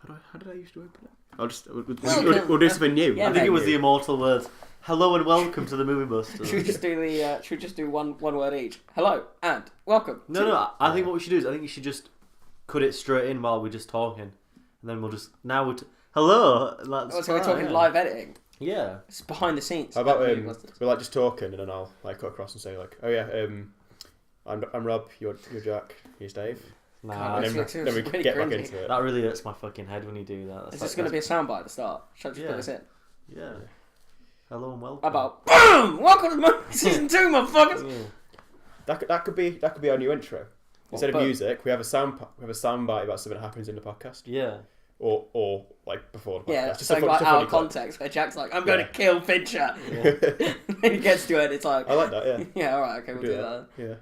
How did I used to open it? We'll do something new. Yeah, I think it was the immortal words. Hello and welcome to the Moviebusters. Should we just do one word each? Hello and welcome. No. I think what we should do is you should just cut it straight in while we're just talking, and then we'll just hello. So we're talking live editing. Yeah, it's behind the scenes. How about we're just talking, and then I'll cut across and say oh yeah, I'm Rob. You're Jack. He's Dave. Nah, and then we get back into it. That really hurts my fucking head when you do that. Is this going to be a soundbite at the start? Shall I just put this in? Yeah. Hello and welcome. How about boom? Welcome to the movie season 2, motherfuckers. Yeah. That could be our new intro. Instead of music, we have a soundbite about something that happens in the podcast. Yeah. Or like before the podcast. Yeah, just something like out of context where Jack's like, I'm going to kill Fincher. Yeah. Then he gets to it, it's like... I like that, yeah. Yeah, alright, okay, we'll do that. Yeah.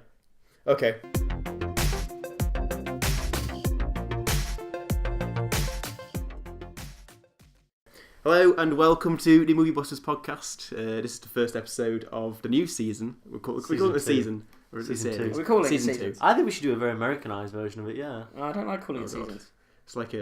Okay. Hello and welcome to the Moviebusters podcast. This is the first episode of the new season. We call it a season. Or is season it two. We call it season two. 2. I think we should do a very Americanized version of it. Yeah. I don't like calling it seasons. It's like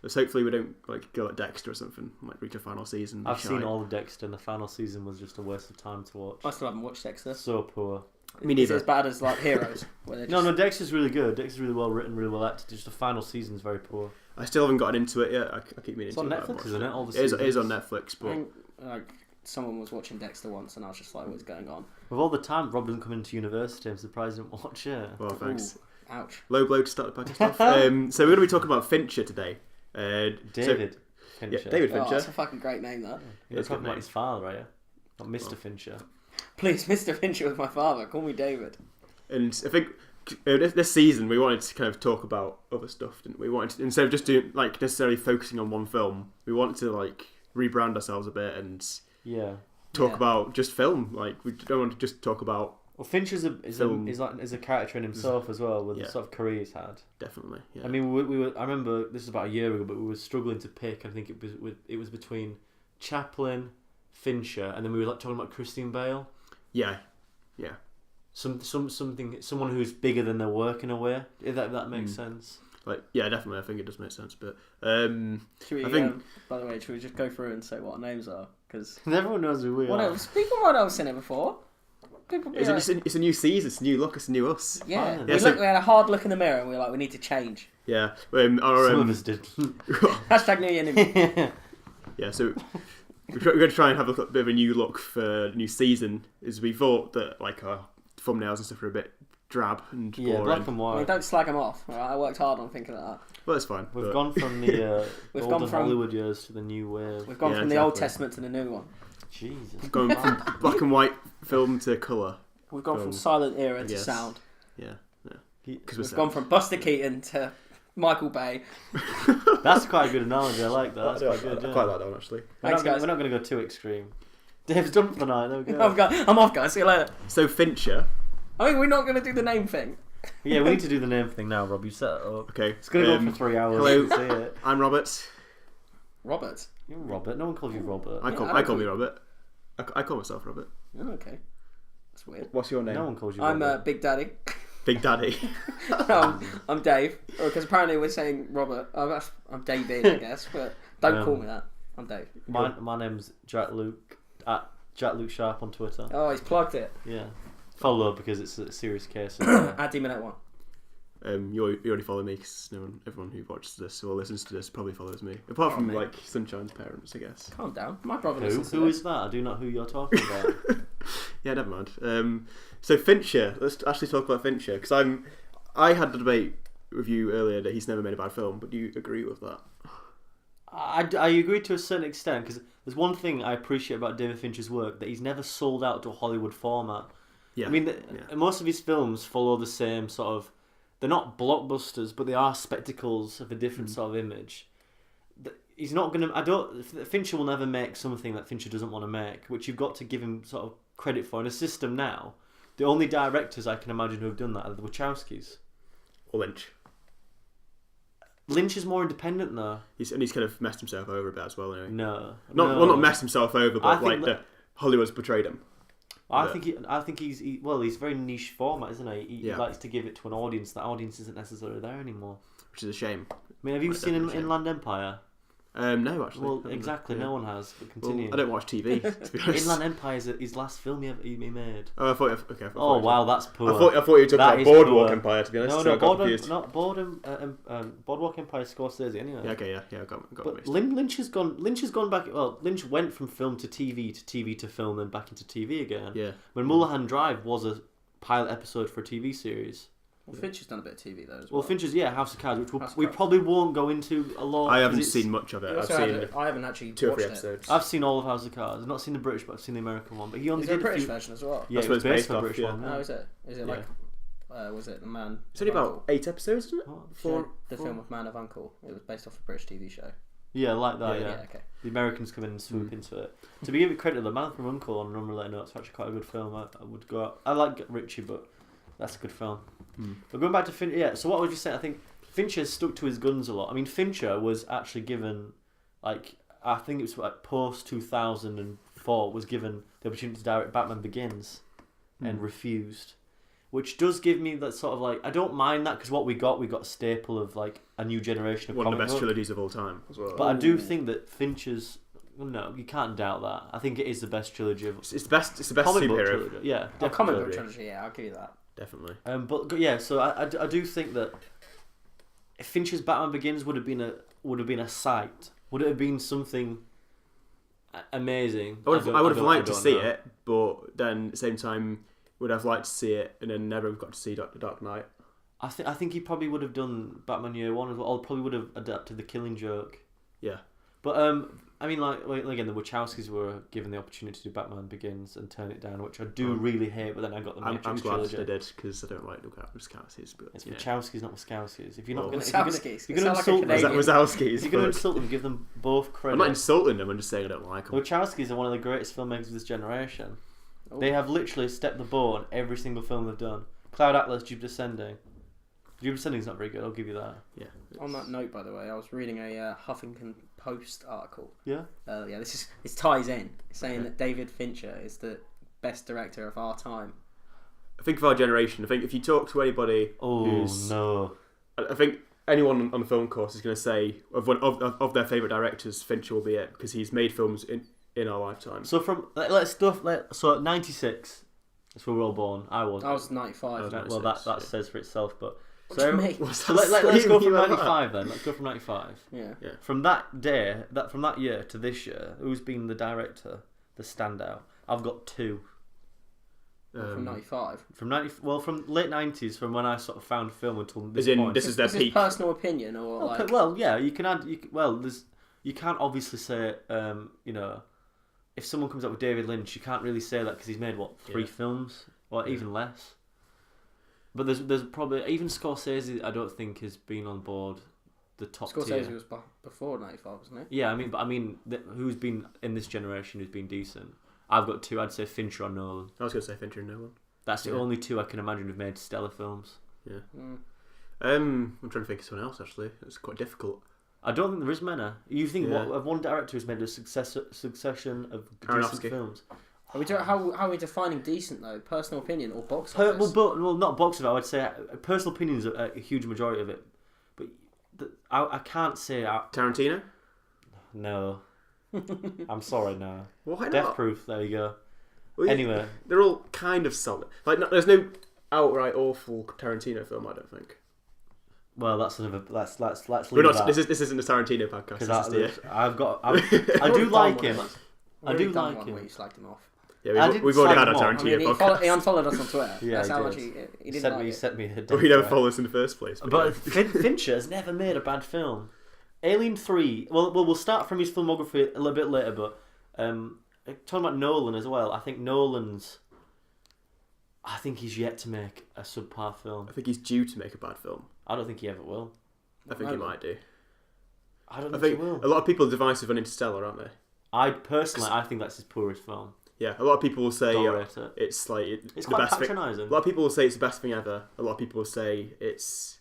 let's hopefully we don't go like Dexter or something. Like reach a final season. I've seen all of Dexter, and the final season was just a waste of time to watch. I still haven't watched Dexter. So poor. Me neither. Is it as bad as like Heroes? No, Dexter's really good. Dexter's really well written, really well acted. Just the final season's very poor. I still haven't gotten into it yet. I keep meaning it's to. It's on Netflix, isn't it? All the it is on Netflix, but... I think, someone was watching Dexter once and I was just like, what's going on? With all the time Rob doesn't come into university, I'm surprised he didn't watch it. Well, thanks. Ooh, ouch. Low blow to start the podcast off. So we're going to be talking about Fincher today. David Fincher. Yeah, David Fincher. Oh, that's a fucking great name, that. You're talking about his father, right? Not Mr. Fincher. Please, Mr. Fincher was my father. Call me David. And I think this season we wanted to kind of talk about other stuff, didn't we? Wanted to, instead of just doing like necessarily focusing on one film, we wanted to like rebrand ourselves a bit and talk about just film. Like we don't want to just talk about. Well, Fincher's is a character in himself as well, with the sort of career he's had. Definitely. Yeah. I mean, we were. I remember this was about a year ago, but we were struggling to pick. I think it was between Chaplin, Fincher, and then we were like talking about Christian Bale. Yeah. Someone who's bigger than their work in a way. If that makes sense. Like definitely. I think it does make sense. But should we? I think, by the way, should we just go through and say what our names are? Because everyone knows who we are. People have seen it before. It's a new season. It's a new look. It's a new us. Yeah. We had a hard look in the mirror and we were like, we need to change. Yeah. Some of us did. Hashtag new enemy. Yeah. So. We're going to try and have a bit of a new look for the new season, as we thought that like our thumbnails and stuff are a bit drab and boring. Yeah, black and white. I mean, don't slag them off. Right? I worked hard on thinking of that. Well, that's fine. We've gone from the olden Hollywood years to the new wave. We've gone from the Old Testament to the new one. Jesus. We've gone from black and white film to colour. We've gone from silent era to sound. Yeah. We've gone from Buster Keaton to Michael Bay. That's quite a good analogy. I like that. That's quite good. I quite like that one actually. We're not going to go too extreme. Dave's done for the night. There we go. I'm off, guys. See you later. So Fincher. I think we're not going to do the name thing. Yeah, we need to do the name thing now, Rob. You set it up. Okay. It's going to go for 3 hours. Hello. See it. I'm Robert. Robert. You're Robert. No one calls you Robert. I call me Robert. I call myself Robert. Oh, okay. That's weird. What's your name? No one calls you Robert. Robert. I'm Big Daddy. Big Daddy. I'm Dave. Because apparently we're saying Robert. I'm David, I guess. But don't call me that. I'm Dave. My name's Jack Luke. At Jack Luke Sharp on Twitter. Oh, he's plugged it. Yeah. Follow because it's a serious case. At Demonet1. You already follow me because everyone who watches this or listens to this probably follows me. Apart from like Sunshine's parents, I guess. Calm down. My brother listens to Who this. is that? I do not know who you're talking about. Yeah, never mind. So Fincher, let's actually talk about Fincher because I had the debate with you earlier that he's never made a bad film, but do you agree with that? I agree to a certain extent because there's one thing I appreciate about David Fincher's work, that he's never sold out to a Hollywood format. Yeah. I mean, most of his films follow the same sort of. They're not blockbusters, but they are spectacles of a different sort of image. He's not going to... Fincher will never make something that Fincher doesn't want to make, which you've got to give him sort of credit for. In a system now, the only directors I can imagine who have done that are the Wachowskis. Or Lynch. Lynch is more independent though. He's kind of messed himself over a bit as well, anyway. Not messed himself over, but like Hollywood's betrayed him. I think he's very niche format, isn't he? He likes to give it to an audience. That audience isn't necessarily there anymore. which is a shame. I mean, have you seen Inland Empire? No, actually. Well, exactly. No one has. But continue. Well, I don't watch TV. To be honest. Inland Empire is his last film he made. Oh, I thought. Okay. Wow, that's poor. I thought you were talking about Boardwalk Empire. To be honest, No, Boardwalk Boardwalk Empire is Scorsese anyway. Yeah, okay, yeah, I got but Lynch has gone back. Well, Lynch went from film to TV to film, and back into TV again. Yeah. When Mulholland Drive was a pilot episode for a TV series. Well, Fincher's done a bit of TV though as well. Well, Fincher's House of Cards, which we probably won't go into a lot. I haven't seen much of it. I haven't actually 2 or 3 watched episodes. I've seen all of House of Cards. I've not seen the British, but I've seen the American one. But he only Is there did a British version as well? Yeah, it was based on the British one. Oh, is it? Is it like? Was it the Man? It's only about 8 episodes, isn't it? The film of Man of Uncle. It was based off a British TV show. Yeah, like that. Yeah. Okay. The Americans come in and swoop into it. To be given credit, The Man from Uncle on an unrelated note is actually quite a good film. I would go out. I like Richie, but that's a good film. But going back to Fincher, so what would you say? I think Fincher stuck to his guns a lot. I mean, Fincher was actually given, I think it was post 2004, was given the opportunity to direct Batman Begins, and refused. Which does give me that sort of I don't mind that, because what we got a staple of a new generation of one of the best book trilogies of all time as well. But I do think that Fincher's, no, you can't doubt that. I think it is the best trilogy of. It's the best superhero. Yeah, comic book trilogy. Yeah, I'll give you that. Definitely. But yeah, so I do think that if Fincher's Batman Begins would have been a sight, would it have been something amazing? I would have liked to see it, but then at the same time, would have liked to see it and then never got to see The Dark Knight. I think he probably would have done Batman Year One as well, or probably would have adapted The Killing Joke. Yeah. But I mean, again, the Wachowskis were given the opportunity to do Batman Begins and turn it down, which I do really hate. But then I got the Matrix I'm glad trilogy. they did, because I don't like Wachowskis. But it's Wachowskis, not Wachowskis. If you're not going to insult them, Wachowskis. If you're going to insult them, give them both credit. I'm not insulting them. I'm just saying I don't like them. The Wachowskis are one of the greatest filmmakers of this generation. Oh. They have literally stepped the boat on every single film they've done. Cloud Atlas, Jupiter Ascending. Jupiter Ascending's not very good. I'll give you that. Yeah. On that note, by the way, I was reading a Huffington Post article. Yeah. This ties in, saying that David Fincher is the best director of our time. I think of our generation. I think if you talk to anybody, I think anyone on the film course is going to say of their favourite directors, Fincher will be it, because he's made films in our lifetime. So so 96. That's where we're all born. I was 95. Well, that says for itself, but. So let's go from 95 then. Let's go from 95. Yeah. From that year to this year, who's been the director, the standout? I've got 2. From 95. From late 90s, from when I sort of found film until this point. This is their peak. Personal opinion or okay, well, yeah, you can add. You can't obviously say, if someone comes up with David Lynch, you can't really say that because he's made 3 films or even less. But there's probably even Scorsese. I don't think has been on board the top tier. Scorsese was before 95, wasn't he? Yeah, I mean, who's been in this generation who's been decent? I've got 2. I'd say Fincher or Nolan. I was going to say Fincher and Nolan. That's the only 2 I can imagine who've made stellar films. Yeah. I'm trying to think of someone else actually. It's quite difficult. I don't think there is many. You think of one director who's made a succession of decent films? How are we defining decent though? Personal opinion or box office? Not box office. I would say personal opinion is a huge majority of it. But I can't say Tarantino. No, I'm sorry. No. Why not? Death Proof. There you go. Well, anyway, they're all kind of solid. There's no outright awful Tarantino film. I don't think. Well, that's another. Let's leave that. This isn't a Tarantino podcast. I do like him. I do like him. Where you slagged him off. Yeah, we've already had a Tarantino podcast. He unfollowed us on Twitter. Yeah, that's how much he didn't like it. Sent me a he never followed us in the first place. But Fincher has never made a bad film. Alien 3. Well, we'll start from his filmography a little bit later, but talking about Nolan as well. I think he's yet to make a subpar film. I think he's due to make a bad film. I don't think he ever will. I think he might do. I don't think he will. A lot of people are divisive on Interstellar, aren't they? I think that's his poorest film. Yeah, a lot of people will say it's it's quite the best patronising. A lot of people will say it's the best thing ever. A lot of people will say it's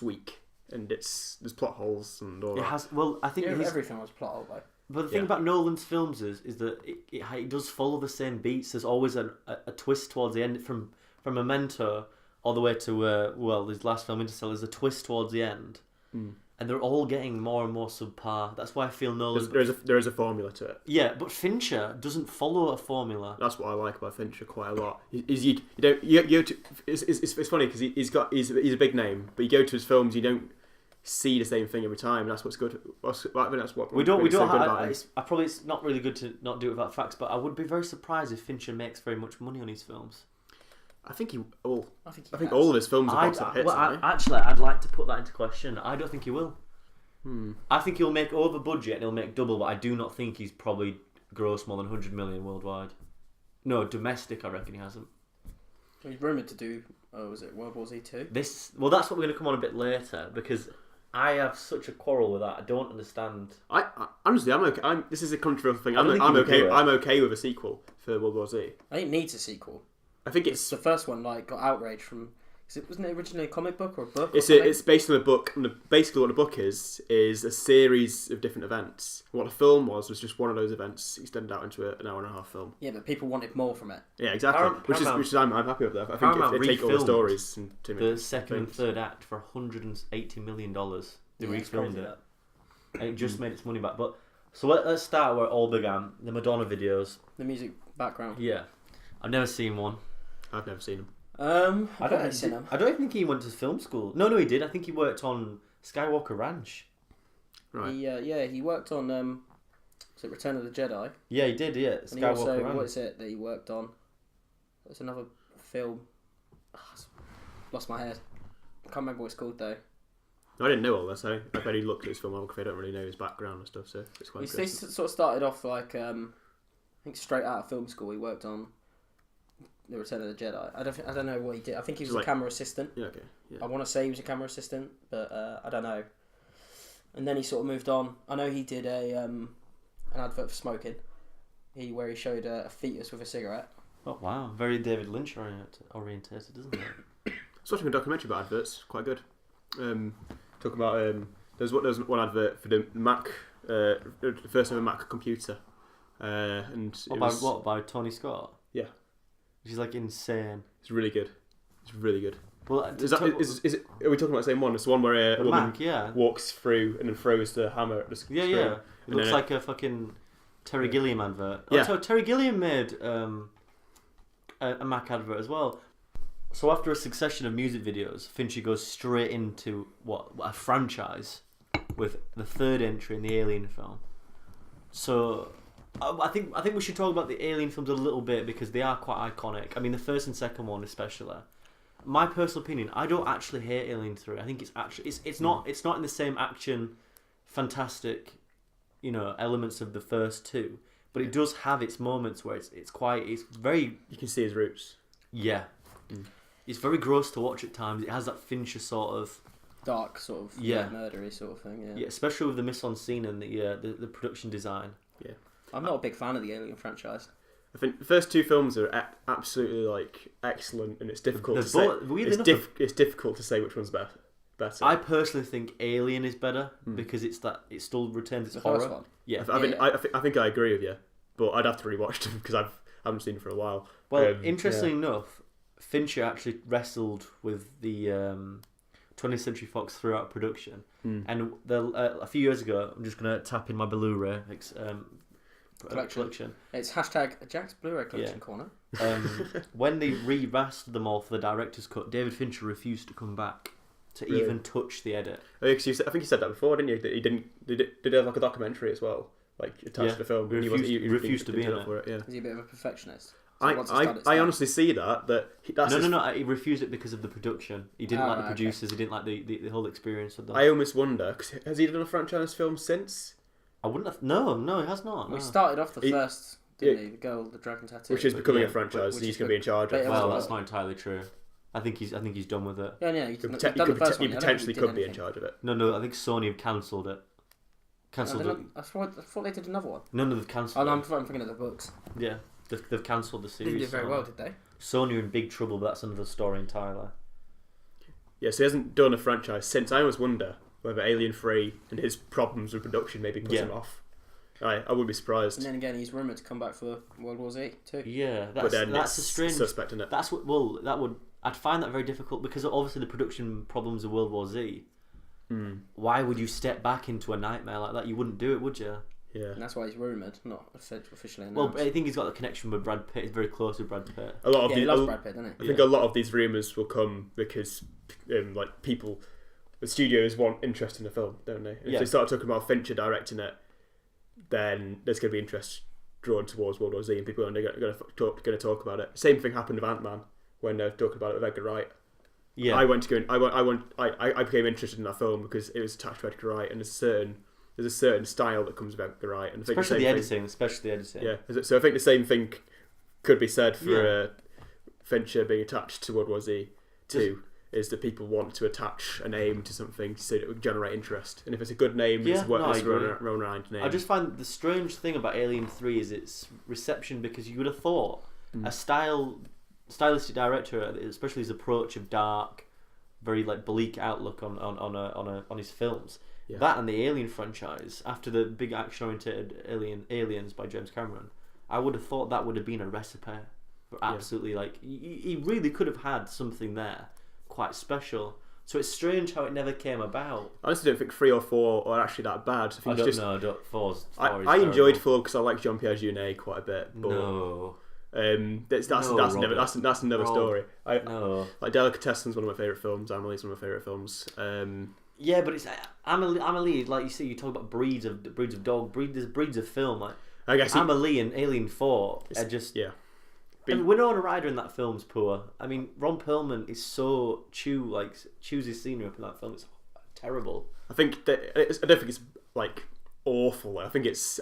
weak and there's plot holes and all that. Well, I think every film has plot hole though. But the thing about Nolan's films is that it does follow the same beats. There's always a twist towards the end. From Memento all the way to his last film Interstellar. There's a twist towards the end. and they're all getting more and more subpar. That's why I feel Nolan. There is a formula to it. Yeah, but Fincher doesn't follow a formula. That's what I like about Fincher quite a lot. You go to it's funny because he's a big name, but you go to his films, you don't see the same thing every time. And that's what's good. I think that's what we don't. Probably it's not really good to not do it without facts, but I would be very surprised if Fincher makes very much money on his films. I think all of his films are box hits. Actually, I'd like to put that into question. I don't think he will. I think he'll make over budget and he'll make double, but I do not think he's probably grossed more than 100 million worldwide. No, domestic, I reckon he hasn't. He's rumoured to do, was it World War Z 2? That's what we're going to come on a bit later, because I have such a quarrel with that. I don't understand. Honestly, I'm okay. This is a controversial thing. I'm okay. I'm okay with a sequel for World War Z. I think it needs a sequel. I think it's the first one. Got outraged from. Wasn't it originally a comic book or a book? It's based on a book. And basically, what the book is a series of different events. What the film was just one of those events extended out into an hour and a half film. Yeah, but people wanted more from it. Yeah, exactly. Which is I'm happy with that. I think if they take all the stories and the second and third act for $180 million. They refilmed it. And it just made its money back. But so let's start where it all began. The Madonna videos. The music background. Yeah, I've never seen one. I've never seen them. I don't even think he went to film school. No, he did. I think he worked on Skywalker Ranch. Right. He worked on was it Return of the Jedi? Yeah, he did. Yeah, and Skywalker Ranch. What is it that he worked on? There's another film. Lost my head. I can't remember what it's called though. I didn't know all this. I bet he looked at his filmography. I don't really know his background and stuff, so it's quite interesting. He sort of started off like I think straight out of film school. He worked on The Return of the Jedi. I don't know what he did. I think he was a camera assistant. Yeah, okay. Yeah. I want to say he was a camera assistant, but I don't know. And then he sort of moved on. I know he did an advert for smoking, where he showed a fetus with a cigarette. Oh wow, very David Lynch orientated, isn't it? I was watching a documentary about adverts. Quite good. Talking about there's one advert for the Mac, the first ever Mac computer, and by Tony Scott. Yeah. She's like insane. It's really good. Well, are we talking about the same one? It's the one where a woman walks through and then throws the hammer at the screen. Yeah. It looks like a fucking Terry Gilliam advert. Yeah. So Terry Gilliam made a Mac advert as well. So after a succession of music videos, Fincher goes straight into a franchise with the third entry in the Alien film. So I think we should talk about the Alien films a little bit because they are quite iconic. I mean, the first and second one especially. My personal opinion, I don't actually hate Alien 3. I think it's not in the same action, fantastic, elements of the first two, but it does have its moments where it's very. You can see his roots. Yeah. It's very gross to watch at times. It has that Fincher sort of dark, sort of murdery sort of thing. Yeah, especially with the mise-en-scene and the production design. Yeah, I'm not a big fan of the Alien franchise. I think the first two films are absolutely excellent, and it's difficult to say. It's difficult to say which one's better. I personally think Alien is better because it still retains its horror. First one. Yeah, I think I agree with you, but I'd have to rewatch them because I haven't seen them for a while. Well, interestingly enough, Fincher actually wrestled with the 20th Century Fox throughout production, and a few years ago, I'm just going to tap in my Blu-ray collection. It's hashtag Jack's Blu-ray collection corner. When they re-mastered them all for the director's cut, David Fincher refused to come back to even touch the edit. I think you said that before, didn't you? That he didn't. Did have like a documentary as well, like attached to the film. He refused to be in it. For it. Yeah. Is he a bit of a perfectionist? So I honestly see that's no. He refused it because of the production. He didn't like the producers. He didn't like the whole experience of that. I almost wonder, cause has he done a franchise film since? I wouldn't have. No, he has not. We started off the first, didn't he? The girl with the dragon tattoo, which is becoming a franchise. He's going to be in charge of. Well, that's not entirely true. I think he's done with it. Yeah. He potentially could be in charge of it. No. I think Sony have cancelled it. I thought they did another one. No, they've cancelled. I'm thinking of the books. Yeah. They've cancelled the series. They did very well, did they? Sony are in big trouble, but that's another story entirely. Yeah, so he hasn't done a franchise since. I always wonder whether Alien 3 and his problems with production maybe put him off. I wouldn't be surprised. And then again, he's rumoured to come back for World War Z too. Yeah, that's a strange suspect, isn't it? I'd find that very difficult because obviously the production problems of World War Z why would you step back into a nightmare like that? You wouldn't do it, would you? Yeah. And that's why he's rumoured, not officially announced. Well, I think he's got a connection with Brad Pitt. He's very close with Brad Pitt. He loves Brad Pitt, doesn't he? I think a lot of these rumours will come because like people, the studios want interest in the film, don't they? If they start talking about Fincher directing it, then there's going to be interest drawn towards World War Z, and people are going to talk about it. Same thing happened with Ant-Man when they're talking about it with Edgar Wright. Yeah, I became interested in that film because it was attached to Edgar Wright, and there's a certain style that comes with Edgar Wright, and especially the editing. Yeah, so I think the same thing could be said for Fincher being attached to World War Z too. Is that people want to attach a name to something so that it would generate interest, and if it's a good name, it's Ron Ryan's name. I just find the strange thing about Alien 3 is its reception, because you would have thought a stylistic director, especially his approach of dark, very like bleak outlook on his films. Yeah. That and the Alien franchise, after the big action-oriented Aliens by James Cameron, I would have thought that would have been a recipe for absolutely like he really could have had something there quite special. So it's strange how it never came about. I honestly don't think 3 or 4 are actually that bad. I don't know. I enjoyed 4 because I like Jean-Pierre Jeunet quite a bit. But no. That's another story. Like Delicatessen one of my favourite films. Amelie's one of my favourite films. Yeah, but it's Amelie. Like you see, you talk about breeds of dog. There's breeds of film. Like I guess Amelie and Alien 4 are just I mean, Winona Ryder in that film's poor. I mean, Ron Perlman is so chews his scenery up in that film. It's terrible. I don't think it's like awful. I think it's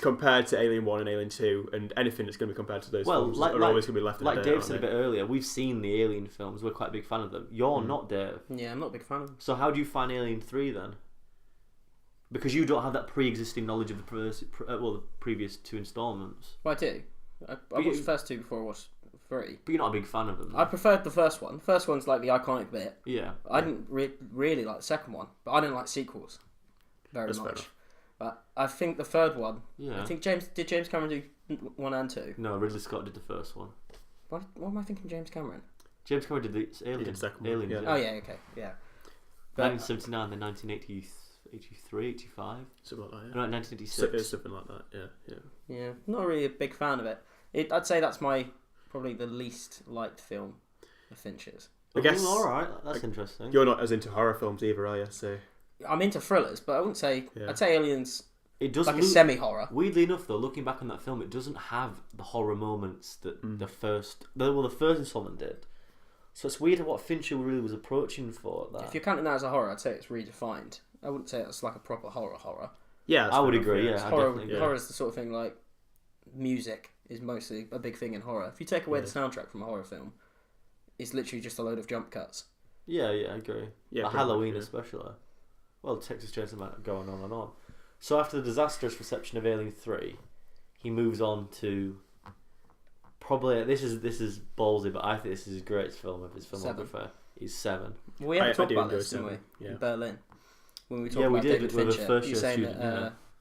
compared to Alien 1 and Alien 2, and anything that's going to be compared to those films are always going to be left in the dirt. Like Dave said a bit earlier, we've seen the Alien films. We're quite a big fan of them. You're not, Dave. Yeah, I'm not a big fan of them. So how do you find Alien 3 then? Because you don't have that pre-existing knowledge of the previous 2 installments. Well, I do. I watched the first 2 before I watched 3. But you're not a big fan of them. I preferred the first one. The first one's like the iconic bit. Yeah. I didn't really like the second one, but I didn't like sequels very much. But I think the third one. Yeah. I think James Cameron do 1 and 2? No, Ridley Scott did the first one. What am I thinking? James Cameron. James Cameron did the Alien. Second Alien. Yeah. Oh yeah. Okay. Yeah. 1979, then 1983, 85. Something like that. Yeah. No, 1986. Something like that. Yeah. Yeah. Not really a big fan of it. I'd say that's probably the least liked film of Fincher's. I guess. All right, that's interesting. You're not as into horror films either, are you? So I'm into thrillers, but I wouldn't say. Yeah. I'd say Aliens. It does like a semi-horror. Weirdly enough, though, looking back on that film, it doesn't have the horror moments that the first installment did. So it's weird what Fincher really was approaching for that. If you're counting that as a horror, I'd say it's redefined. I wouldn't say it's like a proper horror. Yeah, I would agree. Yeah, horror is the sort of thing like music is mostly a big thing in horror. If you take away the soundtrack from a horror film, it's literally just a load of jump cuts. Yeah, I agree. Yeah, Halloween especially. Well, Texas Chainsaw Man going on and on. So after the disastrous reception of Alien 3, he moves on to probably this is ballsy, but I think this is his greatest film of his filmography. He's 7. Well, we haven't talked about this, didn't we? Yeah. In Berlin, when we talked about David Fincher,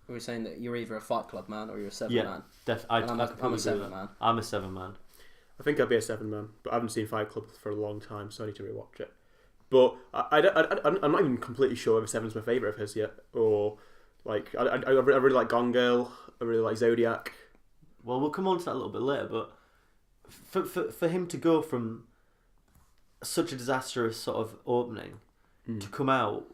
we were saying that you're either a Fight Club man or you're a 7 man. I'm a 7 man. I'm a 7 man. I think I'd be a 7 man, but I haven't seen Fight Club for a long time, so I need to rewatch it. But I'm not even completely sure if 7's my favourite of his yet, or like I really like Gone Girl. I really like Zodiac. Well, we'll come on to that a little bit later, but for him to go from such a disastrous sort of opening to come out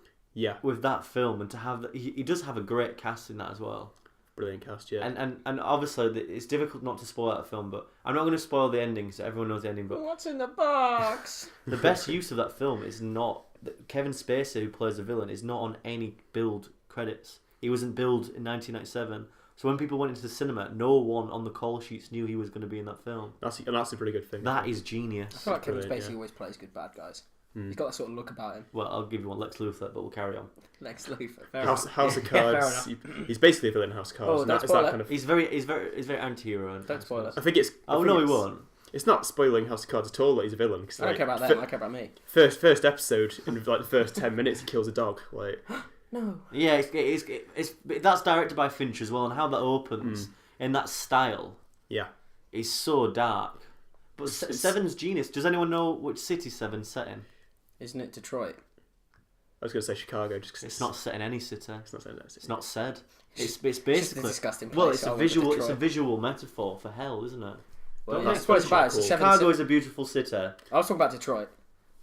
with that film and to have he does have a great cast in that as well. Brilliant cast, yeah. And obviously it's difficult not to spoil that film, but I'm not going to spoil the ending so everyone knows the ending. But what's in the box? The best use of that film is not Kevin Spacey, who plays the villain, is not on any build credits. He wasn't billed in 1997. So when people went into the cinema, no one on the call sheets knew he was going to be in that film. That's a pretty good thing. That is genius. I feel like Kevin Spacey always plays good bad guys. He's got that sort of look about him. Well, I'll give you one, Lex Luthor, but we'll carry on. Lex Luthor. House of Cards. He's basically a villain in House of Cards. Oh, that's that kind of... He's very anti-hero. Don't spoil it. I think it's. Oh no, he won't. It's not spoiling House of Cards at all that he's a villain. I don't care about them. I care about me. First episode in like the first 10 minutes, he kills a dog. Like. No. Yeah, it's that's directed by Fincher as well, and how that opens in that style. Yeah. Is so dark. But Seven's genius. Does anyone know which city Seven's set in? Isn't it Detroit? I was going to say Chicago just because it's not set in any city. It's not set in that city. It's not said. It's basically a disgusting place. Well, it's a visual. It's a visual metaphor for hell, isn't it? Well, that's what it's about. It's Chicago is a beautiful city. I was talking about Detroit.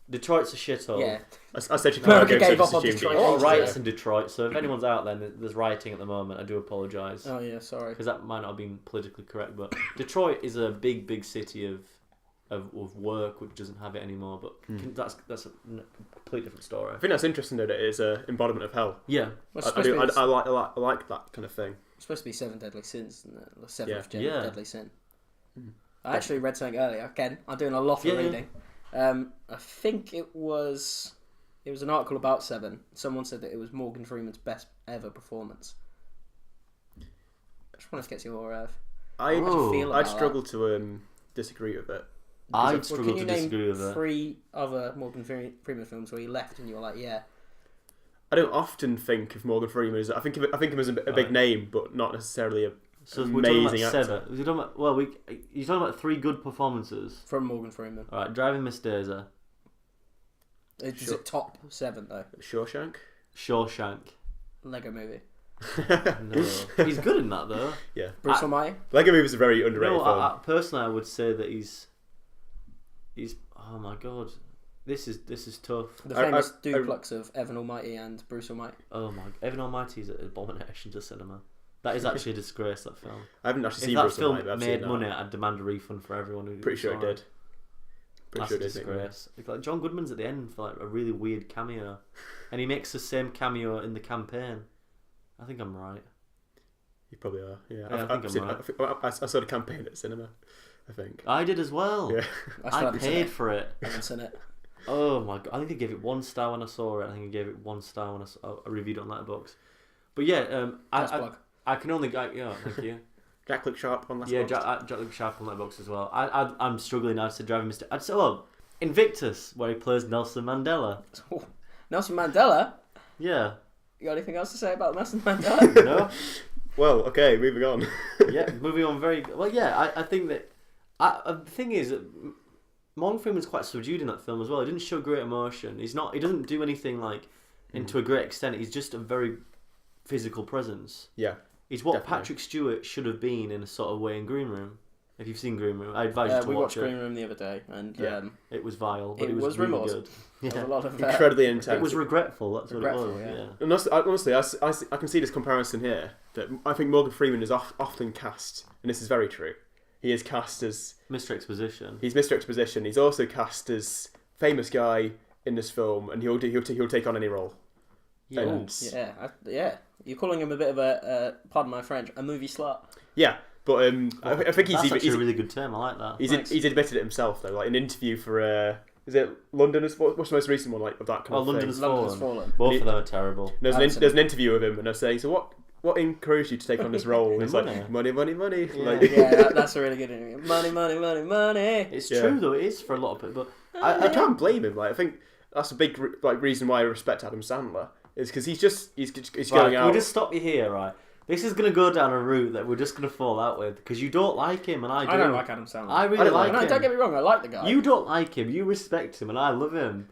Detroit's a shithole. Yeah. I said Chicago. America gave up on Detroit. A lot of riots in Detroit, so if anyone's out there, there's rioting at the moment, I do apologise. Oh yeah, sorry. Because that might not have been politically correct, but Detroit is a big city of work which doesn't have it anymore, but that's a completely different story. I think that's interesting though, that it's an embodiment of hell. Yeah. I like that kind of thing. It's supposed to be 7 deadly sins, isn't it? The seventh deadly sin. I actually read something earlier. Again, I'm doing a lot of reading. I think it was an article about Seven. Someone said that it was Morgan Freeman's best ever performance. I just wanted to get your I'd struggle to disagree with it. I'd struggle to disagree with it. 3 other Morgan Freeman films where he left and you were like, yeah. I don't often think of Morgan Freeman as I think of him as a big name, but not necessarily a amazing actor. Seven. You're talking about 3 good performances from Morgan Freeman. All right, Driving Miss Daisy. Is it top 7 though? Shawshank. Lego Movie. No, he's good in that though. Yeah. Bruce Almighty. Lego Movie is a very underrated film. Personally, I would say that he's. Oh my god, this is tough. The famous duplex of Evan Almighty and Bruce Almighty. Oh my, Evan Almighty is an abomination to cinema. That is actually a disgrace. That film. I haven't actually seen Bruce Almighty. If that film made money, I'd demand a refund for everyone who. Pretty sure it did. That's a disgrace. Like John Goodman's at the end for like a really weird cameo, and he makes the same cameo in the campaign. I think I'm right. You probably are. Yeah, I think I'm right. I saw the campaign at the cinema. I think I did as well. Yeah, I paid for it. I haven't seen it. Oh my god! I think I gave it 1 star when I saw it. I think I gave it 1 star when I reviewed it on Letterboxd. But yeah, I can only thank you. Jack looked sharp on Letterboxd. Yeah, Jack looked sharp on Letterboxd as well. I'm struggling now to Driving Mr. I'd say Invictus, where he plays Nelson Mandela. Nelson Mandela. Yeah. You got anything else to say about Nelson Mandela? No. Well, okay, moving on. Yeah, moving on. Well. Yeah, I think that. The thing is, Morgan Freeman's quite subdued in that film as well. He didn't show great emotion. He doesn't do anything like into a great extent. He's just a very physical presence. Yeah. He's what definitely. Patrick Stewart should have been in a sort of way in Green Room. If you've seen Green Room, I advise you to watch it. We watched Green Room the other day, and it was vile, but it was really good. Yeah. There was a lot of incredibly intense. It was regretful. That's what it was. Yeah. And honestly, I can see this comparison here. That I think Morgan Freeman is often cast, and this is very true. He is cast as Mr. Exposition. He's Mr. Exposition. He's also cast as famous guy in this film, and he'll take on any role. Yeah. Yeah. You're calling him a bit of a pardon my French, a movie slut. Yeah, but I think he's actually a really good term. I like that. He's admitted it himself though, like an interview for is it London? What's the most recent one like of that kind of London's thing? London's Fallen. Both of them are terrible. There's an interview of him, and they're saying, so what encouraged you to take on this role? And it's like money. Yeah, that's a really good interview. Money. It's true though. It is for a lot of people. But I can't blame him. Like I think that's a big reason why I respect Adam Sandler is because he's going out. We'll just stop you here, right? This is going to go down a route that we're just going to fall out with because you don't like him and I do. I don't like Adam Sandler. I really like him. Don't get me wrong, I like the guy. You don't like him. You respect him and I love him.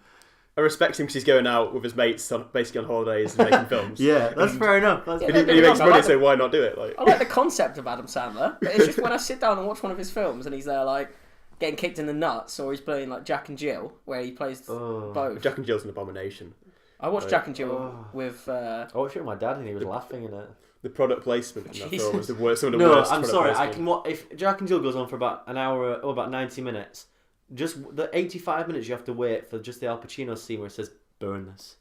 I respect him because he's going out with his mates basically on holidays and making films. Yeah, that's fair enough. He makes money, so why not do it? Like. I like the concept of Adam Sandler, but it's just when I sit down and watch one of his films and he's there like getting kicked in the nuts, or he's playing like Jack and Jill, where he plays both. Jack and Jill's an abomination. I watched Jack and Jill with... I watched it with my dad and he was laughing in it. The product placement in that film was the worst. Some of the no, worst I'm sorry. Placement. If Jack and Jill goes on for about an hour or about 90 minutes, just the 85 minutes you have to wait for just the Al Pacino scene where it says, burn this.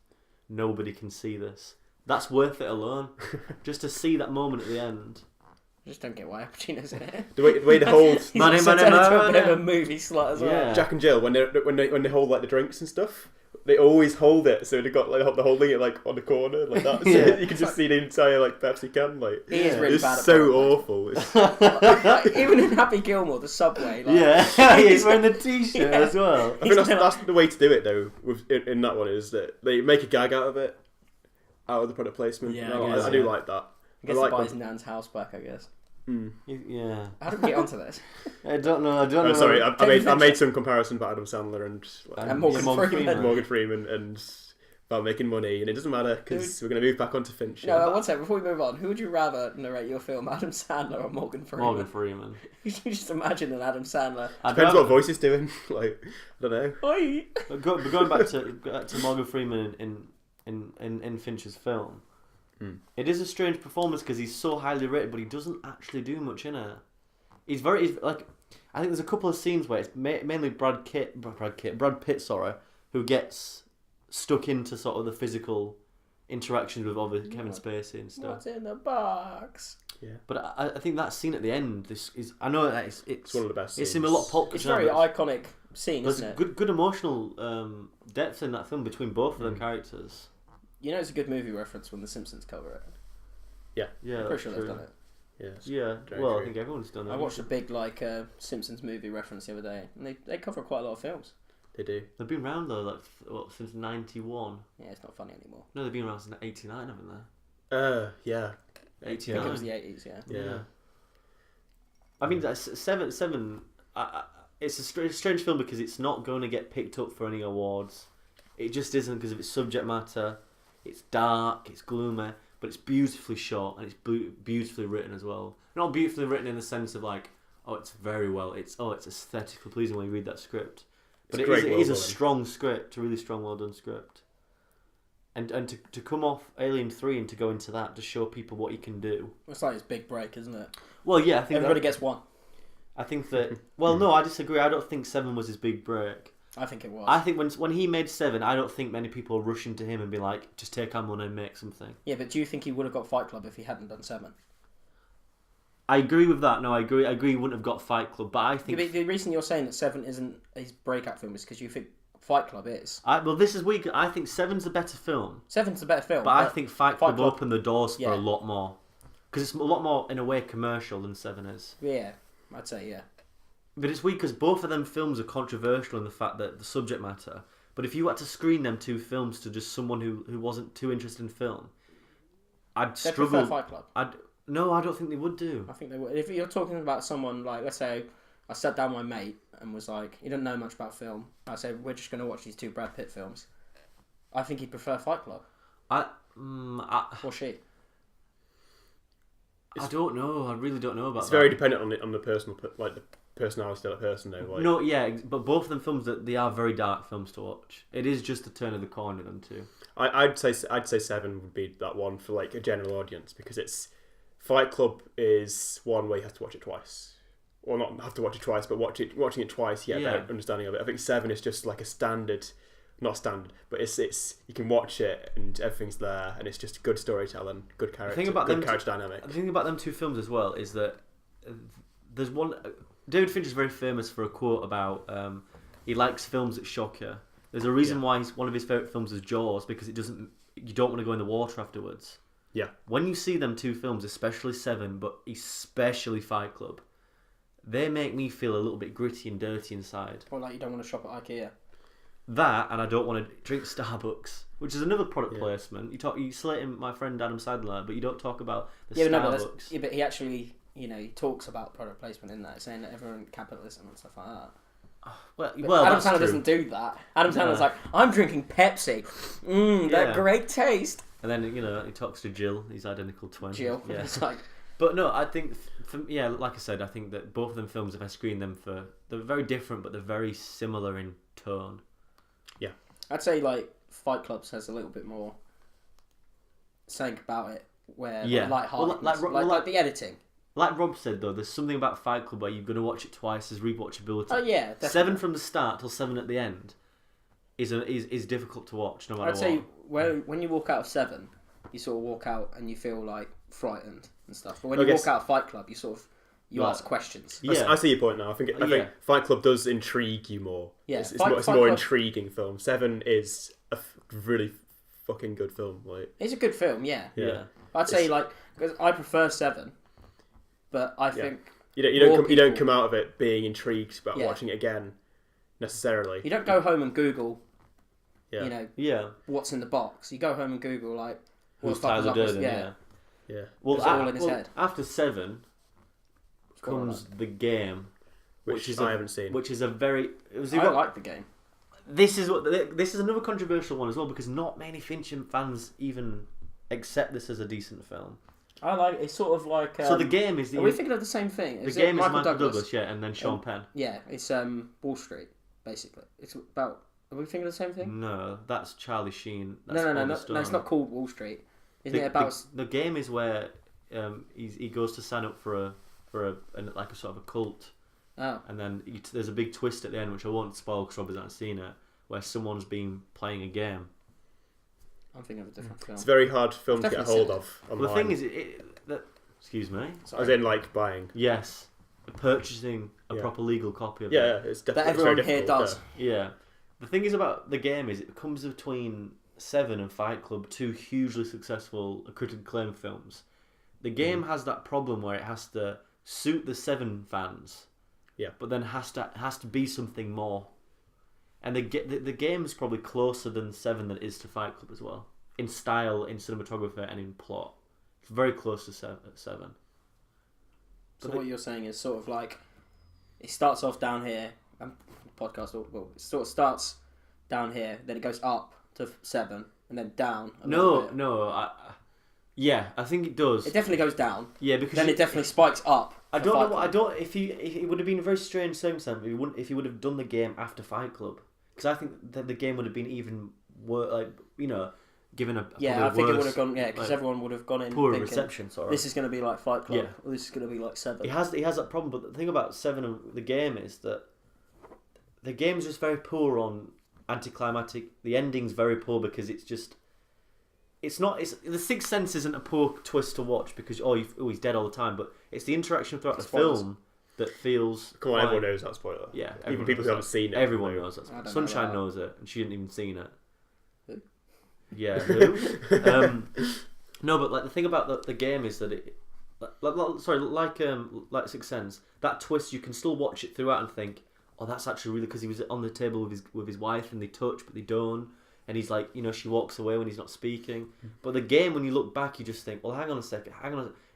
Nobody can see this. That's worth it alone. Just to see that moment at the end. I just don't get why Al Pacino's in it. The way the whole money, a bit of a movie slot as well. Yeah. Jack and Jill when they hold like the drinks and stuff, they always hold it so they've got like the holding it like on the corner like that. So you can just see the entire like Pepsi can. Like he is really bad. It's so awful. Even in Happy Gilmore, the subway. Like, he's wearing the t-shirt as well. I think that's the way to do it though. In that one is that they make a gag out of it, out of the product placement. Yeah, I do like that. I guess he buys Nan's house back. I guess. Yeah. How did we get onto this? I don't know. Sorry, I made some comparison about Adam Sandler and Morgan Freeman and about making money, and it doesn't matter because we're going to move back onto Fincher. No, one second, before we move on, who would you rather narrate your film, Adam Sandler or Morgan Freeman? Morgan Freeman. You just imagine an Adam Sandler. Depends what voice he's doing. Like, I don't know. Oi! But going back to Morgan Freeman in Fincher's film, it is a strange performance because he's so highly rated, but he doesn't actually do much in it. He's like, I think there's a couple of scenes where it's mainly Brad Pitt, who gets stuck into sort of the physical interactions with other Kevin Spacey and stuff. What's in the box? Yeah. But I think that scene at the end, I know that it's one of the best scenes. It's in a lot of pulp. It's a very iconic scene, isn't it? Good emotional depth in that film between both of them characters. You know, it's a good movie reference when The Simpsons cover it. Yeah, I'm pretty sure they've done it. Yeah. Well, I think everyone's done it. I watched a big Simpsons movie reference the other day, and they cover quite a lot of films. They do. They've been around though, since '91. Yeah, it's not funny anymore. No, they've been around since '89, haven't they? Yeah. 89. I think it was the '80s. Yeah. I mean, Seven. It's a strange film because it's not going to get picked up for any awards. It just isn't because of its subject matter. It's dark, it's gloomy, but it's beautifully shot and it's beautifully written as well. Not beautifully written in the sense of like, it's very well. It's aesthetically pleasing when you read that script. But it is a strong script, a really strong, well done script. And to come off Alien 3 and to go into that to show people what you can do. It's like his big break, isn't it? Well, yeah, I think everybody gets one. I think that. Well, no, I disagree. I don't think 7 was his big break. I think it was. I think when he made 7, I don't think many people were rushing to him and be like, just take our money and make something. Yeah, but do you think he would have got Fight Club if he hadn't done 7? I agree with that. No, I agree. He wouldn't have got Fight Club, but I think the reason you're saying that 7 isn't his breakout film is because you think Fight Club is. Well, this is weak. I think 7's a better film. 7's a better film, but I think Fight Club opened the doors for a lot more because it's a lot more in a way commercial than 7 is. Yeah, I'd say yeah. But it's weird because both of them films are controversial in the fact that the subject matter. But if you had to screen them 2 films to just someone who wasn't too interested in film, I'd struggle. They'd prefer Fight Club. No, I don't think they would do. I think they would. If you're talking about someone like, let's say, I sat down with my mate and was like, he didn't know much about film. I said, we're just going to watch these 2 Brad Pitt films. I think he'd prefer Fight Club. Or she. I don't know. I really don't know about that. It's very dependent on the personal, like the personality of the person, though. Like. No, yeah, but both of them films they are very dark films to watch. It is just a turn of the coin of them too. I'd say 7 would be that one for like a general audience because it's Fight Club is one where you have to watch it twice, or not have to watch it twice, but watching it twice, you get a better understanding of it. I think 7 is just like a standard. Not standard, but it's you can watch it and everything's there, and it's just good storytelling, good character, good character dynamic. The thing about them 2 films as well is that there's one. David Fincher is very famous for a quote about he likes films that shock you. There's a reason why one of his favourite films is Jaws because you don't want to go in the water afterwards. Yeah. When you see them 2 films, especially 7, but especially Fight Club, they make me feel a little bit gritty and dirty inside. Or like you don't want to shop at IKEA. That, and I don't want to drink Starbucks, which is another product placement. You slating my friend Adam Sandler, but you don't talk about the Starbucks. But he actually, he talks about product placement in that, saying that everyone capitalism and stuff like that. Well, Adam Sandler doesn't do that. Adam Sandler's like, I'm drinking Pepsi. That great taste. And then he talks to Jill, his identical twin. Jill, it's like. But no, I think, like I said, I think that both of them films, if I screen them they're very different, but they're very similar in tone. Yeah. I'd say like Fight Club has a little bit more saying about it, where light-heartedness, like the editing. Like Rob said though, there's something about Fight Club where you're going to watch it twice as rewatchability. Oh yeah, definitely. 7 from the start till 7 at the end is difficult to watch no matter what. I'd say when you walk out of 7, you sort of walk out and you feel like frightened and stuff. But when you walk out of Fight Club, you ask questions. Yeah. I see your point now. I think Fight Club does intrigue you more. Yeah, it's a more intriguing film. 7 is a really fucking good film. Like, it's a good film, yeah. I'd say because I prefer 7, but I think you don't come out of it being intrigued about watching it again necessarily. You don't go home and Google. What's in the box? You go home and Google like who's Tyler Durden. Yeah. Well, all in his head. After 7. Comes The Game, which I haven't seen. Which is a very. I like The Game. this is another controversial one as well, because not many Fincher fans even accept this as a decent film. I like it's sort of like. So The Game is. Are we thinking of the same thing? The Game is Michael Douglas, yeah, and then Sean Penn. Yeah, it's Wall Street, basically. It's about. Are we thinking of the same thing? No, that's Charlie Sheen. That's no, it's not called Wall Street. Isn't it about? The Game is where he goes to sign up for a sort of a cult. Oh. And then there's a big twist at the end, which I won't spoil because Robbie's hasn't seen it, where someone's been playing a game. I'm thinking of a different film. It's a very hard film to get a hold of online. Well, the thing is, excuse me? As in, like, buying. Yes. Purchasing a proper legal copy of it. Yeah, it's definitely that everyone here does. Yeah. The thing is about The Game is it comes between Seven and Fight Club, two hugely successful, critically acclaimed films. The Game has that problem where it has to suit the Seven fans, but then has to be something more. And the Game is probably closer than Seven than it is to Fight Club as well, in style, in cinematography, and in plot. It's very close to Seven. So what you're saying is sort of like it starts off down here, and podcast. Well, it sort of starts down here, then it goes up to Seven, and then down. I think it does. It definitely goes down. Yeah, because then it definitely spikes up. I don't know. If it would have been a very strange circumstance if he would have done The Game after Fight Club, because I think that The Game would have been even worse. Given a I think it would have gone. Yeah, because everyone would have gone in poor thinking, reception. Sorry, this is going to be like Fight Club. Or this is going to be like Seven. He has that problem, but the thing about Seven and The Game is that The Game is just very poor on anticlimactic. The ending's very poor because it's just. It's not. It's The Sixth Sense isn't a poor twist to watch because he's dead all the time, but it's the interaction throughout the film that feels. Come on, everyone knows that spoiler. Yeah, even people who haven't seen it. Everyone knows that spoiler. Sunshine knows it, and she hadn't even seen it. Who? Yeah, who? No, but like the thing about the Game is that it, like Sixth Sense, that twist you can still watch it throughout and think, oh, that's actually really because he was on the table with his wife and they touch but they don't. And he's like, she walks away when he's not speaking. But The Game, when you look back, you just think, well, hang on a second.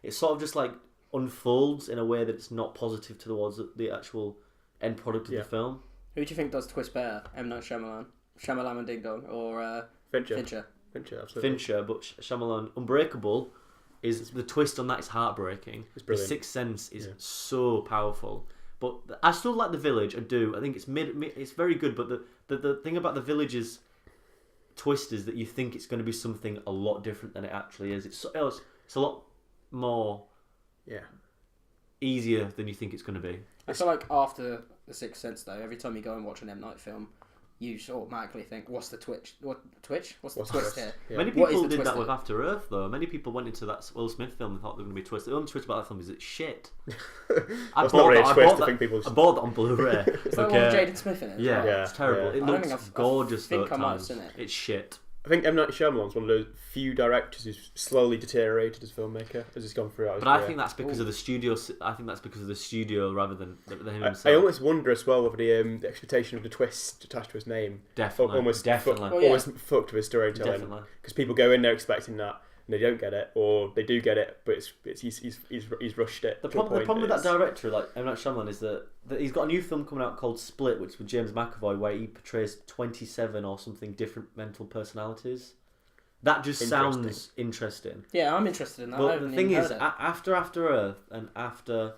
It sort of just like unfolds in a way that it's not positive towards the actual end product of the film. Who do you think does twist better? M. Night Shyamalan and Ding Dong, or Fincher, absolutely. Fincher, but Shyamalan. Unbreakable is the twist on that is heartbreaking. The Sixth Sense is so powerful. But I still like The Village. I do. I think it's it's very good. But the thing about The Village is. Twist is that you think it's going to be something a lot different than it actually is. It's a lot more easier than you think it's going to be. I feel like after The Sixth Sense, though, every time you go and watch an M. Night film, you just automatically think, what's the twitch? What's the twist here? Yeah. Many people did that with After Earth, though. Many people went into that Will Smith film and thought there was going to be a twist. The only twist about that film is it's shit. I bought that on Blu-ray. Is that one with Jaden Smith in it? Yeah, it's terrible. Yeah. It looks gorgeous, though, at times. Seen it. It's shit. I think M. Night Shyamalan's one of those few directors who's slowly deteriorated as a filmmaker as he's gone throughout his career. I think that's because of the studio. I think that's because of the studio rather than him himself. I almost wonder as well whether the expectation of the twist attached to his name almost fucked with his storytelling. Because people go in there expecting that and they don't get it, or they do get it, but he's rushed it. The problem with that director, like M. Night Shyamalan, is that he's got a new film coming out called Split, which is with James McAvoy, where he portrays 27 or something different mental personalities. That just sounds interesting. Yeah, I'm interested in that. But the thing is, after Earth and after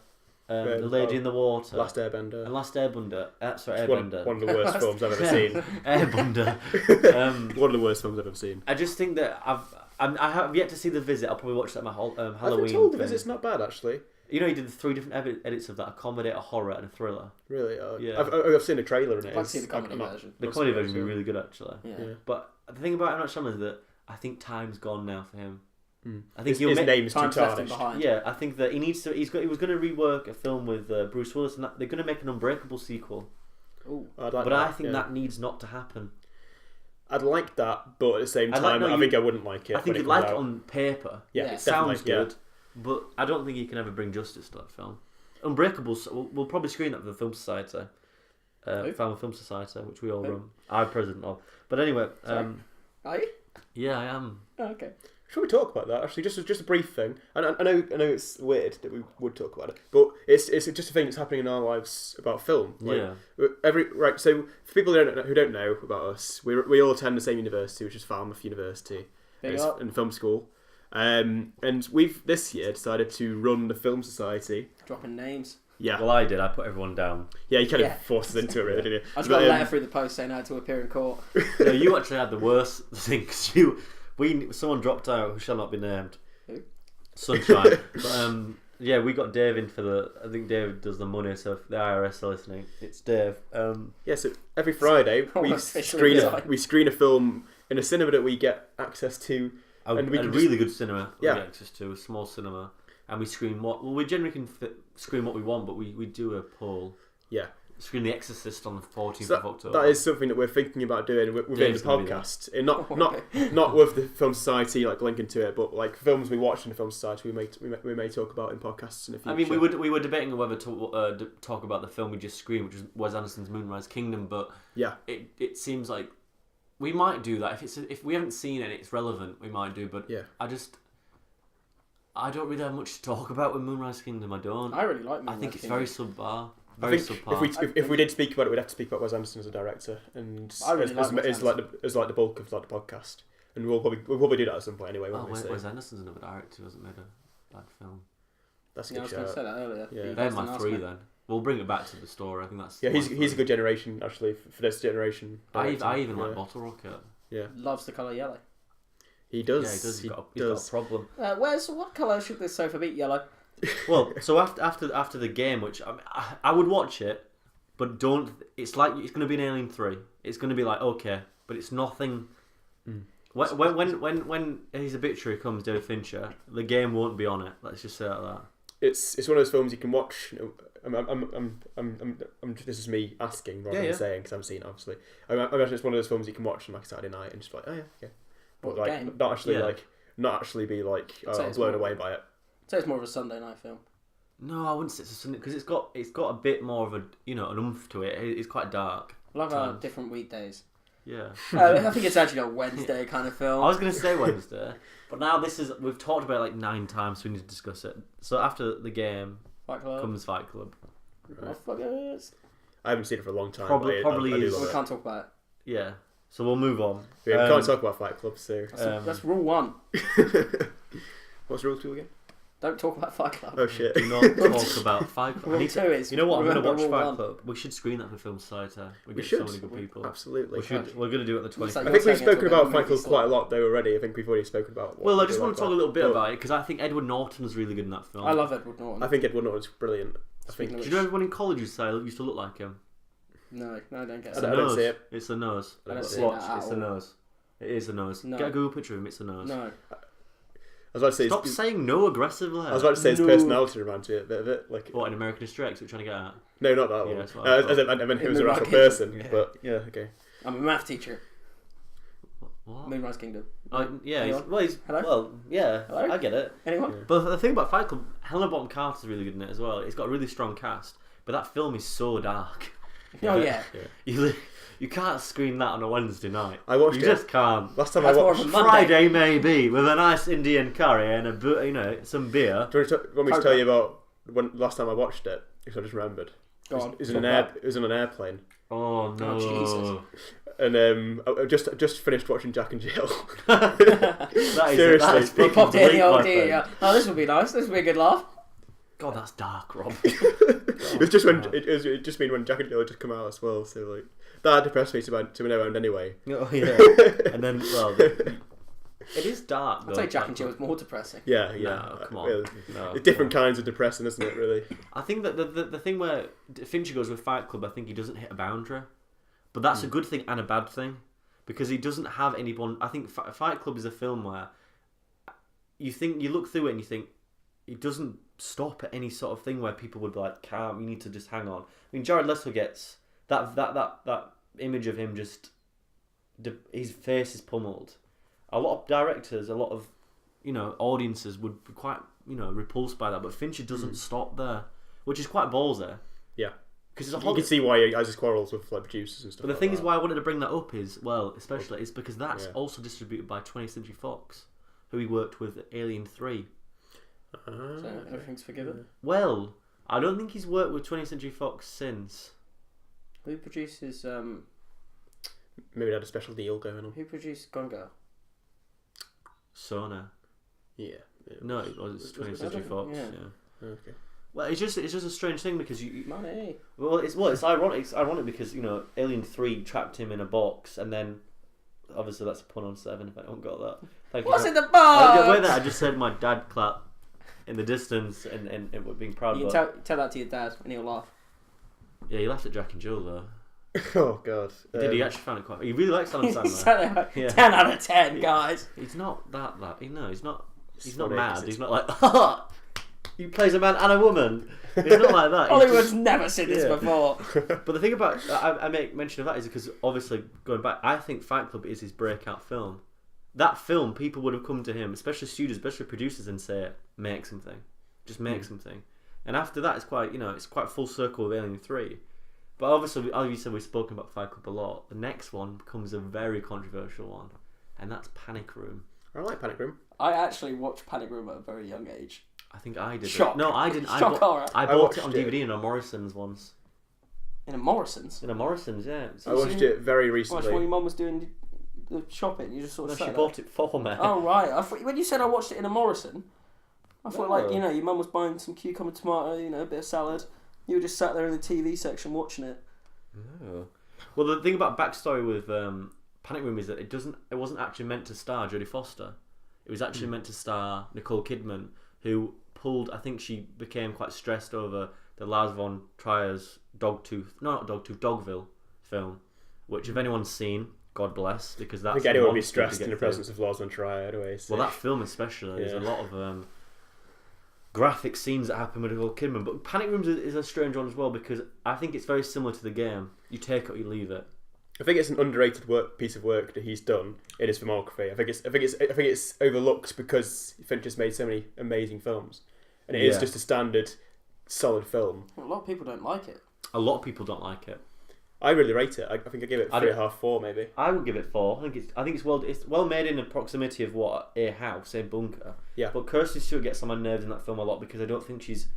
The Lady in the Water, Last Airbender, Airbender. One of the worst films I've ever seen. Airbender. One of the worst films I've ever seen. I just think that I have yet to see The Visit. I'll probably watch that at my Halloween. I've been told The Visit's not bad, actually. He did 3 different edits of that: a comedy, a horror, and a thriller. Really? Yeah. I've seen a trailer and I've seen the comedy version. The comedy version would be really good, actually. Yeah. But the thing about M. Night Shyamalan is that I think time's gone now for him. I think his name's too tarnished. Yeah, I think that he needs to. He was going to rework a film with Bruce Willis, and they're going to make an Unbreakable sequel. Ooh. I think that needs not to happen. I'd like that, but at the same time, I think I wouldn't like it. I think you'd like it on paper. Yeah, it sounds good, but I don't think you can ever bring justice to that film. Unbreakable, we'll probably screen that for the Film Society, Film Society, which we all run. I'm president of. But anyway, are you? Yeah, I am. Oh, okay. Should we talk about that? Actually, just a brief thing. And I know it's weird that we would talk about it, but it's just a thing that's happening in our lives about film. Like, So for people who don't know about us, we all attend the same university, which is Falmouth University, and film school. And we've this year decided to run the Film Society. Dropping names. Yeah. Well, I did. I put everyone down. Yeah, you kind of forced us into it, really, didn't you? I just got a letter through the post saying I had to appear in court. No, you actually had the worst thing because someone dropped out who shall not be named. Who? Sunshine. But we got Dave in for I think Dave does the money, so if the IRS are listening, it's Dave. So every Friday we screen a film in a cinema that we get access to. And we can really good cinema we get access to, a small cinema. And we screen we generally can screen what we want, but we do a poll. Yeah. Screen The Exorcist on the 14th of October. That is something that we're thinking about doing within the podcast. And not with the Film Society like linking to it, but like films we watch in the Film Society we may talk about in podcasts in the future. I mean, we were debating whether to talk about the film we just screened, which was Wes Anderson's Moonrise Kingdom, but it seems like we might do that if we haven't seen it and it's relevant, we might do. But I don't really have much to talk about with Moonrise Kingdom. I don't. I really like Moonrise Kingdom. I think it's very subpar. I think if we did speak about it, we'd have to speak about Wes Anderson as a director, and as like the bulk of like the podcast, and we'll probably do that at some point anyway. Wes Anderson's another director who hasn't made a bad film. That's a good I was going to say that earlier. Yeah, they're my three then. We'll bring it back to the story. I think that's he's a good generation actually for this generation. I even like Bottle Rocket. Yeah, loves the colour yellow. He does. Yeah, he does. He's got a problem. What colour should this sofa be? Yellow. Well, so after the game, which I would watch it, but don't. It's like it's going to be an Alien 3. It's going to be like okay, but it's nothing. When his obituary comes, David Fincher, the game won't be on it. Let's just say it like that. It's one of those films you can watch. This is me asking rather than saying because I haven't seen it. Obviously, I imagine it's one of those films you can watch on like Saturday night and just be like, oh yeah, okay. But like not actually be like I'm blown away by it. So it's more of a Sunday night film. No, I wouldn't say it's a Sunday because it's got a bit more of a an oomph to it. It's quite dark. We'll have different weekdays. Yeah. I think it's actually a Wednesday kind of film. I was going to say Wednesday, but now we've talked about it like 9 times, so we need to discuss it. So after the game comes Fight Club. Right. I haven't seen it for a long time. Probably is. We can't talk about it. Yeah. So we'll move on. We can't talk about Fight Club, so... That's rule 1. What's rule 2 again? Don't talk about Fight Club. Oh shit. Do not talk about Fight Club. Rule 2 is... You know what? I'm going to watch Fight Club. We should screen that for Film Society. We should. So many good people. Absolutely. We're going to do it at the 20th. I think we've spoken about Fight Club quite a lot though already. I think we've already spoken about... Well, I just want to talk a little bit about it because I think Edward Norton's really good in that film. I love Edward Norton. I think Edward Norton's brilliant. Do you know everyone in college used to look like him? No, I don't get it. I don't see it. It's the nose. I don't see Watch, it it's the nose. It is the nose. No. Get a Google picture of him, it's the nose. No. I was about to say... Stop saying no aggressively. I was about to say his personality reminds me a bit of it. Like, what, in American History X, we're trying to get at? No, not that one. I meant he was a actual person, but yeah, okay. I'm a math teacher. What? Moonrise Kingdom. Yeah, Hello? I get it. Anyone? Yeah. But the thing about Fight Club, Helena Bonham Carter's really good in it as well. It's got a really strong cast, but that film is so dark. Oh yeah. You can't screen that on a Wednesday night. I watched it. You just can't. Last time I watched Friday maybe with a nice Indian curry and some beer. Do you want me to tell you about when last time I watched it? Because I just remembered. It was on an airplane. Oh no! Oh, Jesus. And I just finished watching Jack and Jill. Seriously, He popped it in the old ear. Oh, this will be nice. This will be a good laugh. God, that's dark, Rob. It was just it just mean when Jack and Jill had just come out as well. So like that depressed me to no end anyway. Oh yeah. And then it is dark. I'd say Jack and Jill was more depressing. Yeah. No, come on. It's different kinds of depressing, isn't it? Really. I think that the thing where Fincher goes with Fight Club, I think he doesn't hit a boundary, but that's a good thing and a bad thing because he doesn't have anyone. I think Fight Club is a film where you look through it and you think it doesn't stop at any sort of thing where people would be like, calm, you need to just hang on. I mean, Jared Leto gets that image of him just his face is pummeled. A lot of directors, a lot of audiences would be quite repulsed by that, but Fincher doesn't stop there, which is quite ballsy. Yeah, because you can see why he has his quarrels with like producers and stuff. But the thing is, why I wanted to bring that up is because that's also distributed by 20th Century Fox. who he worked with at Alien 3. So everything's forgiven? Well, I don't think he's worked with 20th Century Fox since. Who produces... Maybe they had a special deal going on. Who produced Gone Girl? Sona. Yeah. No, it was 20th Century Fox. Yeah. Okay. Well, it's just a strange thing because you money. It's ironic. It's ironic because Alien 3 trapped him in a box, and then obviously that's a pun on 7. If anyone got that, thank you. What's in the box? With that, I just said my dad clap in the distance and being proud. You can tell that to your dad, and he'll laugh. Yeah, he laughed at Jack and Jill though. Oh God! Did he actually find it quite? He really likes Adam Sandler. 10 out of 10, guys. He's not that. He's not. He's not funny, mad. He's not like. He plays a man and a woman. It's not like that. Hollywood's never seen this before. But the thing about I make mention of that is because obviously going back, I think Fight Club is his breakout film. That film, people would have come to him, especially studios, especially producers, and say, "Make something, just make something." And after that, it's quite full circle with Alien 3. But obviously, as you said, we've spoken about Fight Club a lot. The next one becomes a very controversial one, and that's Panic Room. I like Panic Room. I actually watched Panic Room at a very young age. I think I did. Shock. No, I didn't. Shock horror. I bought it on DVD in a Morrison's once. In a Morrison's? In a Morrison's, yeah. I watched it very recently. When your mum was doing the shopping, you just sort of she bought it for me. Oh, right. I thought, when you said I watched it in a Morrison, I thought your mum was buying some cucumber, tomato, a bit of salad. You were just sat there in the TV section watching it. Oh. Well, the thing about backstory with Panic Room is that it wasn't actually meant to star Jodie Foster. It was actually meant to star Nicole Kidman, who I think she became quite stressed over the Lars von Trier's Dogville film, which if anyone's seen, God bless, because that's... I think anyone would be stressed in the presence of Lars von Trier anyway. So. Well, that film especially, there's a lot of graphic scenes that happen with Nicole Kidman, but Panic Room is a strange one as well because I think it's very similar to the game. You take it or you leave it. I think it's an underrated piece of work that he's done in his filmography. I think it's overlooked because Fincher's made so many amazing films, and it is just a standard, solid film. A lot of people don't like it. A lot of people don't like it. I really rate it. I think I give it 3.5, 4 maybe. I would give it 4. I think it's well made in the proximity of a house, a bunker. Yeah. But Kirsten Stewart gets on my nerves in that film a lot because I don't think she's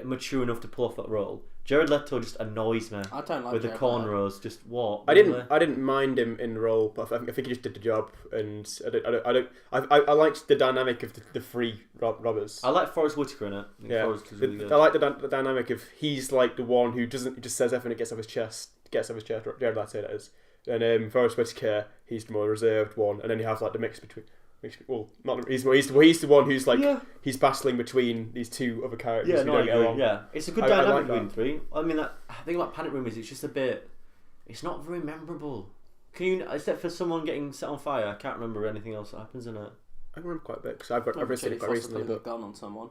mature enough to pull off that role. Jared Leto just annoys me. I don't like with Jared the cornrows. Just what? I didn't mind him in the role, but I think he just did the job, and I liked the dynamic of the three robbers. I like Forrest Whitaker in it. Really good. I like the dynamic of he's like the one who just says everything that gets off his chest. Jared Leto, that is. And Forrest Whitaker, he's the more reserved one, and then you have like the mix between. Well, not he's the one who's like he's battling between these two other characters. Yeah, no, I agree. Yeah, it's a good dynamic between three. I mean, the thing about Panic Room is it's just a bit. It's not very memorable. Can you, except for someone getting set on fire? I can't remember anything else that happens in it. I remember quite a bit because I've seen it quite recently. Putting a gun on someone,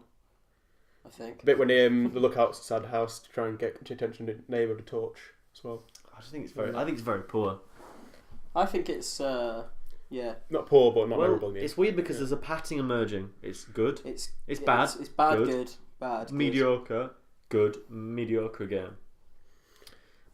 I think. A bit when they look outside the house to try and get attention to the neighbour with a torch as well. I just think it's very. I think it's very poor. I think it's. Yeah. Not poor, but not memorable. It's weird because there's a pattern emerging. It's good. It's bad. It's bad. Good. Bad. Mediocre. Good. Mediocre again.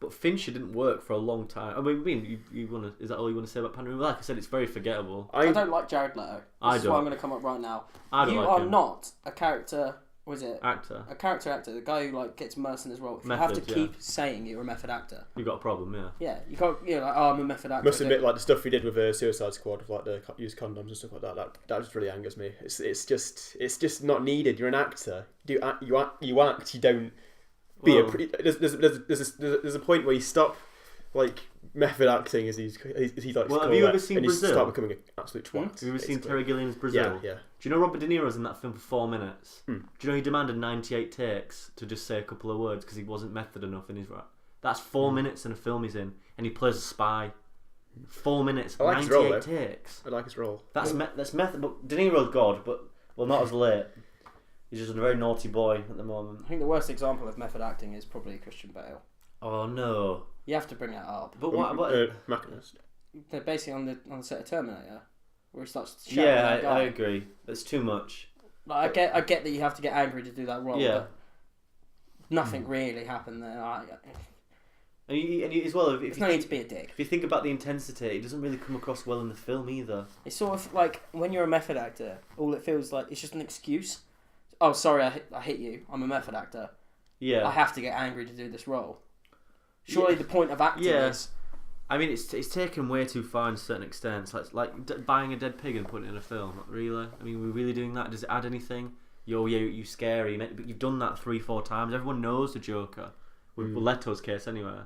But Fincher didn't work for a long time. I mean, you want to? Is that all you want to say about Panic Room? Like I said, it's very forgettable. I don't like Jared Leto. This is why I'm going to come up right now. You are not a character. Was it actor? A character actor, the guy who like gets immersed in his role. If you have to keep saying you're a method actor, you got a problem, yeah. Yeah, you can't. I'm a method actor. Must admit, like the stuff we did with Suicide Squad, with like the used condoms and stuff like that. That just really angers me. It's just not needed. You're an actor. You act. You don't be a. There's a point where you stop like method acting as he's like. Well, have you ever seen Brazil? You start becoming an absolute twat. Have you ever seen Terry Gilliam's Brazil? Yeah. Do you know Robert De Niro's in that film for 4 minutes? Do you know he demanded 98 takes to just say a couple of words because he wasn't method enough in his rap? That's 4 minutes in a film he's in, and he plays a spy. 4 minutes, I like 98 his role, takes. I like his role. That's method. But De Niro's God, but not as late. He's just a very naughty boy at the moment. I think the worst example of method acting is probably Christian Bale. Oh no! You have to bring that up. But what about Machinist? They're basically on the set of Terminator, where he starts shouting at that guy. I agree. That's too much. Like, I get that you have to get angry to do that role. Yeah. But nothing really happened there. And as well, if you need to be a dick. If you think about the intensity, it doesn't really come across well in the film either. It's sort of like when you're a method actor, all it feels like it's just an excuse. Oh, sorry, I hit you. I'm a method actor. Yeah. I have to get angry to do this role. Surely the point of acting is... I mean, it's taken way too far in certain extents. Like buying a dead pig and putting it in a film. Not really. I mean, we're really doing that. Does it add anything? You scary. But you've done that 3-4 times. Everyone knows the Joker. With Leto's case, anyway.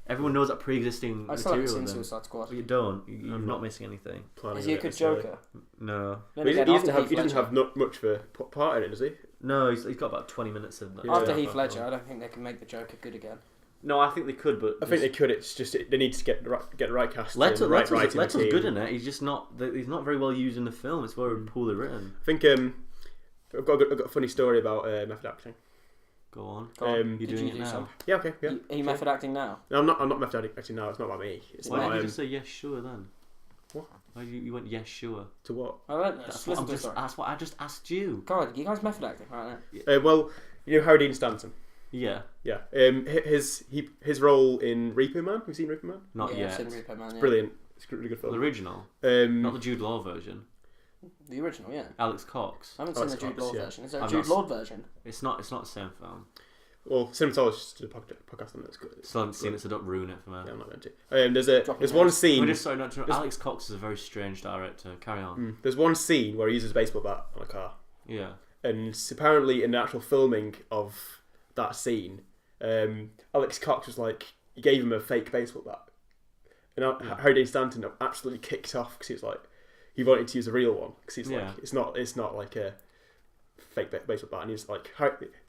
Everyone knows that pre-existing material. I still haven't seen Suicide Squad. But you don't. You're not missing anything. Is he a good Joker? No. He doesn't have not much of a part in it, does he? No, he's got about 20 minutes in that. After Heath Ledger, I don't think they can make the Joker good again. No, I think they could, but I think they could. It's just they need to get the right cast. Leto's good in it. He's just not. He's not very well used in the film. It's very poorly written. I think I've got a funny story about method acting. Go on. You doing it now? Some? Yeah, okay. Yeah. Are you method acting now? No, I'm not method acting now. It's not about me. Why did you just say yes, sure then? What? Why you went yes, sure? To what? I don't know. That's what I just asked you. God, you guys method acting right now? Well, you know Harry Dean Stanton. Yeah. Yeah. His role in Repo Man. Have you seen Repo Man? Not yet. I've seen Repo Man. Yeah. Brilliant. It's a really good film. The original. Not the Jude Law version. The original, yeah. Alex Cox. I haven't seen the Jude Law version. Is there a Jude Law version? It's not the same film. Well, Cinematologist did a podcast on it. It's good. Still haven't seen it, so don't ruin it for me. Yeah, I'm not going to. There's one scene. Alex Cox is a very strange director. Carry on. There's one scene where he uses a baseball bat on a car. Yeah. And apparently, in the actual filming of that scene, Alex Cox was like, he gave him a fake baseball bat, and Harry Dean Stanton absolutely kicked off because he was like, he wanted to use a real one because he's like, it's not like a fake baseball bat, and he was like,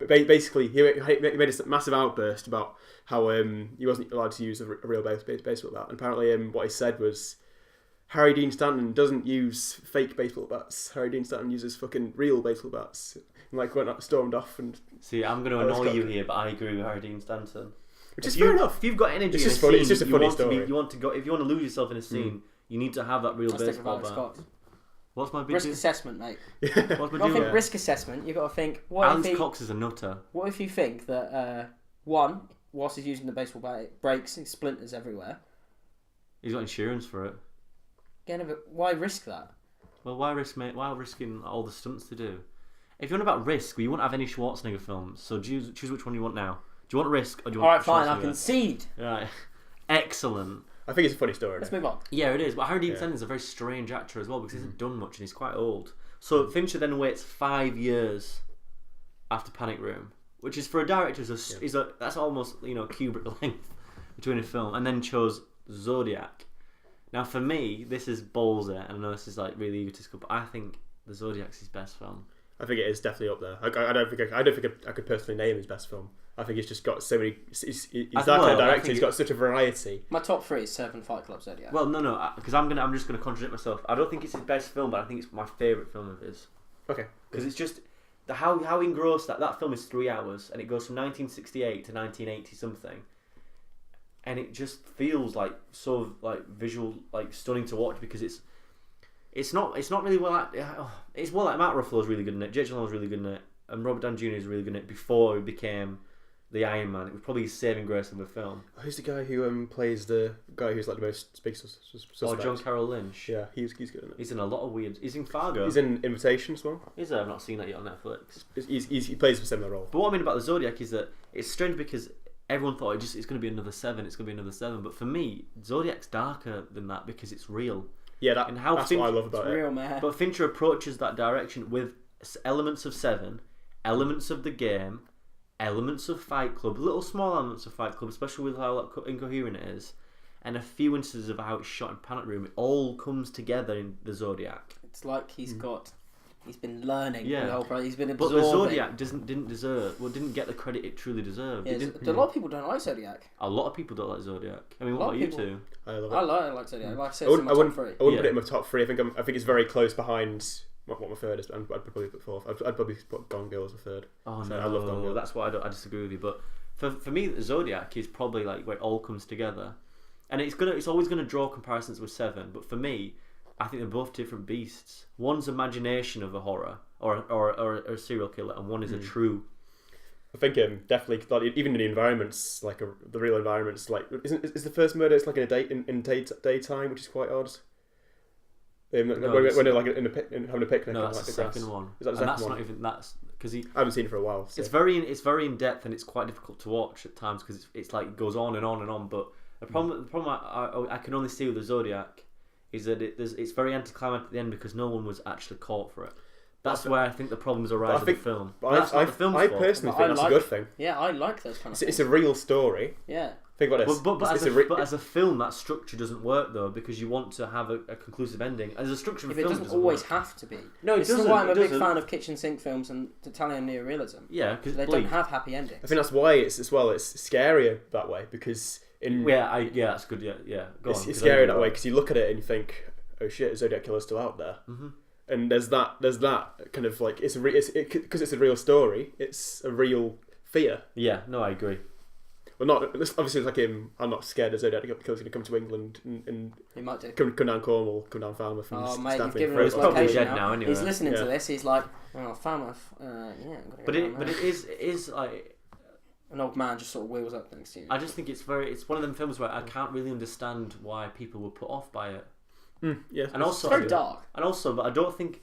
but basically he made a massive outburst about how he wasn't allowed to use a real baseball bat, and apparently what he said was, Harry Dean Stanton doesn't use fake baseball bats. Harry Dean Stanton uses fucking real baseball bats. And like stormed off and. See, I'm going to annoy you here, but I agree with Harry Dean Stanton. Which is fair enough. If you've got energy, it's just funny. It's just a funny story. If you want to lose yourself in a scene, you need to have that real baseball bat. What's my big risk assessment, mate? What's my you got to think risk assessment. You got to think. Alex Cox is a nutter. What if you think that whilst he's using the baseball bat, it breaks and splinters everywhere? He's got insurance for it. Again, but why risk that? Well, why risk, mate? Why risking all the stunts to do? If you want about risk, well, you won't have any Schwarzenegger films. So choose which one you want now. Do you want risk or do you want? All right, fine. I concede. Right, excellent. I think it's a funny story. Let's move on. Yeah, it is. But Harry Dean Stanton is a very strange actor as well because he hasn't done much and he's quite old. So Fincher then waits 5 years after Panic Room, which is for a director that's almost Kubrick length between a film, and then chose Zodiac. Now, for me, this is ballsy, and I know this is like really egotistical, but I think the Zodiac's his best film. I think it is definitely up there. I don't think I could personally name his best film. I think he's just got so many. He's that kind of director. He's got such a variety. My top 3 is Seven, Fight Club, Zodiac. Well, no, because I'm just gonna contradict myself. I don't think it's his best film, but I think it's my favourite film of his. Okay. Because it's just how engrossed that film is 3 hours, and it goes from 1968 to 1980 something. And it just feels like so like visual, like stunning to watch because it's not really well acted. It's well like Matt Ruffalo's really good in it, Jake Gyllenhaal's really good in it, and Robert Downey Jr. is really good in it before he became the Iron Man. It was probably his saving grace of the film. Who's the guy who plays the guy who's like the most big suspect? Oh, John Carroll Lynch. Yeah, he's good in it. He's in a lot of weird. He's in Fargo. He's in Invitation as well. Is there? I've not seen that yet on Netflix. He plays a similar role. But what I mean about the Zodiac is that it's strange because everyone thought it's going to be another 7. It's going to be another 7. But for me, Zodiac's darker than that because it's real. Yeah, that's what I love about it. Real, man. But Fincher approaches that direction with elements of 7, elements of The Game, elements of Fight Club, little small elements of Fight Club, especially with how incoherent it is, and a few instances of how it's shot in Panic Room. It all comes together in the Zodiac. It's like he's been learning the whole process. He's been absorbing. But the Zodiac didn't get the credit it truly deserved. Yeah, a lot of people don't like Zodiac. A lot of people don't like Zodiac. I mean, what about you two? I love it. I like Zodiac. Like I said, it's in my top 3. I wouldn't put it in my top 3. I think it's very close behind what my third is. I'd probably put 4th. I'd probably put Gone Girl as a 3rd. Oh so no, I love Gone Girl. That's why I disagree with you. But for me, the Zodiac is probably like where it all comes together, and it's always gonna draw comparisons with 7. But for me, I think they're both different beasts. One's imagination of a horror or a serial killer, and one is a true I think definitely like, even in the environments, like the real environments, like is the first murder? It's like in a daytime, which is quite odd. When they're like having a picnic. No, that's like the second one. Is that the second that's one? not even that's because I haven't seen it for a while. So. It's very in depth and it's quite difficult to watch at times because it's like it goes on and on and on. But the problem I can only see with the Zodiac is that it's very anticlimactic at the end because no one was actually caught for it. That's where I think the problems arise with the film. But I personally think that's a good thing. Yeah, I like those kind of things. It's a real story. Yeah. Think about this. But as a film, that structure doesn't work though because you want to have a conclusive ending. As a structure of a film, it doesn't always have to be. No, it doesn't. This is why I'm a big fan of kitchen sink films and Italian neorealism. Yeah, because they don't have happy endings. I think that's why it's scarier that way because that's good. Yeah. It's scarier that way because you look at it and you think, oh shit, Zodiac Killer's still out there. Mm-hmm. And there's that kind of like because it's a real story. It's a real fear. Yeah, no, I agree. Well, not obviously it's like him. I'm not scared of Zodiac Killer's going to come to England and he might do. Come down Cornwall, come down Falmouth. And mate, you've given him his location now. Anyway. He's listening to this. He's like, oh, Falmouth. But it is like an old man just sort of wheels up next to you. I just think it's one of them films where I can't really understand why people were put off by it. Yeah, and also it's very dark. And also, but I don't think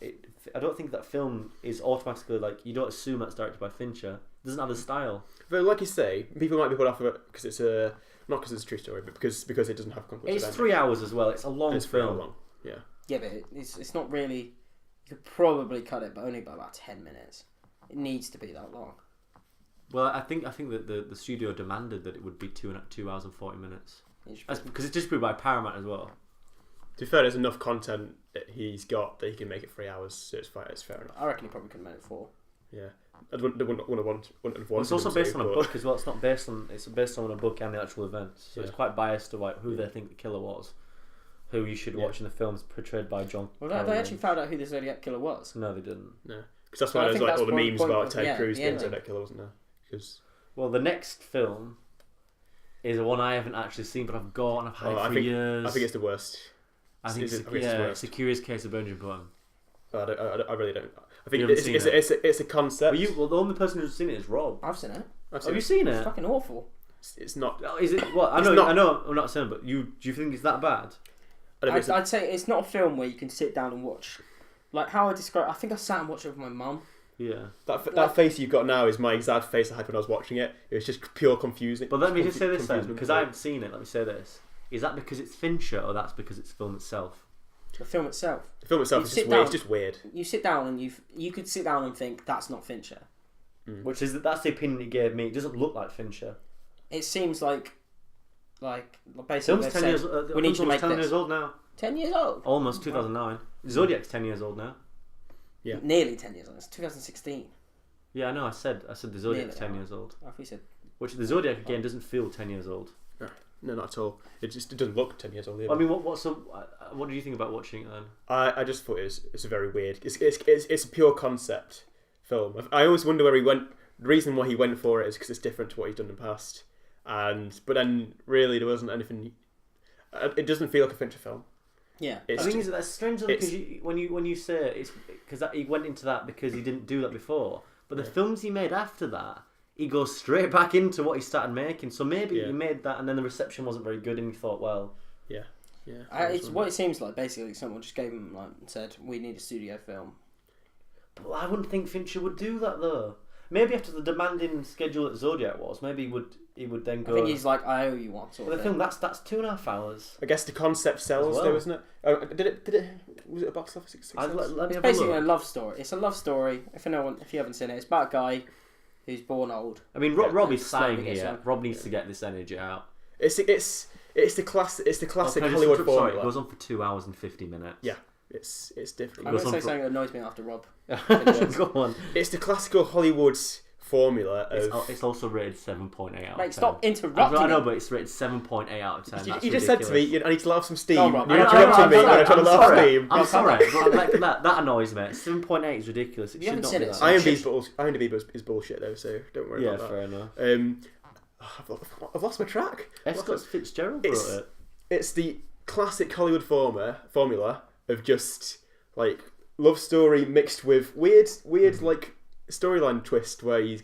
that film is automatically like you don't assume that's directed by Fincher. It doesn't have the style. But like you say, people might be put off of it because it's not because it's a true story, but because it doesn't have conclusive. It's 3 hours as well. It's a long film. Long. Yeah. Yeah, but it's not really. You could probably cut it, but only by about 10 minutes. It needs to be that long. Well, I think that the studio demanded that it would be 2 hours and 40 minutes. Because it's distributed by Paramount as well. To be fair, there's enough content that he's got that he can make it 3 hours, so it's fair enough. I reckon he probably could have made it 4. Yeah, I wouldn't have wanted. It's also based on a book as well. It's not based on. It's based on a book and the actual events, so it's quite biased to like who they think the killer was, who you should watch in the films portrayed by John. Well, they actually found out who the Zodiac Killer was. No, they didn't. No, because that's why there's like all the memes about Ted Cruz being Zodiac Killer, wasn't there? Because the next film is one I haven't actually seen, but I've got and I've had it for years. I think it's the worst. I think it's a Curious Case of Benjamin Button. I really don't. I think it's a concept. The only person who's seen it is Rob. I've seen it. Have you seen it? It's fucking awful. It's not. Is it? Well, I know. I'm not saying, but do you think it's that bad? I'd say it's not a film where you can sit down and watch. Like how I describe. I think I sat and watched it with my mum. Yeah. That face you've got now is my exact face I had when I was watching it. It was just pure confusing. But let me just say this then, because I haven't seen it. Let me say this. Is that because it's Fincher, or that's because it's film itself? The film itself. The film itself is just weird. It's just weird. You sit down and you could sit down and think that's not Fincher. That's the opinion he gave me. It doesn't look like Fincher. It seems like basically film's 10 years. We need to make 10 this. years old now. 10 years old. Almost 2009. Zodiac's 10 years old now. Yeah. Nearly 10 years old. It's 2016. Yeah, I know. I said the Zodiac's 10 years old. I thought you said. Which the Zodiac again doesn't feel 10 years old. No, not at all. It doesn't look 10 years old either. I mean, what do you think about watching it then? I just thought it's a very weird. It's a pure concept film. I always wonder where he went. The reason why he went for it is because it's different to what he's done in the past. But then really there wasn't anything. It doesn't feel like a Fincher film. Yeah, I think that's strange because when you say it's because he went into that because he didn't do that before. But the films he made after that, he goes straight back into what he started making. So maybe he made that, and then the reception wasn't very good, and he thought, well, it's what it seems like. Basically, someone just gave him and said, "We need a studio film." But I wouldn't think Fincher would do that though. Maybe after the demanding schedule that Zodiac was, maybe he would then go. I think he's like, "I owe you one." But the film that's 2.5 hours. I guess the concept sells, though, isn't it? Did it? Was it a box office success? It's basically a love story. It's a love story. If you haven't seen it, it's about a guy who's born old. I mean, Rob is sighing here. Rob needs to get this energy out. It's the classic Hollywood formula. Sorry, it goes on for 2 hours and 50 minutes. Yeah, it's different. I'm going to say something that annoys me after Rob. Go on. It's the classical Hollywood formula of... It's also rated 7.8 out of 10. Mate, stop interrupting. I know, but it's rated 7.8 out of 10. You just said to me, I need to laugh some steam. No, Rob, you're interrupting me when I'm trying to laugh steam. I'm sorry, but that annoys me. 7.8 is ridiculous. It should not be that. IMDb is bullshit though, so don't worry about that. Yeah, fair enough. I've lost my track. F. Scott Fitzgerald wrote it. It's the classic Hollywood formula of just like love story mixed with weird like storyline twist where he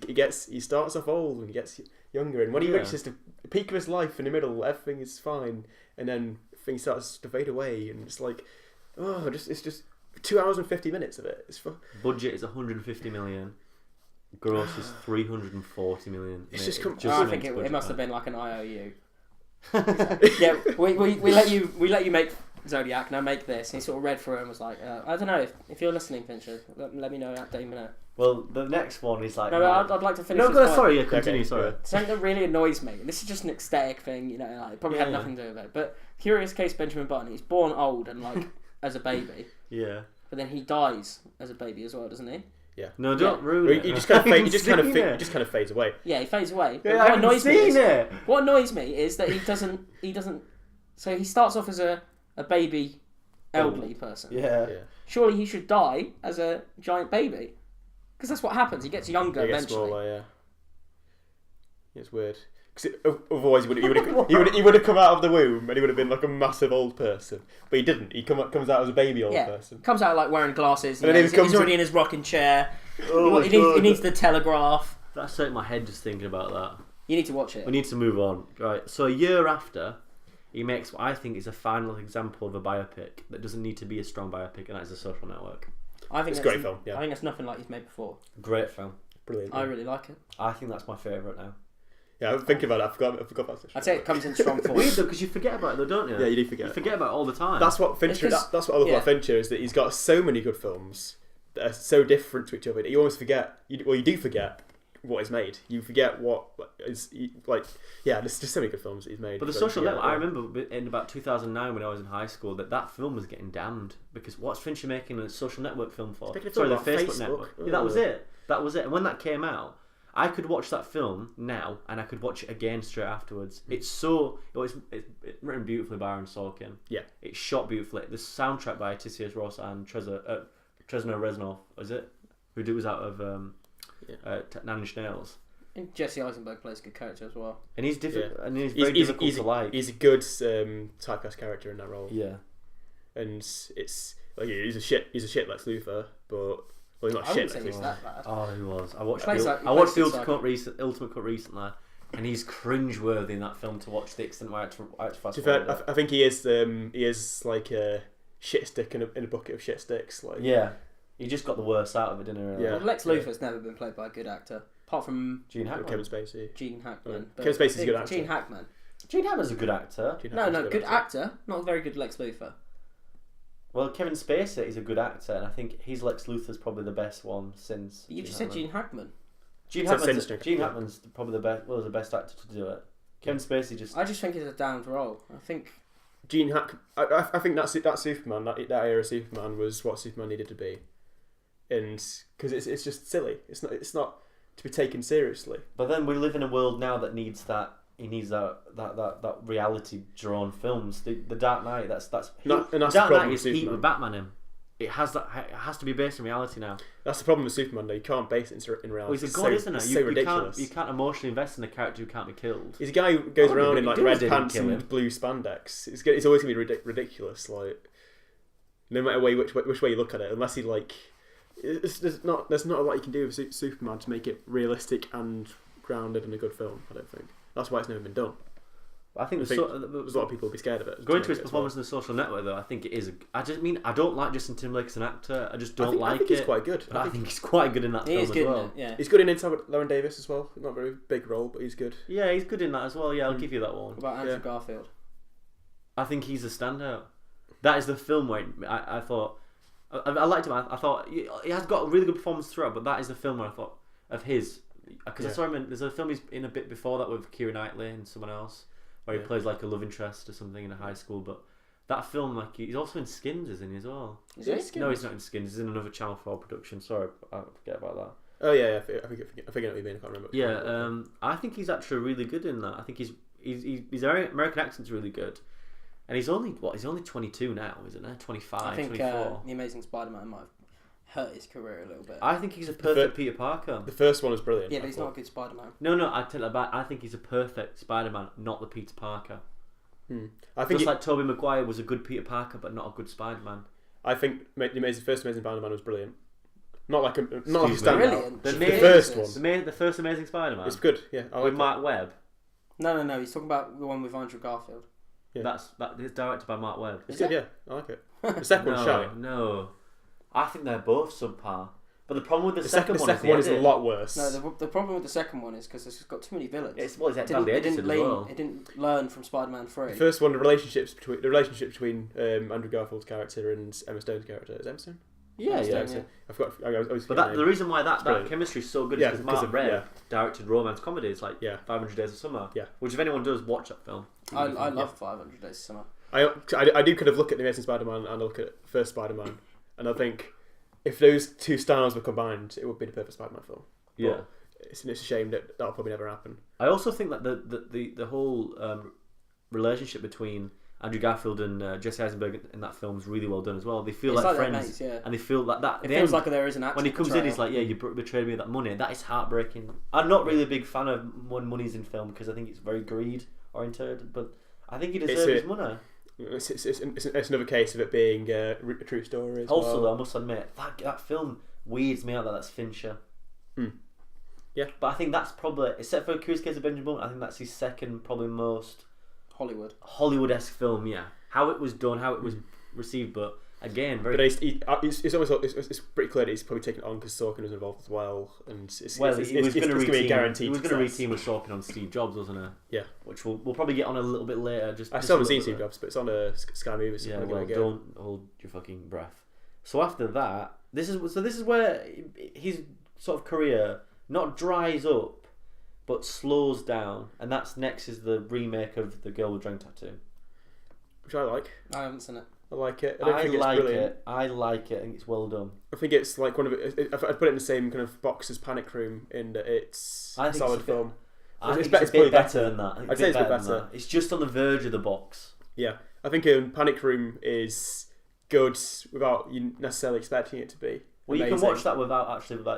starts off old and he gets younger, and when he reaches the peak of his life in the middle, everything is fine, and then things starts to fade away, and it's like, it's just 2 hours and 50 minutes of it. Budget is 150 million. Gross is 340 million. It's just I think it must have been like an IOU. Yeah, we let you make Zodiac, now make this. And he sort of read through it and was like, I don't know, if you're listening, Fincher, let me know at Dave Minute. Well, the next one is like... No, I'd like to finish this point. Sorry, continue, sorry. Something that really annoys me, and this is just an aesthetic thing, you know, like, it probably had nothing to do with it, but Curious Case Benjamin Button, he's born old and like, as a baby. Yeah. But then he dies as a baby as well, doesn't he? Yeah. No, don't ruin it. He just kind of fades away. Yeah, he fades away. But Yeah, what annoys me is that he doesn't. So he starts off as a baby, elderly person. Yeah. Surely he should die as a giant baby, because that's what happens. He gets younger eventually. Smaller, yeah. It's weird. Because otherwise he would have come out of the womb and he would have been like a massive old person, but he didn't. He comes out as a baby old person. Comes out like wearing glasses. And he's already in his rocking chair. He needs the telegraph. That's hurt my head just thinking about that. You need to watch it. We need to move on. Right. So a year after, he makes what I think is a final example of a biopic that doesn't need to be a strong biopic, and that is The Social Network. I think it's a great film. Yeah. I think it's nothing like he's made before. Great film. Brilliant. I really like it. I think that's my favourite now. Yeah, I was thinking about it. I forgot about it. I'd say it comes in strong form. Weird though, because you forget about it though, don't you? Yeah, you do forget. You forget about it all the time. That's what Fincher. That's what I love about Fincher, is that he's got so many good films that are so different to each other that you almost forget. You do forget what he's made. You forget what is like. Yeah, there's just so many good films that he's made. But The Social Network, I remember in about 2009 when I was in high school that film was getting damned because what's Fincher making a Social Network film for? Sorry, the Facebook network. Yeah, that was it. And when that came out, I could watch that film now, and I could watch it again straight afterwards. It's written beautifully by Aaron Sorkin. Yeah, it's shot beautifully. The soundtrack by Tisius Ross and Trezor Reznor, was it? Who was out of Nine Inch Nails. And Jesse Eisenberg plays a good character as well. And he's different, and he's very difficult to like. He's a good typecast character in that role. Yeah, and it's like he's a shit Lex Luthor, but. Well, he's not shit. He's that bad. Oh, he was. I watched the Ultimate Cut recently, and he's cringeworthy in that film to watch the extent where I had to fast forward. I think he is like a shit stick in a bucket of shit sticks. Like he just got the worst out of it, didn't he? Really? Yeah. Well, Lex Luthor's never been played by a good actor, apart from Gene Hackman, Kevin Spacey. Gene Hackman. Kevin Spacey's a good actor. Gene Hackman. Gene Hackman's a good actor. Good actor, not a very good Lex Luthor. Well, Kevin Spacey is a good actor, and I think his Lex Luthor's probably the best one since. But you just said Gene Hackman. Gene Hackman's probably the best. Was the best actor to do it. Kevin Spacey just. I just think he's a damned role. I think. Gene Hackman. I think that Superman, that era of Superman was what Superman needed to be, and because it's just silly. It's not to be taken seriously. But then we live in a world now that needs that. He needs that reality drawn films. The Dark Knight. That's Dark Knight is heat with Batman in. It has to be based in reality now. That's the problem with Superman though. You can't base it in reality. Well, he's a god, isn't it? It's so ridiculous. You can't emotionally invest in a character who can't be killed. He's a guy who goes around in like red pants and blue spandex. It's always gonna be ridiculous. Like no matter which way you look at it, unless he like, there's not a lot you can do with Superman to make it realistic and grounded in a good film. I don't think. That's why it's never been done. I think there's a lot of people who will be scared of it. Going to his performance in The Social Network, though, I think it is. I don't like Justin Timberlake as an actor. I just don't like it. I think he's quite good. But I think he's quite good in that film as well. Yeah. He's good in Inside Llewyn Davis as well. Not a very big role, but he's good. Yeah, he's good in that as well. Yeah, I'll give you that one. What about Andrew Garfield? I think he's a standout. That is the film where I thought I liked him. I thought he has got a really good performance throughout, but that is the film where I thought of his. Because I saw him there's a film he's in a bit before that with Keira Knightley and someone else where he plays like a love interest or something in a high school. But that film, like he's also in Skins, isn't he as well? Is he? Skins? No, he's not in Skins. He's in another Channel 4 production. Sorry, I forget about that. Oh yeah, I think what you mean. I can't remember. Yeah, I think he's actually really good in that. I think his American accent's really good, and he's only 22 now, isn't he? 25, I think 24. The Amazing Spider-Man might have hurt his career a little bit. I think he's a perfect Peter Parker. The first one was brilliant. Yeah, but he's not a good Spider-Man. No, I think he's a perfect Spider-Man, not the Peter Parker. I think like Tobey Maguire was a good Peter Parker, but not a good Spider-Man. I think the first Amazing Spider-Man was brilliant. Not like a standout. Brilliant. The first one. The first Amazing Spider-Man. It's good. Yeah, I like with Mark Webb. No. He's talking about the one with Andrew Garfield. Yeah. It's directed by Mark Webb. It's good. Yeah, I like it. The second one's shy. No, I think they're both subpar. But the problem with the second one is a lot worse. No, the problem with the second one is because it's got too many villains. It didn't learn from Spider-Man 3. The first one, the relationship between Andrew Garfield's character and Emma Stone's character. Is Emma Stone? Yeah. The reason why that chemistry is so good is because Mark Webb directed romance comedies like 500 Days of Summer. Yeah. Which if anyone does watch that film, I love 500 Days of Summer. I do kind of look at the Amazing Spider-Man and I look at first Spider-Man, and I think if those two styles were combined, it would be the perfect Spider-Man film. Yeah. But it's a shame that that'll probably never happen. I also think that the whole relationship between Andrew Garfield and Jesse Eisenberg in that film is really well done as well. They feel like friends, mates, and they feel like that. It feels like there is an actual when he comes in, he's like, "Yeah, you betrayed me with that money." That is heartbreaking. I'm not really a big fan of when money's in film because I think it's very greed oriented, but I think he deserves his money. It's another case of it being a true story. Though, I must admit that film weirds me out that that's Fincher. Yeah, but I think that's probably, except for Curious Case of Benjamin Button, I think that's his second probably most Hollywood-esque film. Yeah, how it was done, how it was received, but again, very. But it's almost it's pretty clear that he's probably taken it on because Sorkin was involved as well, and he was going to reteam with Sorkin on Steve Jobs, wasn't he? Yeah, which we'll probably get on a little bit later. I still haven't seen Steve Jobs, but it's on a Sky Movie. So don't hold your fucking breath. So after that, this is where his sort of career not dries up, but slows down, and that's next is the remake of The Girl with Dragon Tattoo, which I like. I haven't seen it. I like it. I like it. I think it's well done. I think it's like one of it. I'd put it in the same kind of box as Panic Room in that it's a solid film. I think it's a bit better than that. I'd say it's a bit better. It's just on the verge of the box. Yeah, I think Panic Room is good without you necessarily expecting it to be. Well, amazing. You can watch that without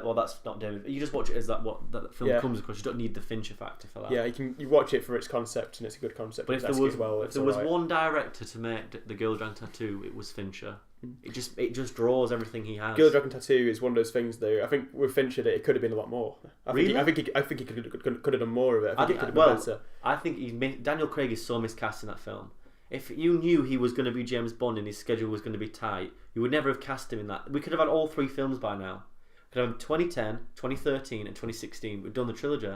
well, that's not David. You just watch it as that film comes across. You don't need the Fincher factor for that. Yeah, you watch it for its concept, and it's a good concept. But if there was one director to make The Girl with Dragon Tattoo, it was Fincher. It just draws everything he has. Girl with Dragon Tattoo is one of those things, though. I think with Fincher, it could have been a lot more. I think he could have done more of it. I think it could have been better. I think Daniel Craig is so miscast in that film. If you knew he was going to be James Bond and his schedule was going to be tight, you would never have cast him in that. We could have had all three films by now. We could have 2010, 2013 and 2016. We've done the trilogy.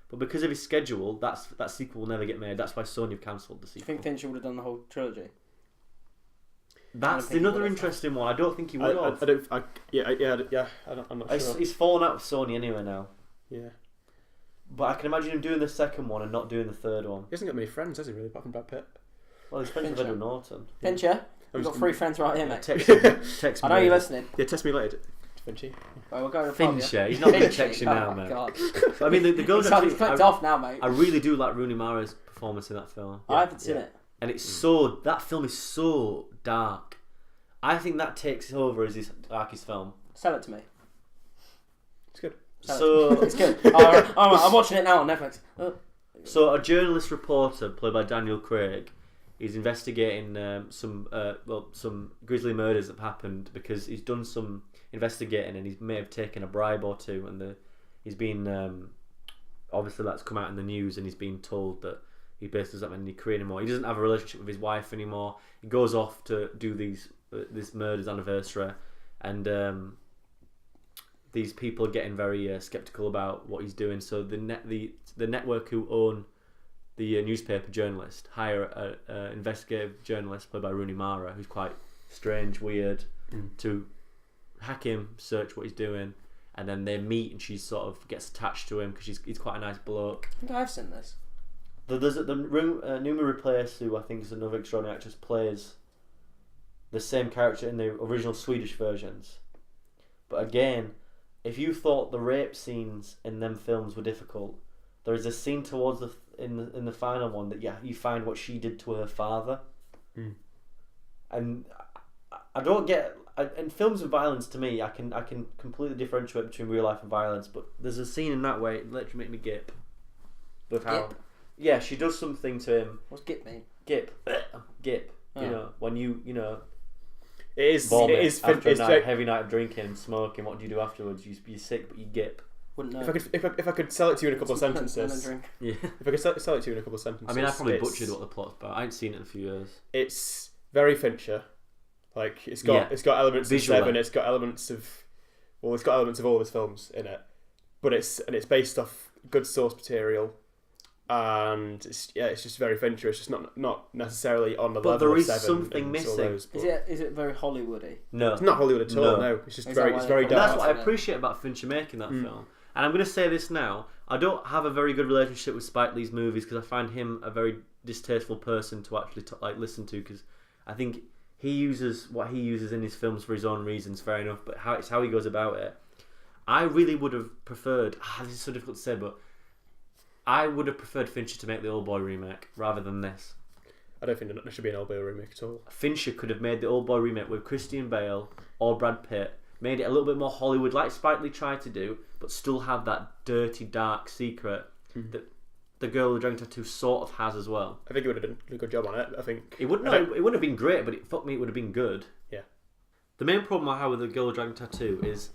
But because of his schedule, that sequel will never get made. That's why Sony have cancelled the sequel. Do you think Fincher would have done the whole trilogy? That's another interesting one. I don't think he would have. I'm not sure. He's fallen out with Sony anyway now. Yeah. But I can imagine him doing the second one and not doing the third one. He hasn't got many friends, has he, really, apart from Brad Pitt? Well, he's friends with Edward Norton. Fincher, you've got 3 friends right here, mate. Text me. I know you're listening. Yeah, text me later, Fincher. Well, we're going to Fincher. He's not going to text you now, mate. God. I mean, the girls. He's clicked off now, mate. I really do like Rooney Mara's performance in that film. I haven't seen it, and it's that film is so dark. I think that takes over as his darkest film. Sell it to me. It's good. It's good. I'm watching it now on Netflix. So a journalist reporter played by Daniel Craig is investigating some grisly murders that have happened because he's done some investigating and he may have taken a bribe or two, and he's been obviously that's come out in the news, and he's been told that he basically doesn't have any career anymore. He doesn't have a relationship with his wife anymore. He goes off to do this murder's anniversary, and these people are getting very skeptical about what he's doing. So the network who own the newspaper journalist hire an investigative journalist played by Rooney Mara, who's quite strange, weird, to hack him, search what he's doing, and then they meet, and she sort of gets attached to him because he's quite a nice bloke. I think I've seen this. There's Numa Rapace, who I think is another extraordinary actress, plays the same character in the original Swedish versions. But again, if you thought the rape scenes in them films were difficult, there is a scene towards in the final one that you find what she did to her father, and I don't get. In films of violence, to me, I can completely differentiate between real life and violence. But there's a scene in that way it literally made me gip. With how, yeah, she does something to him. What's gip mean? Gip. You know, when you know. vomit it is after a heavy night of drinking and smoking. What do you do afterwards? You're sick, but you gip. Wouldn't know. If I could sell it to you in a couple of sentences. Yeah. If I could sell it to you in a couple of sentences. I mean, I probably butchered what the plot's about. I ain't seen it in a few years. It's very Fincher. Like it's got elements Visually. of Seven. It's got elements of all of his films in it. But it's based off good source material. And it's just very Fincher. It's just not necessarily on the level of Seven. But there is something missing. Is it very Hollywoody? No, it's not Hollywood at all. No, it's just very dark. That's what I appreciate about Fincher making that film. And I'm going to say this now: I don't have a very good relationship with Spike Lee's movies because I find him a very distasteful person to actually listen to. Because I think he uses what he uses in his films for his own reasons. Fair enough, but it's how he goes about it. I really would have preferred. This is so difficult to say, but I would have preferred Fincher to make the Old Boy remake rather than this. I don't think there should be an Old Boy remake at all. Fincher could have made the Old Boy remake with Christian Bale or Brad Pitt, made it a little bit more Hollywood, like Spike Lee tried to do, but still have that dirty, dark secret that the Girl with the Dragon Tattoo sort of has as well. I think he would have done a good job on it. I think it wouldn't have been great, but it would have been good. Yeah. The main problem I have with the Girl with the Dragon Tattoo is,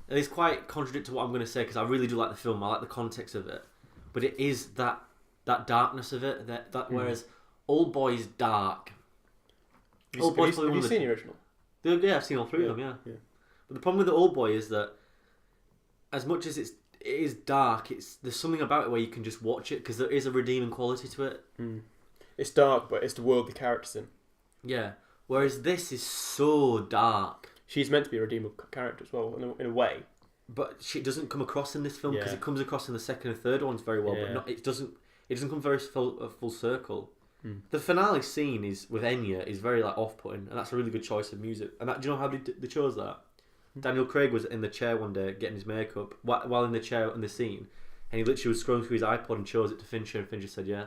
and it's quite contradictory to what I'm going to say because I really do like the film. I like the context of it. But it is that darkness of it. Whereas Old Boy is dark. Have you seen the original? Yeah, I've seen all three of them. Yeah. But the problem with the Old Boy is that, as much as it is dark, there's something about it where you can just watch it because there is a redeeming quality to it. It's dark, but it's the world the character's in. Yeah. Whereas this is so dark. She's meant to be a redeemable character as well, in a way. But she doesn't come across in this film because it comes across in the second and third ones very well, but it doesn't come very full circle. The finale scene with Enya is very off-putting, and that's a really good choice of music. And do you know how they chose that? Daniel Craig was in the chair one day getting his makeup while in the chair in the scene, and he literally was scrolling through his iPod and chose it to Fincher, and Fincher said yeah.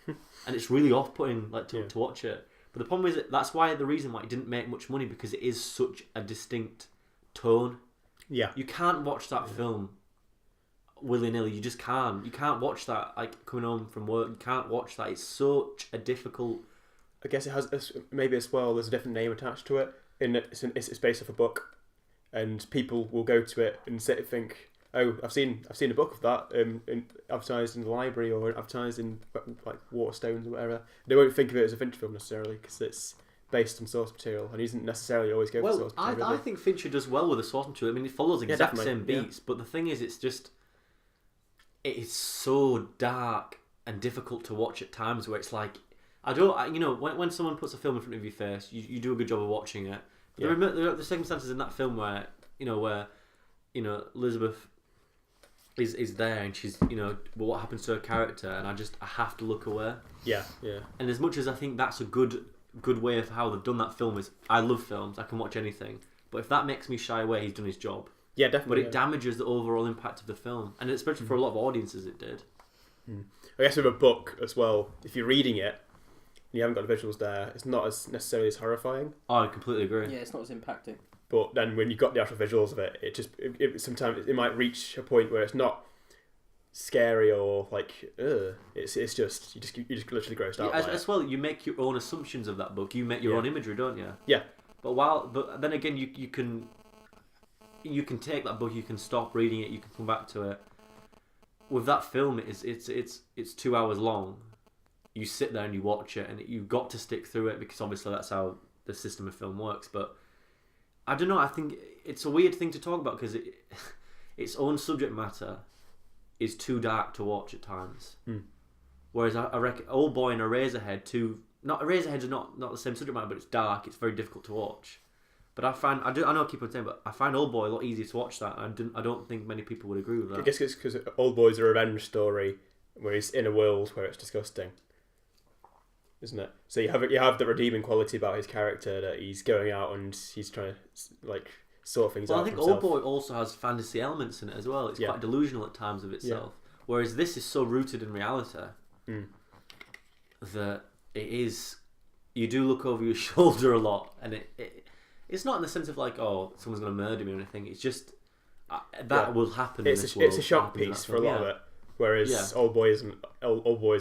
And it's really off-putting to watch it. But the problem is that's the reason why it didn't make much money, because it is such a distinct tone. Yeah. You can't watch that film willy-nilly. You just can't. You can't watch that coming home from work. You can't watch that. It's such a difficult... I guess it has... Maybe as well, there's a different name attached to it. It's based off a book. And people will go to it and think, oh, I've seen a book of that advertised in the library or advertised in Waterstones or whatever. They won't think of it as a Fincher film necessarily because it's based on source material, and he doesn't necessarily always go for source material. I think Fincher does well with the source material. I mean, it follows the exact same beats, but the thing is, it is so dark and difficult to watch at times. Where it's like, when someone puts a film in front of your face, you do a good job of watching it. But there are the circumstances in that film where Elizabeth is there and she's what happens to her character, and I have to look away. Yeah. And as much as I think that's a good way of how they've done that film is, I love films, I can watch anything, but if that makes me shy away, he's done his job. Yeah, definitely. But it damages the overall impact of the film, and especially for a lot of audiences it did. I guess with a book as well, if you're reading it and you haven't got the visuals there, it's not as necessarily as horrifying. Oh, I completely agree. Yeah, it's not as impacting. But then when you've got the actual visuals of it, sometimes it might reach a point where it's not scary or it's just you just literally grossed out. As well, you make your own assumptions of that book. You make your own imagery, don't you? Yeah. But then again, you can take that book, you can stop reading it, you can come back to it. With that film, it's 2 hours long. You sit there and you watch it, and you've got to stick through it because obviously that's how the system of film works. But I don't know. I think it's a weird thing to talk about because its own subject matter is too dark to watch at times. Whereas I reckon Old Boy and Eraserhead, Eraserhead's not the same subject matter, but it's dark. It's very difficult to watch. But I know I keep on saying, but I find Old Boy a lot easier to watch that. And I don't think many people would agree with that. I guess it's because Old Boy's a revenge story where he's in a world where it's disgusting, isn't it? So you have the redeeming quality about his character that he's going out and he's trying to sort things out. I think Old Boy also has fantasy elements in it as well. It's quite delusional at times of itself. Whereas this is so rooted in reality that it is. You do look over your shoulder a lot, and it's not in the sense of someone's going to murder me or anything. It's just that will happen. It's a shock piece for a lot of it. Whereas Old Boy is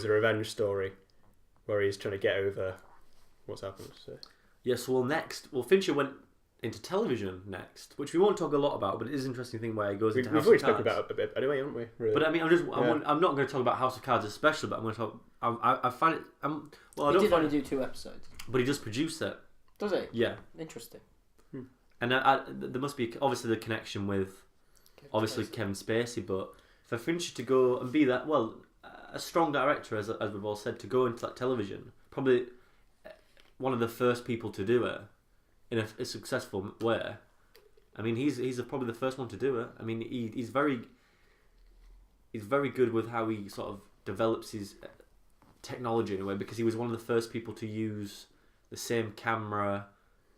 a revenge story, where he's trying to get over what's happened. So. Yes, Fincher went into television next, which we won't talk a lot about, but it is an interesting thing where he goes into House of Cards. We've already spoken about it a bit anyway, haven't we? Really? But I mean, I'm not going to talk about House of Cards especially, but I'm going to talk. I find it. He did only do 2 episodes, but he just produced it. Does he? Yeah. Interesting. And there must be obviously the connection with Kevin Spacey, but for Fincher to go and be that a strong director, as we've all said, to go into that television, probably one of the first people to do it in a successful way. I mean, he's probably the first one to do it. I mean, he's very good with how he sort of develops his technology in a way, because he was one of the first people to use the same camera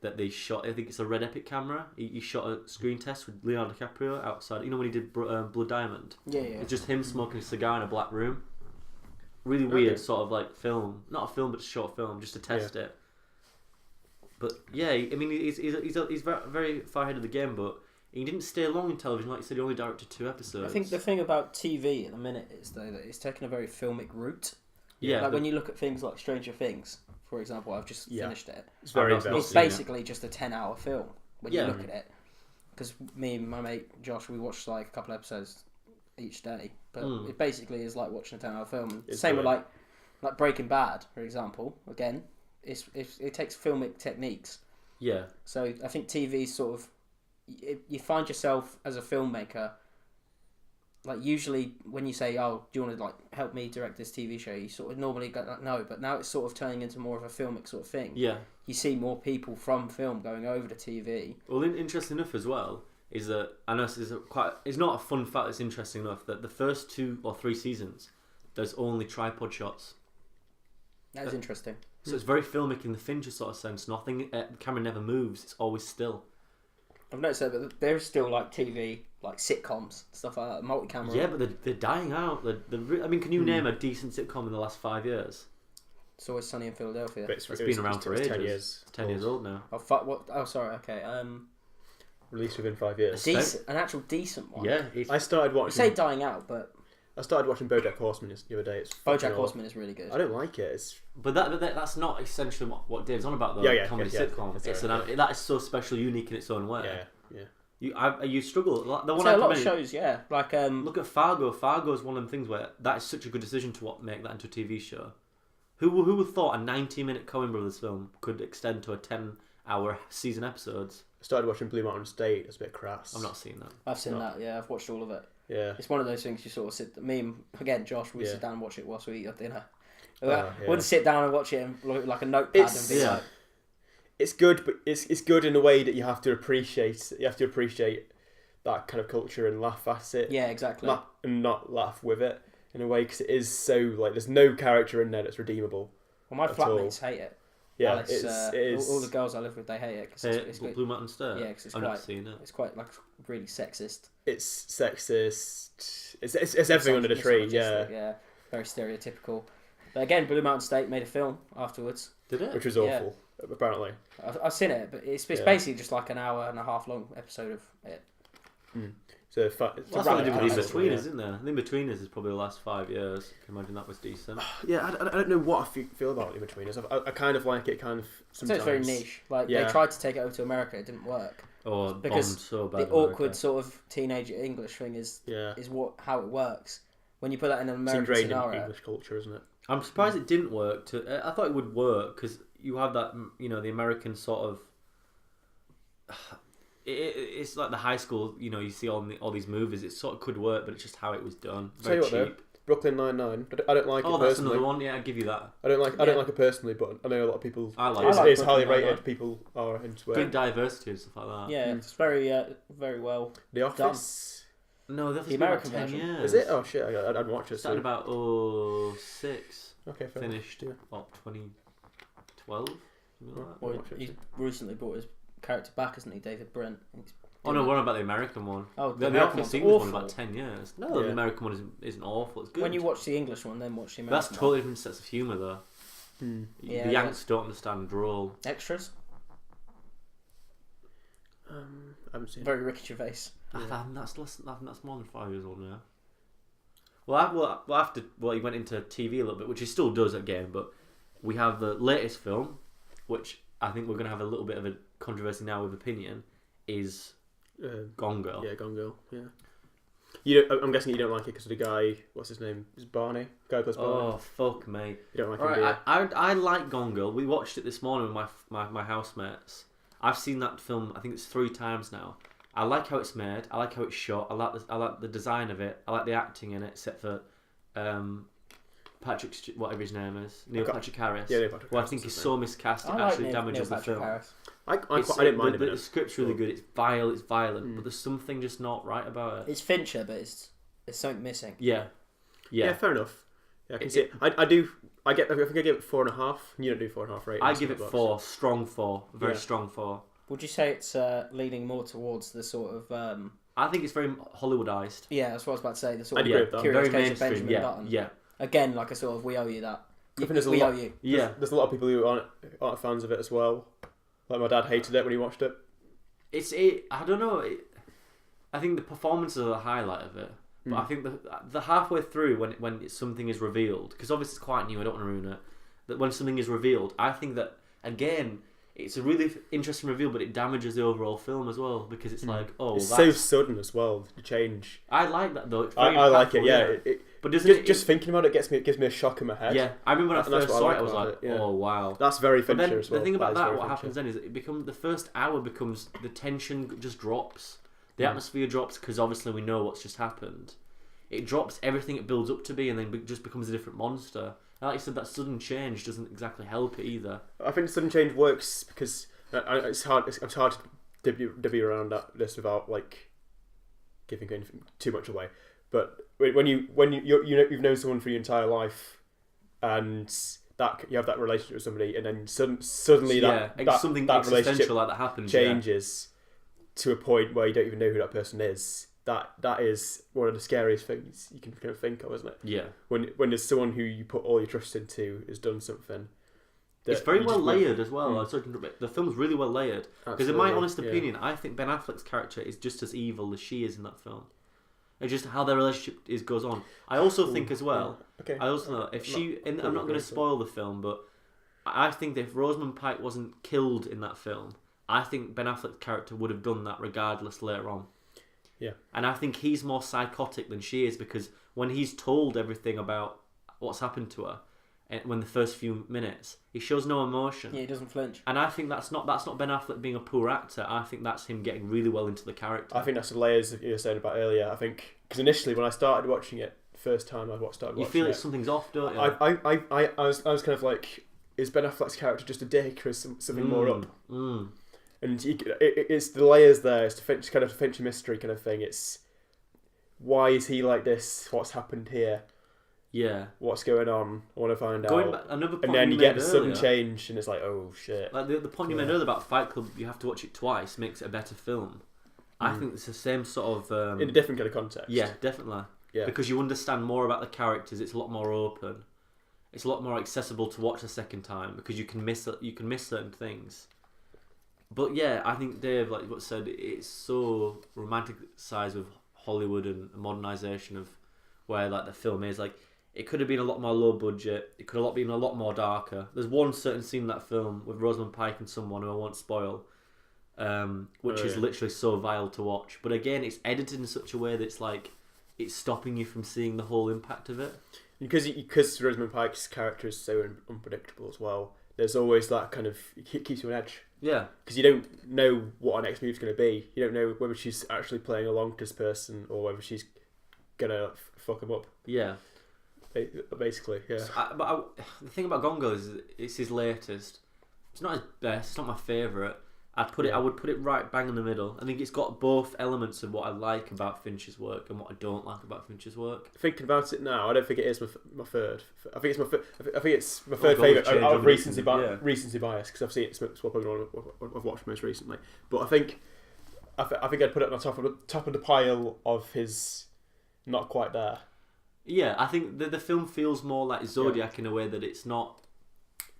that they shot. I think it's a Red Epic camera. He shot a screen test with Leonardo DiCaprio outside. You know when he did Blood Diamond? Yeah. It's just him smoking a cigar in a black room. Really weird sort of like film. Not a film, but a short film, just to test it. But yeah, I mean, he's very far ahead of the game, but he didn't stay long in television. Like you said, he only directed 2 episodes. I think the thing about TV at the minute is though that it's taken a very filmic route. Yeah. Like when you look at things like Stranger Things, for example, I've just finished it. It's basically just a 10-hour film when you look at it. Because me and my mate Josh, we watched like a couple episodes each day, but it basically is like watching a 10-hour film. Same with like Breaking Bad, for example. Again, it takes filmic techniques. Yeah. So I think TV sort of you find yourself as a filmmaker. Like usually when you say, "Oh, do you want to like help me direct this TV show?" You sort of normally go like, "No," but now it's sort of turning into more of a filmic sort of thing. Yeah. You see more people from film going over to TV. Well, interesting enough as well is that I know it's not a fun fact. It's interesting enough that the first 2 or 3 seasons there's only tripod shots. That is interesting. So it's very filmic in the Fincher sort of sense. Nothing, the camera never moves. It's always still. I've noticed that, but there's still like TV, like sitcoms, stuff like that, multi-camera. Yeah, but they're dying out. I mean, can you name a decent sitcom in the last 5 years? It's Always Sunny in Philadelphia. It's been around for ages. 10 years. It's 10 years old now. Oh fuck! What? Oh, sorry. Okay. Released within 5 years. An actual decent one. Yeah. I started watching. You say dying out, but I started watching BoJack Horseman the other day. BoJack Horseman is really good. I don't like it. But that's not essentially what Dave's on about though. Comedy sitcom. That is so special, unique in its own way. Yeah. You struggle. The one a lot of shows, like look at Fargo. Fargo is one of the things where that is such a good decision to make that into a TV show. Who would thought a 90-minute Coen Brothers film could extend to a 10-hour season episodes? I started watching Blue Mountain State. It's a bit crass. I've not seen that. I've seen that. Yeah, I've watched all of it. Yeah, it's one of those things you sort of sit. Me and again, Josh, we sit down and watch it whilst we eat our dinner. Wouldn't sit down and watch it and look like a notepad and be like. It's good, but it's good in a way that you have to appreciate. You have to appreciate that kind of culture and laugh at it. Yeah, exactly. And not laugh with it in a way, because it is so like there's no character in there that's redeemable. Well, my flatmates hate it. Yeah, Alice, it is. All the girls I live with, they hate it. Cause it's Blue Mountain State? Yeah, because I've not seen it. It's quite like really sexist. It's sexist. It's everything under the tree. Yeah, very stereotypical. But again, Blue Mountain State made a film afterwards. Did it? Which was awful, apparently. I've seen it, but it's basically just like an hour and a half long episode of it. So that's what they did with In-Betweeners, isn't there? In-Betweeners is probably the last 5 years. I can imagine that was decent. Yeah, I don't know what I feel about In-Betweeners. I kind of like it, kind of sometimes. So it's very niche. Like they tried to take it over to America, it didn't work. Oh, because so bad. The awkward sort of teenage English thing is how it works. When you put that in an American scenario, in English culture, isn't it? I'm surprised it didn't work. I thought it would work because you have that, the American sort of. It's like the high school, you see all these movies. It sort of could work, but it's just how it was done. Very cheap. Though, Brooklyn Nine-Nine. I don't like it personally. Oh, that's another one. Yeah, I'll give you that. I don't like it personally, but I know a lot of people. I like it. It's highly rated. People are into it. Good diversity and stuff like that. Yeah, it's very, very well. The Office. Done. No, the American version. Is it? Oh shit! I'd watch it. Started about 06. Okay, fair. Finished 2012. Well, he recently brought his character back, isn't he, David Brent? Oh no, what about the American one? Oh, the American one about 10 years. No, the American one isn't awful. It's good. When you watch the English one, then watch the American one. That's totally different sets of humour though. Yeah, the Yanks don't understand drawl. Extras. I haven't seen. Very Ricky Gervais. That's more than 5 years old now. Well, after he went into TV a little bit, which he still does again, but we have the latest film, which I think we're going to have a little bit of a controversy now with opinion, is Gone Girl. Yeah, Gone Girl. Yeah. I'm guessing you don't like it because of the guy. What's his name? Is Barney? Guy plays Barney. Oh fuck me! You don't like him? Right, I like Gone Girl. We watched it this morning with my housemates. I've seen that film. I think it's 3 times now. I like how it's made. I like how it's shot. I like the design of it. I like the acting in it, except for Patrick, whatever his name is, Neil Patrick Harris. Yeah, Neil Patrick Harris. I think he's so miscast. It actually damages the film. I didn't mind it. The script's really good. It's vile. It's violent, but there's something just not right about it. It's Fincher, but it's something missing. Yeah. Fair enough. Yeah, I can see it. I do. I think I give it 4.5. You don't do 4.5 ratings. I give it 4. Strong 4. Very strong 4. Would you say it's leaning more towards the sort of? I think it's very Hollywoodized. Yeah, that's what I was about to say. The sort of Curious Case of Benjamin Button. Yeah. Again, like a sort of we owe you that. I think we owe you. Yeah. There's a lot of people who aren't fans of it as well. Like my dad hated it when he watched it. I don't know. I think the performances are the highlight of it. But I think the halfway through when something is revealed, because obviously it's quite new, I don't want to ruin it. That when something is revealed, I think that again it's a really interesting reveal, but it damages the overall film as well because it's like it's so sudden as well. The change. I like that though. It's I like it. Yeah. But just thinking about it gives me a shock in my head. Yeah, I remember when I first saw it, I was like, oh wow. That's very Fincher as well. The thing about that, what happens then is the first hour becomes the tension just drops. The atmosphere drops because obviously we know what's just happened. It drops everything it builds up to be and then just becomes a different monster. And like you said, that sudden change doesn't exactly help it either. I think sudden change works because it's hard to divvy around this without like giving too much away. But when you've known someone for your entire life and that you have that relationship with somebody and then suddenly something that relationship like that happens changes to a point where you don't even know who that person is. That is one of the scariest things you can kind of think of, isn't it? Yeah. When there's someone who you put all your trust into has done something. It's very well layered as well. The film's really well layered. Because in my honest opinion, I think Ben Affleck's character is just as evil as she is in that film. It's just how their relationship goes on. I also think as well. Okay. I also know I'm not going to spoil the film, but I think that if Rosamund Pike wasn't killed in that film, I think Ben Affleck's character would have done that regardless later on. Yeah. And I think he's more psychotic than she is because when he's told everything about what's happened to her, and when the first few minutes, he shows no emotion. Yeah, he doesn't flinch. And I think that's not Ben Affleck being a poor actor. I think that's him getting really well into the character. I think that's the layers that you were saying about earlier. I think because initially when I started watching it, first time I started watching it, you feel like something's off, don't you? I was kind of like, is Ben Affleck's character just a dick or is something more up? And it's the layers there. It's the kind of Fincher mystery kind of thing. It's why is he like this? What's happened here? Yeah. What's going on? I want to find out. Another point and then you get the sudden change, and it's like, oh shit. Like the point you made earlier about Fight Club, you have to watch it twice, makes it a better film. I think it's the same sort of in a different kind of context. Yeah, definitely. Yeah. Because you understand more about the characters. It's a lot more open. It's a lot more accessible to watch a second time because you can miss certain things. But yeah, I think Dave, like what said, it's so romanticised with Hollywood and modernisation of where like the film is. Like it could have been a lot more low budget. It could have been a lot more darker. There's one certain scene in that film with Rosamund Pike and someone who I won't spoil, which is literally so vile to watch. But again, it's edited in such a way that it's like it's stopping you from seeing the whole impact of it. Because Rosamund Pike's character is so unpredictable as well. There's always that kind of it keeps you on edge. Yeah, because you don't know what our next move's going to be. You don't know whether she's actually playing along to this person or whether she's gonna fuck him up. Yeah, basically, yeah. So the thing about Gone Girl is it's his latest. It's not his best. It's not my favourite. I would put it right bang in the middle. I think it's got both elements of what I like about Fincher's work and what I don't like about Fincher's work. Thinking about it now, I don't think it is my third. I think it's my third favourite out of recency bias because I've seen it's what I've watched most recently. But I think I'd put it on the top of the pile of his not quite there. Yeah, I think the film feels more like Zodiac in a way that it's not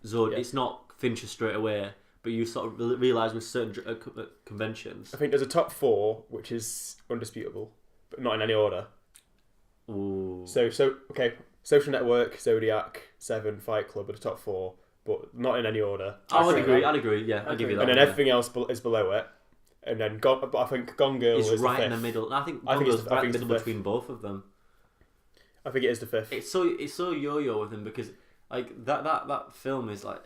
Zodiac. It's not Fincher straight away. But you sort of realise with certain conventions. I think there's a top 4, which is undisputable, but not in any order. Ooh. So okay, Social Network, Zodiac, Seven, Fight Club are the top 4. but not in any order. I'd agree. Yeah, I'll give you that. And then everything else is below it. And then but I think Gone Girl is right the in the middle. I think Gone Girl's right in the middle between both of them. I think it is the fifth. It's so yo-yo with him because like that film is like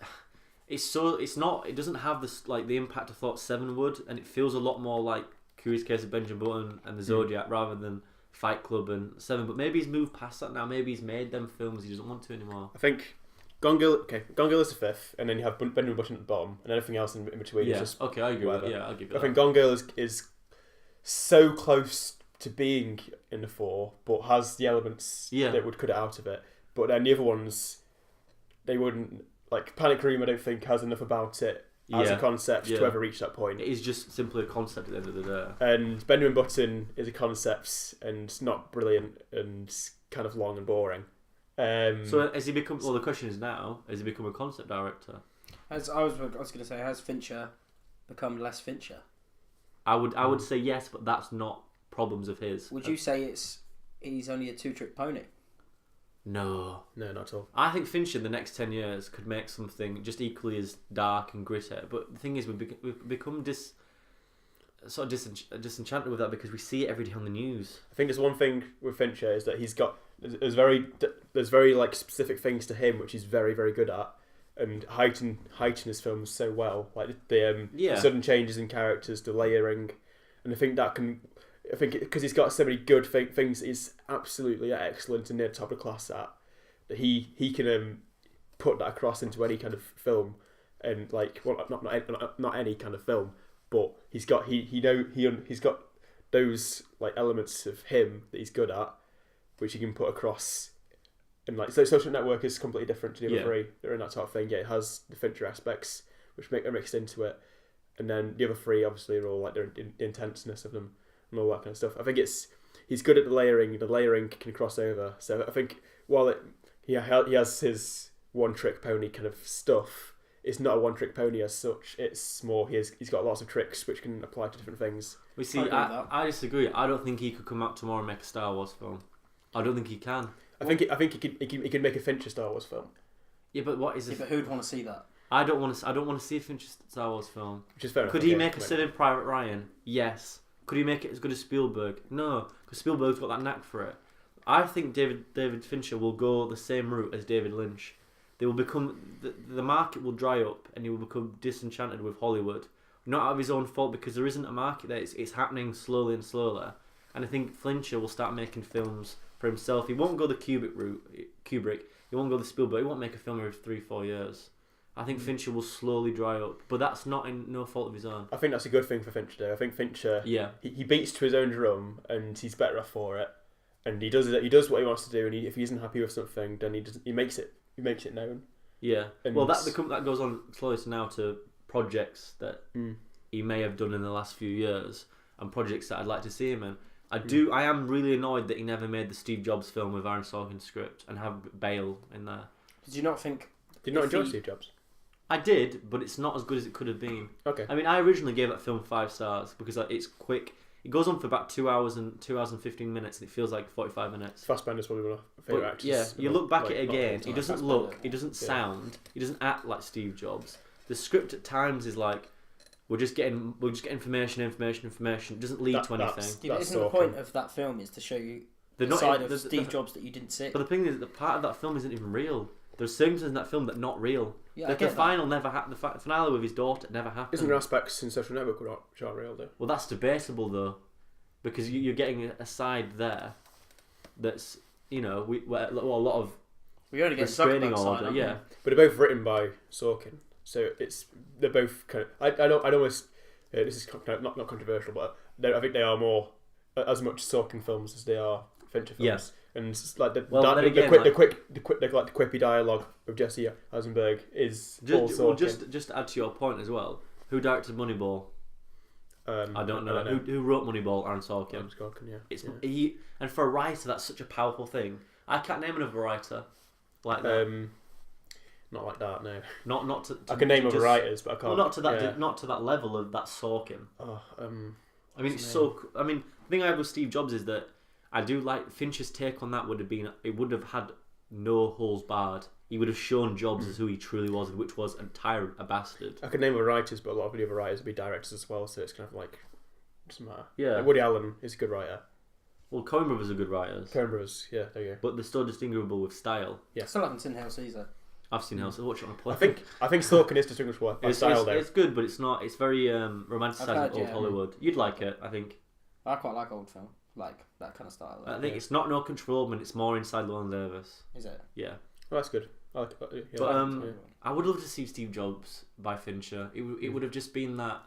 it doesn't have this like the impact I thought Seven would, and it feels a lot more like Curious Case of Benjamin Button and the Zodiac rather than Fight Club and Seven. But maybe he's moved past that now. Maybe he's made them films he doesn't want to anymore. I think Gone Girl is the fifth, and then you have Benjamin Button at the bottom, and everything else in between is just okay. I agree with that. Yeah, I'll give you that. I think Gone Girl is so close to being in the four, but has the elements that would cut it out of it. But then the other ones, they wouldn't. Like Panic Room, I don't think has enough about it as a concept to ever reach that point. It is just simply a concept at the end of the day. And Benjamin Button is a concept and not brilliant and kind of long and boring. So has he become? Well, the question is now: has he become a concept director? I was going to say, has Fincher become less Fincher? I would say yes, but that's not problems of his. Would you say he's only a two-trick pony? No, not at all. I think Fincher in the next 10 years could make something just equally as dark and gritty. But the thing is, we've become disenchanted with that because we see it every day on the news. I think there's one thing with Fincher is that there's very like specific things to him which he's very, very good at, and heighten his films so well, like the sudden changes in characters, the layering, and I think because he's got so many good things that he's absolutely excellent and near the top of the class at, that he can put that across into any kind of film, and like not any kind of film, but he's got those like elements of him that he's good at, which he can put across. And like so, Social Network is completely different to the other three. They're in that sort of thing. Yeah, it has the Fincher aspects which are mixed into it, and then the other three obviously are all like the intenseness of them and all that kind of stuff. I think he's good at the layering. The layering can cross over. So I think while he has his one trick pony kind of stuff, it's not a one trick pony as such. It's more he's got lots of tricks which can apply to different things. We see. I disagree. I don't think he could come out tomorrow and make a Star Wars film. I don't think he can. I think he can make a Fincher Star Wars film. Yeah, but what is it? But who'd want to see that? I don't want to see a Fincher Star Wars film. Which is fair enough. Could he make a Saving Private Ryan? Yes. Could he make it as good as Spielberg? No, because Spielberg's got that knack for it. I think David Fincher will go the same route as David Lynch. They will become the market will dry up, and he will become disenchanted with Hollywood. Not out of his own fault, because there isn't a market there. It's happening slowly and slowly. And I think Fincher will start making films for himself. He won't go the Kubrick. He won't go the Spielberg. He won't make a film every 3-4 years. I think Fincher will slowly dry up, but that's not no fault of his own. I think that's a good thing for Fincher, though. I think Fincher, he beats to his own drum, and he's better off for it. And he does what he wants to do, and if he isn't happy with something, then he makes it known. Yeah. And well, that goes on slowly now to projects that he may have done in the last few years, and projects that I'd like to see him in. I am really annoyed that he never made the Steve Jobs film with Aaron Sorkin's script and have Bale in there. Did you not enjoy Steve Jobs? I did, but it's not as good as it could have been. Okay. I mean, I originally gave that film 5 stars because it's quick. It goes on for about 2 hours and 15 minutes, and it feels like 45 minutes. Fassbender's probably one of my favourite actors. Yeah, you look back at it again. He doesn't look. He doesn't sound. He doesn't act like Steve Jobs. The script at times is like, we're just getting information. It doesn't lead to anything. Isn't the point of that film is to show you the side of Steve Jobs that you didn't see? But the thing is, the part of that film isn't even real. There's things in that film that are not real. Yeah, the final never happened. The finale with his daughter never happened. Isn't there aspects in Social Network which aren't real, though? Well, that's debatable, though, because you're getting a side there that's, a lot of we only get restraining order. Side, yeah, but they're both written by Sorkin, so they're both kind of. I'd almost. This is kind of not controversial, but I think they are more as much Sorkin films as they are Fincher films. Yes. And like the quippy dialogue of Jesse Eisenberg is all Sorkin. Just to add to your point as well, who directed Moneyball? I don't know. Who wrote Moneyball? Aaron Sorkin. Aaron Sorkin, yeah. He, and for a writer, that's such a powerful thing. I can't name another writer like that. Not like that, no. Not to I can name other writers, but I can't. Well, not to that. Yeah. Not to that level of that Sorkin. I mean, it's so. I mean, the thing I have with Steve Jobs is that I do like Fincher's take on that would have been. It would have had no holes barred. He would have shown Jobs as who he truly was, which was a tyrant, a bastard. I could name the writers, but a lot of the other writers would be directors as well, so it's kind of like, doesn't matter. Yeah. Like Woody Allen is a good writer. Well, Coen Brothers are good writers. Coen Brothers, yeah, there you go. But they're still distinguishable with style. Yeah. Still haven't seen Hail Caesar. I've seen Hail Caesar. Watch it on a plane. I think Sorkin is distinguishable by style, though. It's good, but it's not. It's very romanticising old Hollywood. You'd like it, I think. I quite like old film, like that kind of style. I think it's not No Control Man. It's more Inside Llewyn Davis. Is it? Yeah. Well, that's good. I like it. Yeah, But I would love to see Steve Jobs by Fincher. It would have just been that.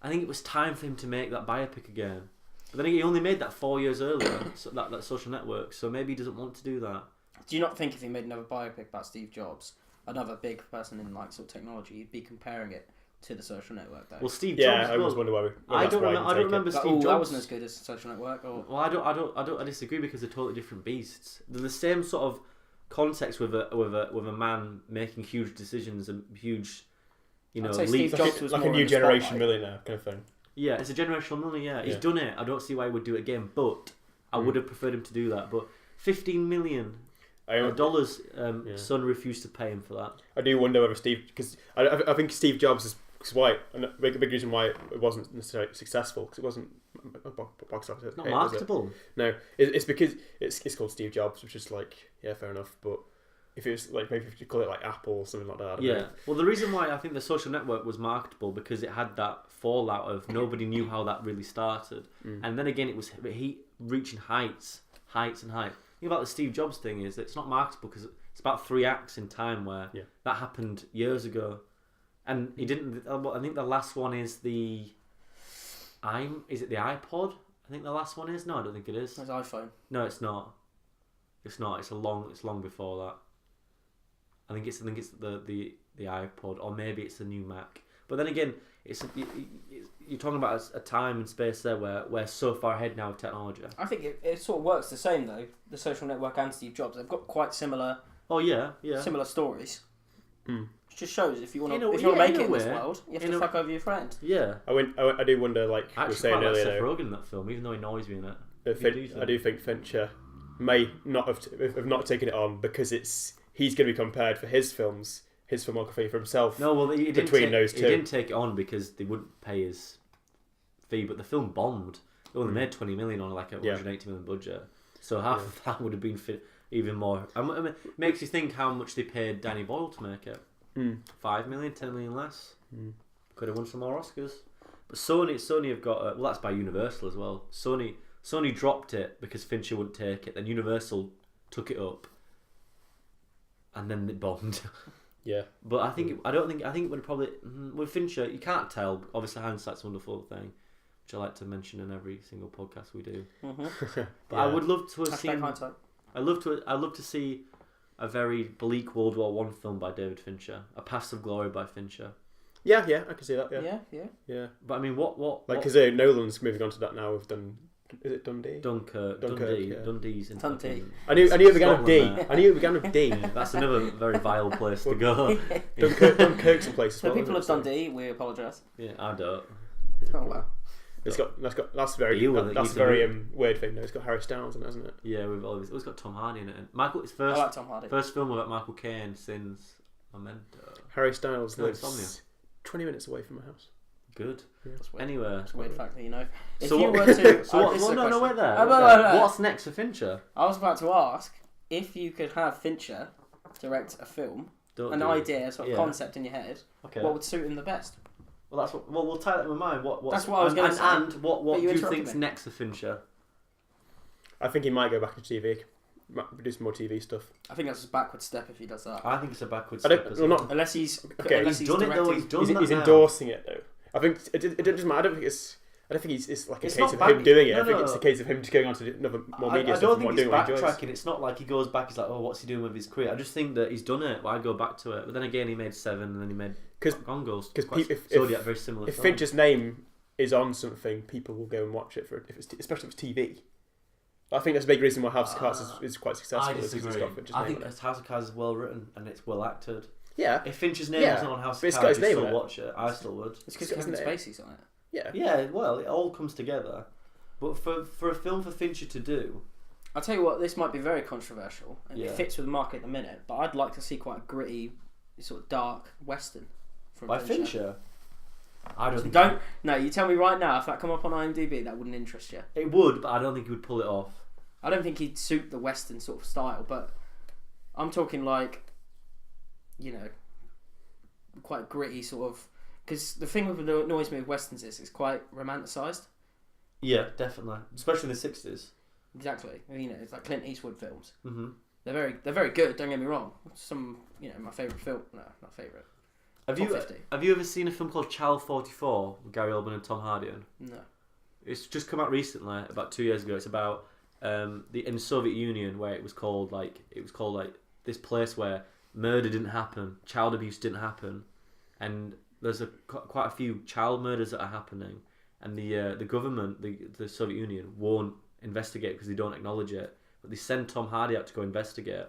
I think it was time for him to make that biopic again. But then he only made that 4 years earlier. So that Social Network. So maybe he doesn't want to do that. Do you not think if he made another biopic about Steve Jobs, another big person in like sort of technology, you'd be comparing it to the Social Network, though? Well, Steve Jobs. Yeah, I always wonder why. I don't remember Steve Jobs. That wasn't as good as Social Network. Or... Well, I disagree because they're totally different beasts. They're the same sort of context with a man making huge decisions and huge, Steve Jobs was like more a new in the generation spotlight. millionaire kind of thing. Yeah, it's a generational millionaire. He's done it. I don't see why he would do it again, but I would have preferred him to do that. But $15 million son refused to pay him for that. I do wonder whether because I think Steve Jobs is white, and a big reason why it wasn't necessarily successful because it wasn't a box office. Not marketable. No, it's because it's called Steve Jobs, which is like fair enough, but. If it was like maybe if you call it like Apple or something like that. I don't know. Well, the reason why I think the Social Network was marketable because it had that fallout of nobody knew how that really started, and then again it was reaching heights. The thing about the Steve Jobs thing is that it's not marketable because it's about 3 acts in time where that happened years ago, and he didn't. I think the last one is the Is it the iPod? I think the last one is. No, I don't think it is. It's iPhone. No, it's not. It's not. It's long before that. I think it's the iPod, or maybe it's the new Mac. But then again, you're talking about a time and space there where we're so far ahead now of technology. I think it sort of works the same though. The Social Network and Steve Jobs, they've got quite similar. Oh yeah. Similar stories. It just shows if you want to make it in this world, you have to fuck over your friend. Yeah. I do wonder, like we were saying earlier, Seth Rogen in that film, even though he annoys me in it. I do think Fincher may not have not taken it on because he's going to be compared for his films, his filmography for himself. No, well, those two. He didn't take it on because they wouldn't pay his fee, but the film bombed. It only made $20 million on like a $180 million budget, so half of that would have been even more. I mean, it makes you think how much they paid Danny Boyle to make it. $5 million, $10 million less. Could have won some more Oscars. But Sony have got well, that's by Universal as well. Sony dropped it because Fincher wouldn't take it. Then Universal took it up. And then it bombed. Yeah. But I think it would probably with Fincher, you can't tell. Obviously, hindsight's a wonderful thing, which I like to mention in every single podcast we do. But I would love to have seen. I love to see a very bleak World War I film by David Fincher, A Past of Glory by Fincher. Yeah, I can see that. Yeah. But I mean, what? Because Nolan's moving on to that now. We've done. Is it Dundee? Dunkirk. Yeah. Dundee's in Dundee. I knew it began with D. I knew it began with D. That's another very vile place to go. Dunkirk's a place as well. So people of Dundee, we apologise. Yeah, I don't. Oh wow. That's very weird thing though. It's got Harry Styles in it, hasn't it? Yeah, it's got Tom Hardy in it. And it's I like Tom Hardy. first film about Michael Caine since Memento. Harry Styles lives 20 minutes away from my house. Good. Yeah. Anyway, it's a weird fact that you know. If so you were to, wait there. No. What's next for Fincher? I was about to ask if you could have Fincher direct a film, idea, sort of concept in your head. Okay. What would suit him the best? Well, that's what. Well, we'll tie that in my mind. That's what I was going to say. And what do you think's next for Fincher? I think he might go back to TV, do some more TV stuff. I think that's a backward step if he does that. I think it's a backward step. Unless he's done it though. He's endorsing it though. I think it doesn't matter. I don't think it's like a case of him doing it. I think it's a case of him just going on to another more media stuff. I don't think he's backtracking. It's not like he goes back. He's like, oh, what's he doing with his career? I just think that he's done it. I'd go back to it. But then again, he made Seven, and then he made Gone Ghost. Because if very similar. If Fincher's name is on something, people will go and watch it especially if it's TV. I think that's a big reason why House of Cards is quite successful. I disagree. I think House of Cards is well written and it's well acted. Yeah. If Fincher's name wasn't on House of Cards, you'd still watch it. I still would. It's because Kevin Spacey's on it. Yeah. Yeah, well, it all comes together. But for a film for Fincher to do, I'll tell you what, this might be very controversial, and it fits with the market at the minute, but I'd like to see quite a gritty, sort of dark Western from Fincher. I don't think... No, you tell me right now, if that come up on IMDb, that wouldn't interest you. It would, but I don't think he would pull it off. I don't think he'd suit the Western sort of style, but I'm talking like, you know, quite gritty sort of... Because the thing with the annoys me with Westerns is it's quite romanticised. Yeah, definitely. Especially in the 60s. Exactly. You know, it's like Clint Eastwood films. Mm-hmm. They're very good, don't get me wrong. Some, you know, my favourite film... No, not favourite. Have you ever seen a film called Child 44 with Gary Oldman and Tom Hardy in? No. It's just come out recently, about 2 years ago. It's about in the Soviet Union where it was called like this place where murder didn't happen, child abuse didn't happen, and there's quite a few child murders that are happening, and the government, the Soviet Union, won't investigate because they don't acknowledge it, but they send Tom Hardy out to go investigate.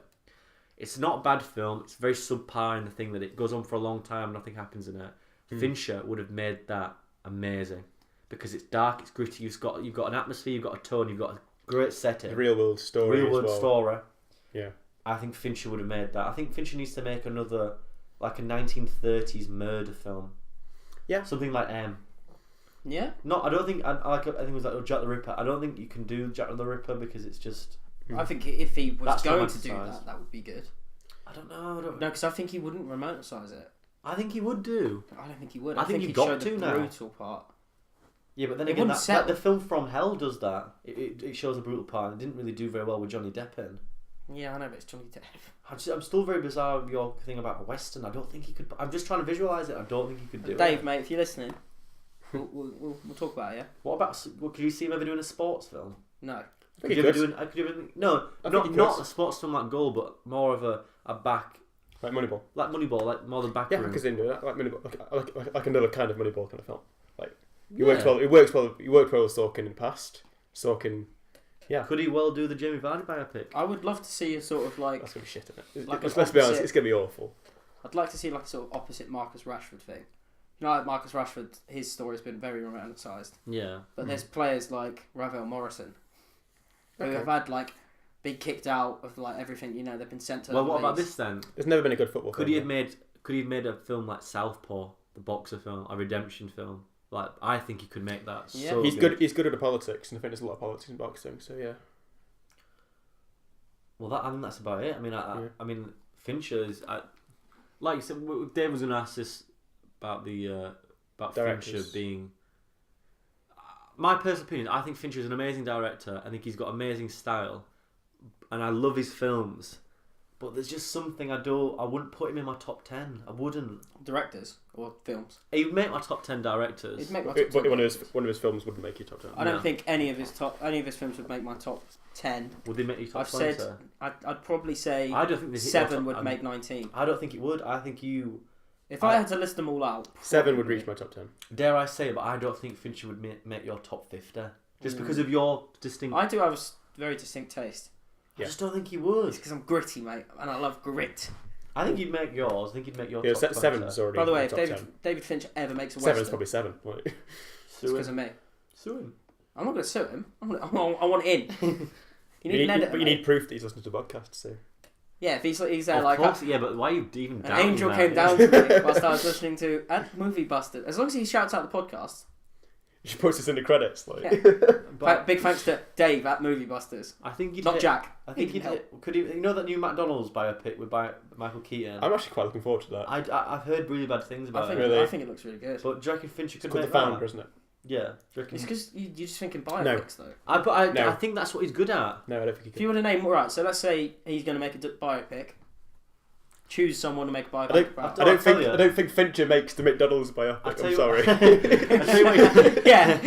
It's not a bad film. It's very subpar in the thing that it goes on for a long time, nothing happens in it. Fincher would have made that amazing because it's dark, it's gritty. You've got an atmosphere, you've got a tone, you've got a great setting, a real world story. Yeah, I think Fincher would have made that. I think Fincher needs to make another like a 1930s murder film. Yeah, something like M. Yeah. No, I don't think. I think it was like Jack the Ripper. I don't think you can do Jack the Ripper because it's just. I think if he was going to do that, that would be good. I don't know. No, because I think he wouldn't romanticise it. I think he would do. I don't think he would. I think you've got to now. The brutal part. Yeah, but then again, like the film From Hell does that. It shows a brutal part. And it didn't really do very well with Johnny Depp in. Yeah, I know, but it's Johnny Depp. I'm still very bizarre with your thing about a Western. I don't think he could. I'm just trying to visualise it. I don't think he could do Dave, it. Dave, mate, if you're listening, we'll talk about it, yeah? What about... Could you see him ever doing a sports film? No. Could you ever do not a sports film like Goal, but more of a back... Like Moneyball. Like Moneyball, like more than back. Yeah, I could see him doing that. Like Moneyball, like another kind of Moneyball kind of film. Like he works well. He worked well with Sorkin in the past. Sorkin, yeah. Could he well do the Jamie Vardy biopic? I would love to see a sort of like. That's gonna be shit, isn't it? Like let's be honest, it's gonna be awful. I'd like to see like a sort of opposite Marcus Rashford thing. You know, like Marcus Rashford, his story's been very romanticised. Yeah. But there's players like Ravel Morrison who have had like. Been kicked out of like everything, you know. They've been sent to. Well, what about this then? There's never been a good football. Could he have made a film like Southpaw, the boxer film, a redemption film? Like I think he could make that. Yeah. So he's good. He's good at the politics, and I think there's a lot of politics in boxing. So yeah. Well, I think that's about it. I mean, I mean, Fincher is like you said. Dave was going to ask this about about Fincher being. My personal opinion, I think Fincher is an amazing director. I think he's got amazing style. And I love his films, but there's just something I wouldn't put him in my top 10. I wouldn't. Directors or films? He'd make my top 10 directors. He'd make my top 10. But one of his films wouldn't make your top 10. I don't think any of his films would make my top 10. Would they make your top 20? I've said I'd probably say I don't think 7 would make 19. I don't think it would. I think you. If I had to list them all out, 7 would reach my top 10. Dare I say, but I don't think Fincher would make your top 50 just because of your distinct. I do have a very distinct taste. I just don't think he would. It's because I'm gritty, mate, and I love grit. I think he'd make yours. I think he'd make your top 7's already. By the way, if David Fincher ever makes a 7's Western... probably 7. It's because of me. Sue him. I'm not going to sue him. I want in. You need an edit. But you need proof that he's listening to podcasts, so... Yeah, if he's there of like... Course, yeah, but why are you even doubting an angel that? came down to me whilst I was listening to Moviebusters. As long as he shouts out the podcast... You should post this in the credits, like. Yeah. Big thanks to Dave at Moviebusters. I think he'd not Jack. I think he'd could he? You know that new McDonald's biopic with Michael Keaton. I'm actually quite looking forward to that. I've heard really bad things about it. Really? I think it looks really good. But do you reckon Fincher could make that? The Founder, isn't it? Yeah. It's because you're just thinking biopics though. I think that's what he's good at. No, I don't think he could. If you want to name right, so let's say he's going to make a biopic. Choose someone to make a biopic. I don't think Fincher makes the McDonald's biopic. I'm sorry. I tell you what, yeah,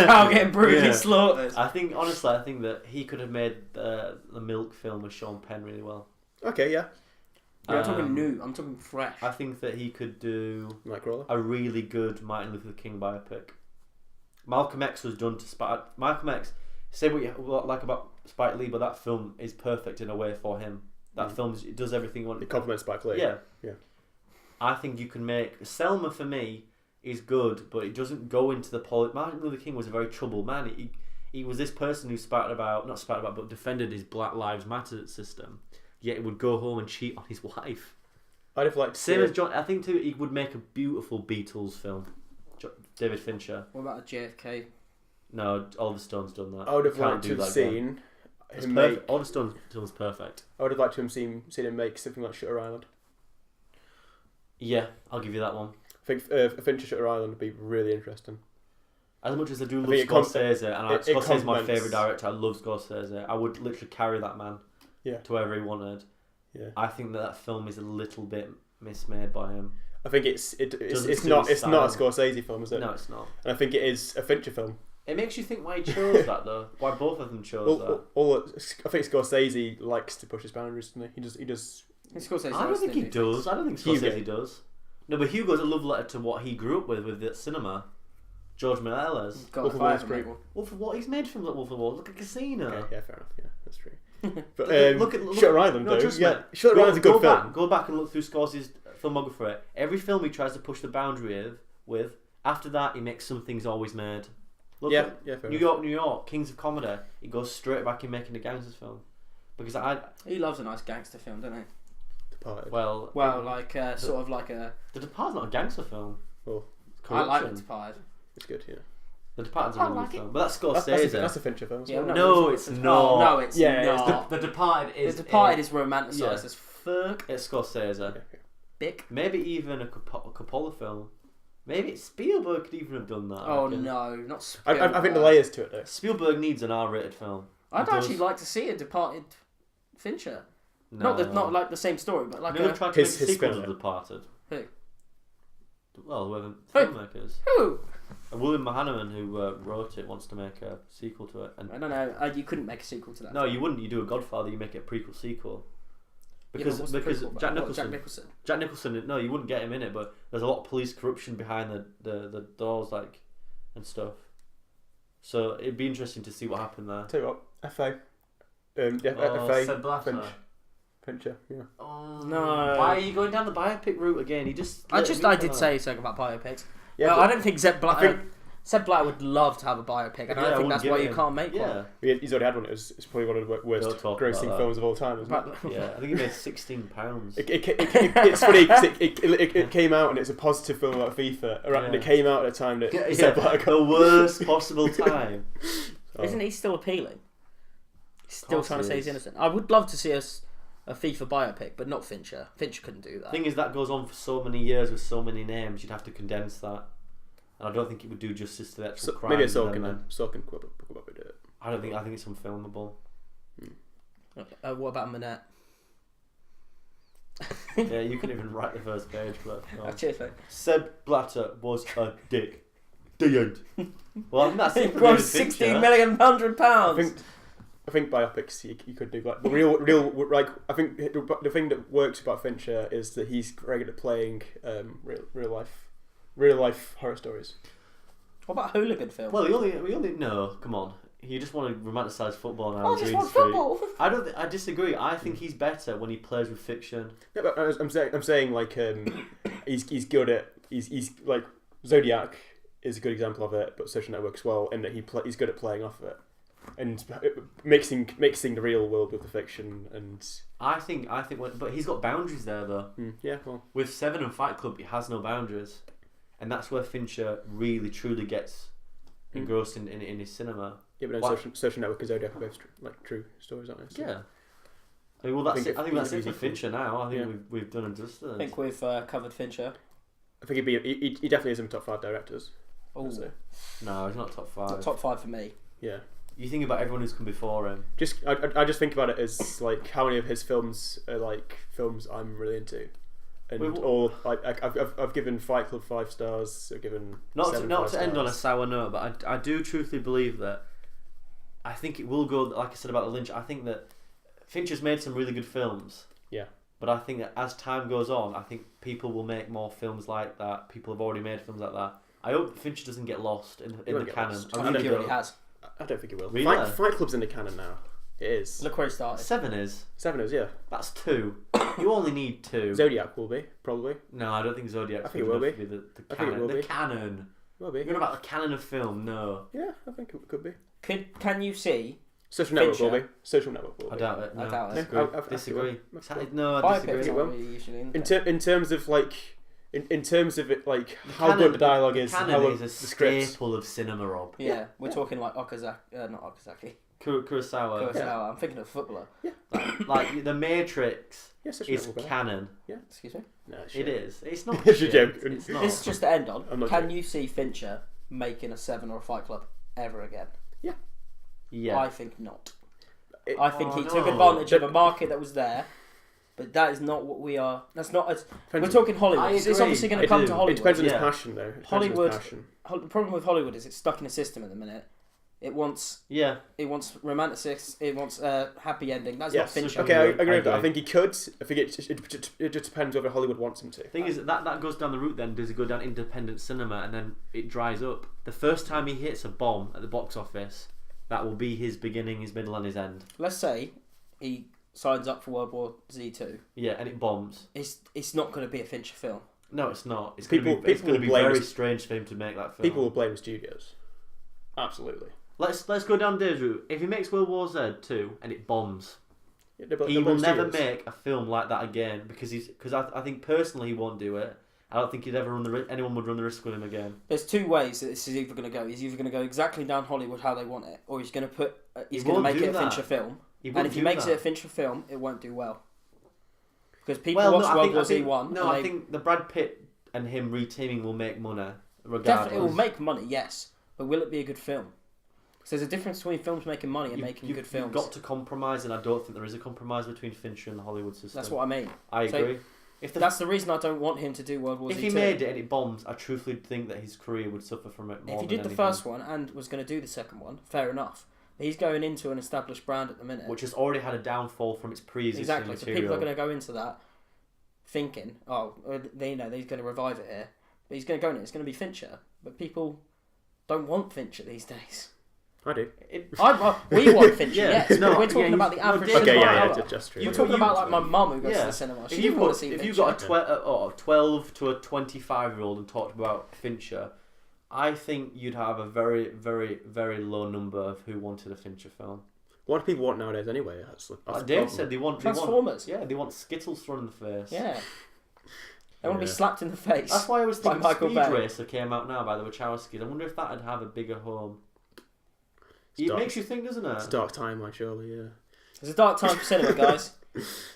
cow getting brutally slaughtered. I think that he could have made the Milk film with Sean Penn really well. Okay, yeah. I'm talking new. I'm talking fresh. I think that he could do Nightcrawler. A really good Martin Luther King biopic. Malcolm X was done to Spike. Malcolm X. Say what you like about Spike Lee, but that film is perfect in a way for him. That film does everything you want. It complements Spike Lee. Yeah. Yeah. I think you can make... Selma, for me, is good, but it doesn't go into the... Martin Luther King was a very troubled man. he was this person who but defended his Black Lives Matter system, yet he would go home and cheat on his wife. I'd have liked same as John. I think too, he would make a beautiful Beatles film. David Fincher. What about a JFK? No, Oliver Stone's done that. I would have liked to have seen him make. Oliver Stone's film's perfect. I would have liked to have seen him make something like Shutter Island. Yeah, I'll give you that one. I think a Fincher Shutter Island would be really interesting. As much as I do love Scorsese, and Scorsese's my favourite director, I love Scorsese. I would literally carry that man to wherever he wanted. Yeah. I think that film is a little bit mismade by him. I think it's not a Scorsese film, is it? No, it's not. And I think it is a Fincher film. It makes you think why he chose that though. Why both of them chose that. I think Scorsese likes to push his boundaries, doesn't he? He does. I don't think he does. I don't think Scorsese does. No, but Hugo's a love letter to what he grew up with the cinema. George Melellas. Wolf of Wall Street. Wolf of Wall. He's made films like Wolf of Wall. Look at Casino. Okay, yeah, fair enough. Yeah, that's true. But look Shutter Island, though. Yeah, Shutter Island's a good film. Go back and look through Scorsese's filmography. Every film he tries to push the boundary with, after that he makes some things always made. Look at New York, Kings of Comedy. He goes straight back in making a gangster film. Because he loves a nice gangster film, doesn't he? Departed. Well, like sort of like a. The Departed's not a gangster film. Well, I like The Departed. It's good, yeah. The Departed's a really good film, but that's Scorsese. That's a Fincher film. Yeah, no, it's not. No, it's not. The Departed is. The Departed is romanticised as fuck. It's Scorsese. Bick. Maybe even a Coppola film. Maybe Spielberg could even have done that. Oh no, not Spielberg. I think the layers to it though. Spielberg needs an R-rated film. I'd actually like to see a Departed Fincher. No. Not like the same story, but like tried to make a sequel to The Departed. Who? Well, whoever filmmakers. Who? And William Mahanaman, who wrote it, wants to make a sequel to it. And I don't know. You couldn't make a sequel to that. No, you wouldn't. You do a Godfather, you make it a prequel sequel. Because Jack Nicholson. No, you wouldn't get him in it. But there's a lot of police corruption behind the doors, like, and stuff. So it'd be interesting to see what happened there. Tell you what, FA. FA. Fincher, yeah. Oh no! Why are you going down the biopic route again? I did say something about biopics. Yeah, well, I don't think Sepp Blatter would love to have a biopic, and I think that's why you can't make one. He's already had one. It's probably one of the worst grossing films of all time, isn't it? Yeah, I think he made £16. It's funny because it came out and it's a positive film about FIFA, and it came out at a time that Sepp Blatter got the worst possible time. Isn't he still appealing? He's still trying to say he's innocent. I would love to see a FIFA biopic, but not Fincher. Fincher couldn't do that. The thing is, that goes on for so many years with so many names, you'd have to condense that. And I don't think it would do justice to the actual crime. Maybe a Sorkin then. Sorkin could probably do it. I think it's unfilmable. What about Manette? Yeah, you couldn't even write the first page, but no. Cheers, mate. Sepp Blatter was a dick. The end. Well, I think that's it. Grossed £16 million. I think biopics you could do like the real like I think the thing that works about Fincher is that he's very good at playing real life horror stories. What about hooligan films? Well, we only no, come on. You just want to romanticise football now. I just want football. I disagree. I think he's better when he plays with fiction. Yeah, but I'm saying like he's good at he's like Zodiac is a good example of it, but Social Network as well, in that he's good at playing off of it. And mixing the real world with the fiction, and I think, but he's got boundaries there though. Yeah, well, with Seven and Fight Club, he has no boundaries, and that's where Fincher really truly gets engrossed in his cinema. Yeah, but Social Network and Zodiac are both like true stories, aren't they? So. Yeah. I mean, well, I think that's it for Fincher now. I think we've done it justice. I think we've covered Fincher. I think he definitely is in the top 5 directors. Oh no, he's not top 5. Not top 5 for me. Yeah. You think about everyone who's come before him. I just think about it as like how many of his films are like films I'm really into, and I've given Fight Club 5 stars. I've given not to end on a sour note, but I do truthfully believe that I think it will go like I said about the Lynch. I think that Fincher's made some really good films. Yeah. But I think that as time goes on, I think people will make more films like that. People have already made films like that. I hope Fincher doesn't get lost in the canon. I think he already has. I don't think it will. Really? Fight Club's in the canon now. It is. Look where it started. 7 is. 7 is, yeah. That's 2. You only need 2. Zodiac will be, probably. No, I don't think Zodiac's I think it will be. The canon. The canon. Will be. You're about the canon of film, no. Yeah, I think it could be. Can you see Social Network Fincher? will be. Social Network will be. I doubt it. No. I doubt it. No, I disagree. disagree. No, I disagree. Biopics aren't really usually In terms of like, in terms of it, like how canon, good the dialogue is, canon how is a the script. staple of cinema, Rob. Yeah, we're talking like Okazaki, not Okazaki. Kurosawa. Kurosawa. I'm thinking of a footballer. Yeah. Like The Matrix is canon. Yeah. Excuse me. No, it is. It's not. It's a joke. It's not. This is just to end on. I'm not Can joking. you see Fincher making a Seven or a Fight Club ever again? Yeah. I think not. I think he took advantage of a market that was there, but that is not what we are. That's not as we're talking Hollywood. It's obviously going to come to Hollywood. It depends on his passion, though. Hollywood. The problem with Hollywood is it's stuck in a system at the minute. It wants romanticists. It wants a happy ending. That's not Fincher. Okay, I agree with that. I think he could. I think it just depends whether Hollywood wants him to. The thing is that goes down the route. Then does he go down independent cinema, and then it dries up. The first time he hits a bomb at the box office, that will be his beginning, his middle, and his end. Let's say he signs up for World War Z2. Yeah, and it bombs. It's not going to be a Fincher film. No, it's not. It's People going to be very his, strange for him to make that film. People will blame the studios. Absolutely. Let's go down Dave's route. If he makes World War Z 2 and it bombs, he will never make a film like that again because I think personally he won't do it. I don't think he'd ever anyone would run the risk with him again. There's two ways that this is either going to go. He's either going to go exactly down Hollywood how they want it, or he's going to make it a Fincher film. And if he makes it a Fincher film, it won't do well. Because people watch World War Z1. No, I think the Brad Pitt and him reteaming will make money regardless. Definitely, it will make money, yes. But will it be a good film? Because there's a difference between films making money and making good films. You've got to compromise, and I don't think there is a compromise between Fincher and the Hollywood system. That's what I mean. I agree. That's the reason I don't want him to do World War Z2. If he made it and it bombs, I truthfully think that his career would suffer from it more. If he did the first one and was going to do the second one, fair enough. But he's going into an established brand at the minute, which has already had a downfall from its pre-existing material. So people are going to go into that thinking, he's going to revive it here. But he's going to go in it. It's going to be Fincher. But people don't want Fincher these days. I do. We want Fincher, yes. No, we're talking about the average cinema. Just true. We're talking about like my mum who goes to the cinema. She doesn't want to see Fincher. If you've got a 12 to a 25-year-old and talked about Fincher, I think you'd have a very, very, very low number of who wanted a Fincher film. What do people want nowadays anyway? Like Dave said, they want Transformers. They want Skittles thrown in the face. Yeah. They want to be slapped in the face. That's why I was thinking Michael Speed Racer came out now by the Wachowskis. I wonder if that'd have a bigger home. It makes you think, doesn't it? It's a dark time, surely, yeah. It's a dark time for cinema, guys.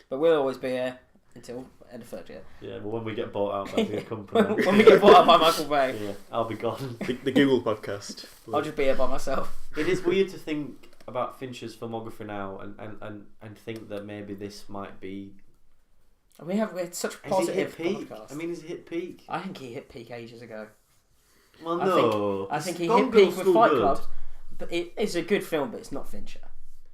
But we'll always be here until end of third year. Yeah, but when we get bought out by a bigger company. when we get bought out by Michael Bay. Yeah, I'll be gone. The Google podcast. I'll just be here by myself. It is weird to think about Fincher's filmography now and think that maybe this might be... We had such positive podcast. I mean, has he hit peak? I think he hit peak ages ago. Well, no. I think he hit peak with Fight Club. But it's a good film, but it's not Fincher.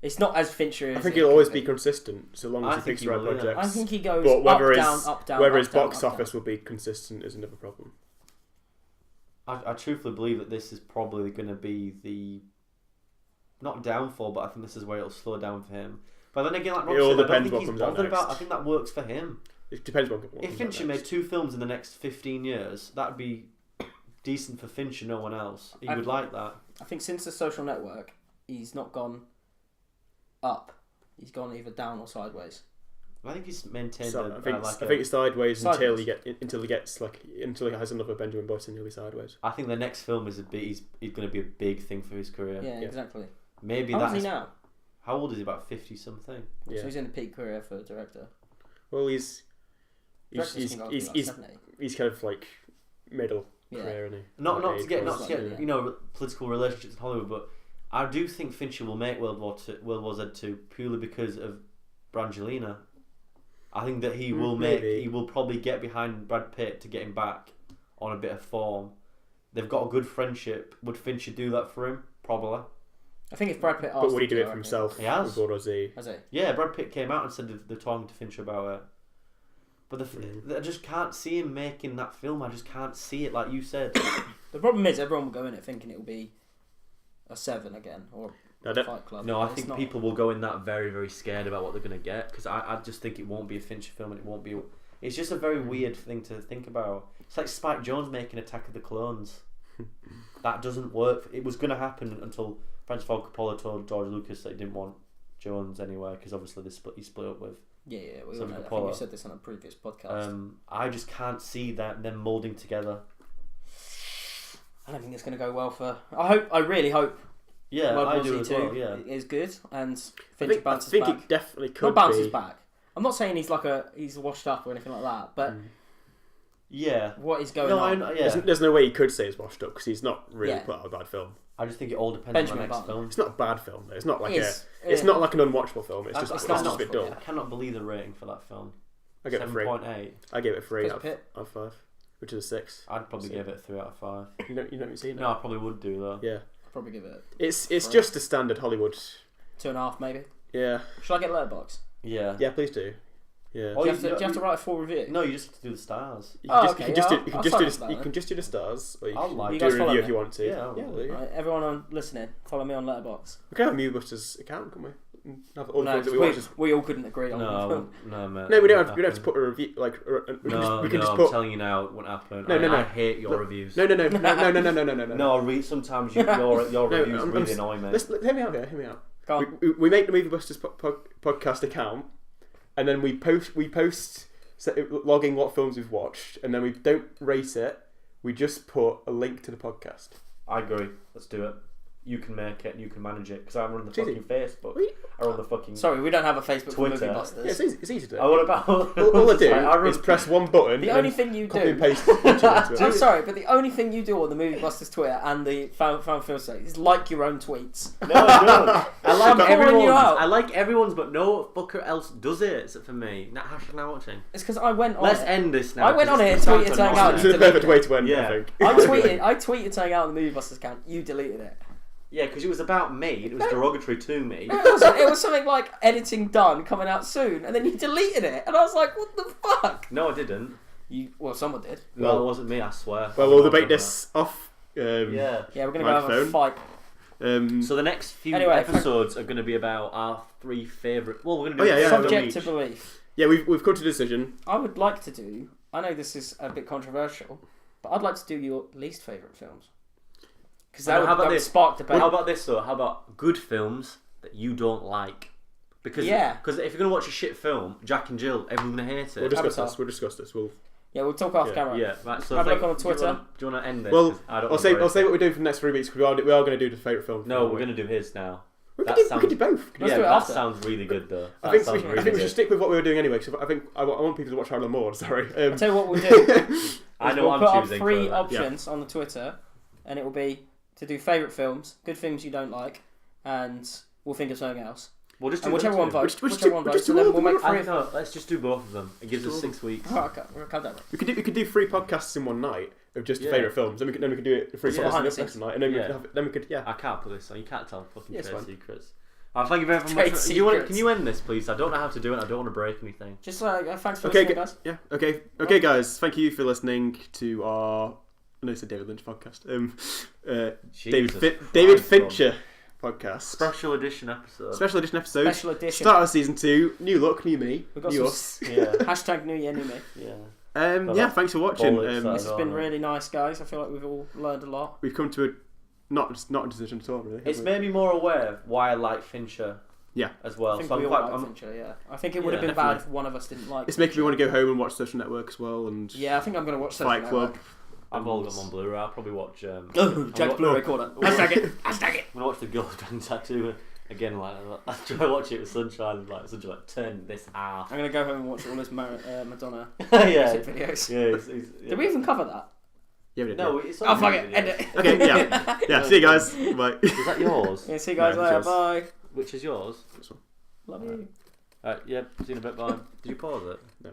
It's not as Fincher as I think he'll always be consistent so long as he picks the right projects. I think he goes up, down. Whether his box office will be consistent is another problem. I truthfully believe that this is probably going to be the... Not downfall, but I think this is where it'll slow down for him. But then again, like Rob said, I don't think he's bothered about... I think that works for him. It depends what comes out. If Fincher made 2 films in the next 15 years, that'd be decent for Fincher, no one else. He would like that. I think since The Social Network, he's not gone up. He's gone either down or sideways. I think he's maintained. I think it's sideways until he has another Benjamin Button. He'll be sideways. I think the next film is he's going to be a big thing for his career. Yeah, exactly. Maybe how old is he now? How old is he? About 50 something. Yeah. So he's in the peak career for a director. Well, he's kind of like middle. Career, isn't he? Not to get political relationships in Hollywood, but I do think Fincher will make World War Z2 purely because of Brangelina. I think that he will probably get behind Brad Pitt to get him back on a bit of form. They've got a good friendship. Would Fincher do that for him? Probably. I think if Brad Pitt asked, but would he do it for himself? He has. Has he? Yeah, Brad Pitt came out and said they're talking to Fincher about it. But I just can't see him making that film. I just can't see it, like you said. The problem is everyone will go in it thinking it will be a 7 again or a Fight Club. No, I think people will go in that very, very scared about what they're going to get because I just think it won't be a Fincher film and it won't be. It's just a very weird thing to think about. It's like Spike Jonze making Attack of the Clones. That doesn't work. It was going to happen until Francis Ford Coppola told George Lucas that he didn't want Jones anywhere because obviously he split up with. Yeah, we all know. I think you said this on a previous podcast. I just can't see them moulding together. I don't think it's going to go well for. I really hope. Yeah, I do as well. Yeah, is good and Fincher bounces back. I think it definitely could. Not bounces back. I'm not saying he's washed up or anything like that, but yeah, what is going on? There's no way he could say he's washed up because he's not really put out a bad film. I just think it all depends on the next film. It's not a bad film. Though. It's not like it's not like an unwatchable film. It's just a bit dull. I cannot believe the rating for that film. I gave it 7.8. I gave it 3 out of 5, which is a 6. I'd probably give it a 3 out of 5. You haven't seen it? No, I probably would do though. Yeah, I'd probably give it. It's just a standard Hollywood. 2.5 maybe. Yeah. Should I get Letterboxd? Yeah. Yeah, please do. Yeah. Do you have to write a full review? No, you just have to do the stars. You can just do the stars, or you can do a review if you want to. Yeah. Right, everyone listening, follow me on Letterboxd. We can have a Moviebusters account, can't we? Have all the films that we watch. We all couldn't agree on. No, mate. No, we don't have to put a review. We can just put. I'm telling you now, it won't happen. No. I hate your reviews. No. No, sometimes your reviews really annoy me. Hear me out. Go on. We make the Moviebusters podcast account, and then we post logging what films we've watched, and then we don't rate it. We just put a link to the podcast. I agree. Let's do it. You can make it and you can manage it because I run the fucking Facebook. I run the fucking. Sorry, we don't have a Facebook Twitter. for Moviebusters. Yeah, it's easy to do. Oh, what about? all I do is press one button. The only thing you do. And paste I'm sorry, but the only thing you do on the Moviebusters Twitter and the Found Film site is like your own tweets. No, I don't. I like everyone's, but no fucker else does it except for me. Now watching. It's because I went on. Let's end this now. I went on it and tweeted something out. It's the perfect way to end. Yeah. I think. I tweeted something out on the Moviebusters account. You deleted it. Yeah, because it was about me. It was derogatory to me. It was something like editing done, coming out soon, and then you deleted it, and I was like, "What the fuck?" No, I didn't. Someone did. Well, it wasn't me. I swear. Well, we'll debate this off. Yeah, we're gonna go have a fight. So the next few episodes are going to be about our 3 favourite. Well, we're going to do subject to belief. Yeah, we've come to a decision. I would like to do. I know this is a bit controversial, but I'd like to do your least favourite films. Because that would spark debate. How about this though? How about good films that you don't like? Because if you're going to watch a shit film, Jack and Jill, everyone's going to hate it. We'll discuss this. We'll talk off camera. Yeah, right. So have a look on Twitter. Do you want to end this? Well, I'll say what we're doing for the next 3 weeks because we are going to do the favourite film. No, we're going to do his now. We could do both. That sounds really good though. I think we should stick with what we were doing anyway. Because I want people to watch Harlan Moore. Sorry. I'll tell you what we'll do. I know we'll what I'm choosing. We'll put up 3 options on the Twitter, and it will be to do favourite films, good films you don't like, and we'll think of something else. We'll just do whichever one votes. And then we'll make 3. Let's just do both of them. It gives us 6 weeks. Oh, okay. We'll calm down. We could do 3 podcasts in one night of just favourite films. Then we could do it 3 podcasts the next night, and then we could. Yeah. I can't put this on. You can't tell fucking trade secrets. Thank you very much. Can you end this, please? I don't know how to do it. I don't want to break anything. Just thanks for listening, guys. Yeah. Okay, guys. Thank you for listening to our. I know it's a David Lynch podcast. David Fincher podcast. Special edition episode. Special edition. Start of season 2. New look, new me. We've got new us. Yeah. Hashtag new year, new me. Yeah. Thanks for watching. This has been really nice, guys. I feel like we've all learned a lot. We've come to a not a decision at all, really. It's made me more aware of why I like Fincher. Yeah, as well. I think we all like Fincher. Yeah, I think it would have been bad if one of us didn't like. It's making me want to go home and watch Social Network as well. And I think I'm going to watch Fight Club. I've all got them on Blu-ray. I'll probably watch. Jack's Blu-ray corner. Hashtag it. I'm gonna watch the Ghost Dragon Tattoo again. Like I try to watch it with Sunshine. Like turn this off. I'm gonna go home and watch all his Madonna music videos. Yeah. Did we even cover that? Yeah, we did. No, it's on fuck it. End it. Okay, yeah. See you guys. Bye. Is that yours? Yeah, see you guys later. Bye. Which is yours? This one. Love you. Yeah, see you in a bit. Bye. Did you pause it? No.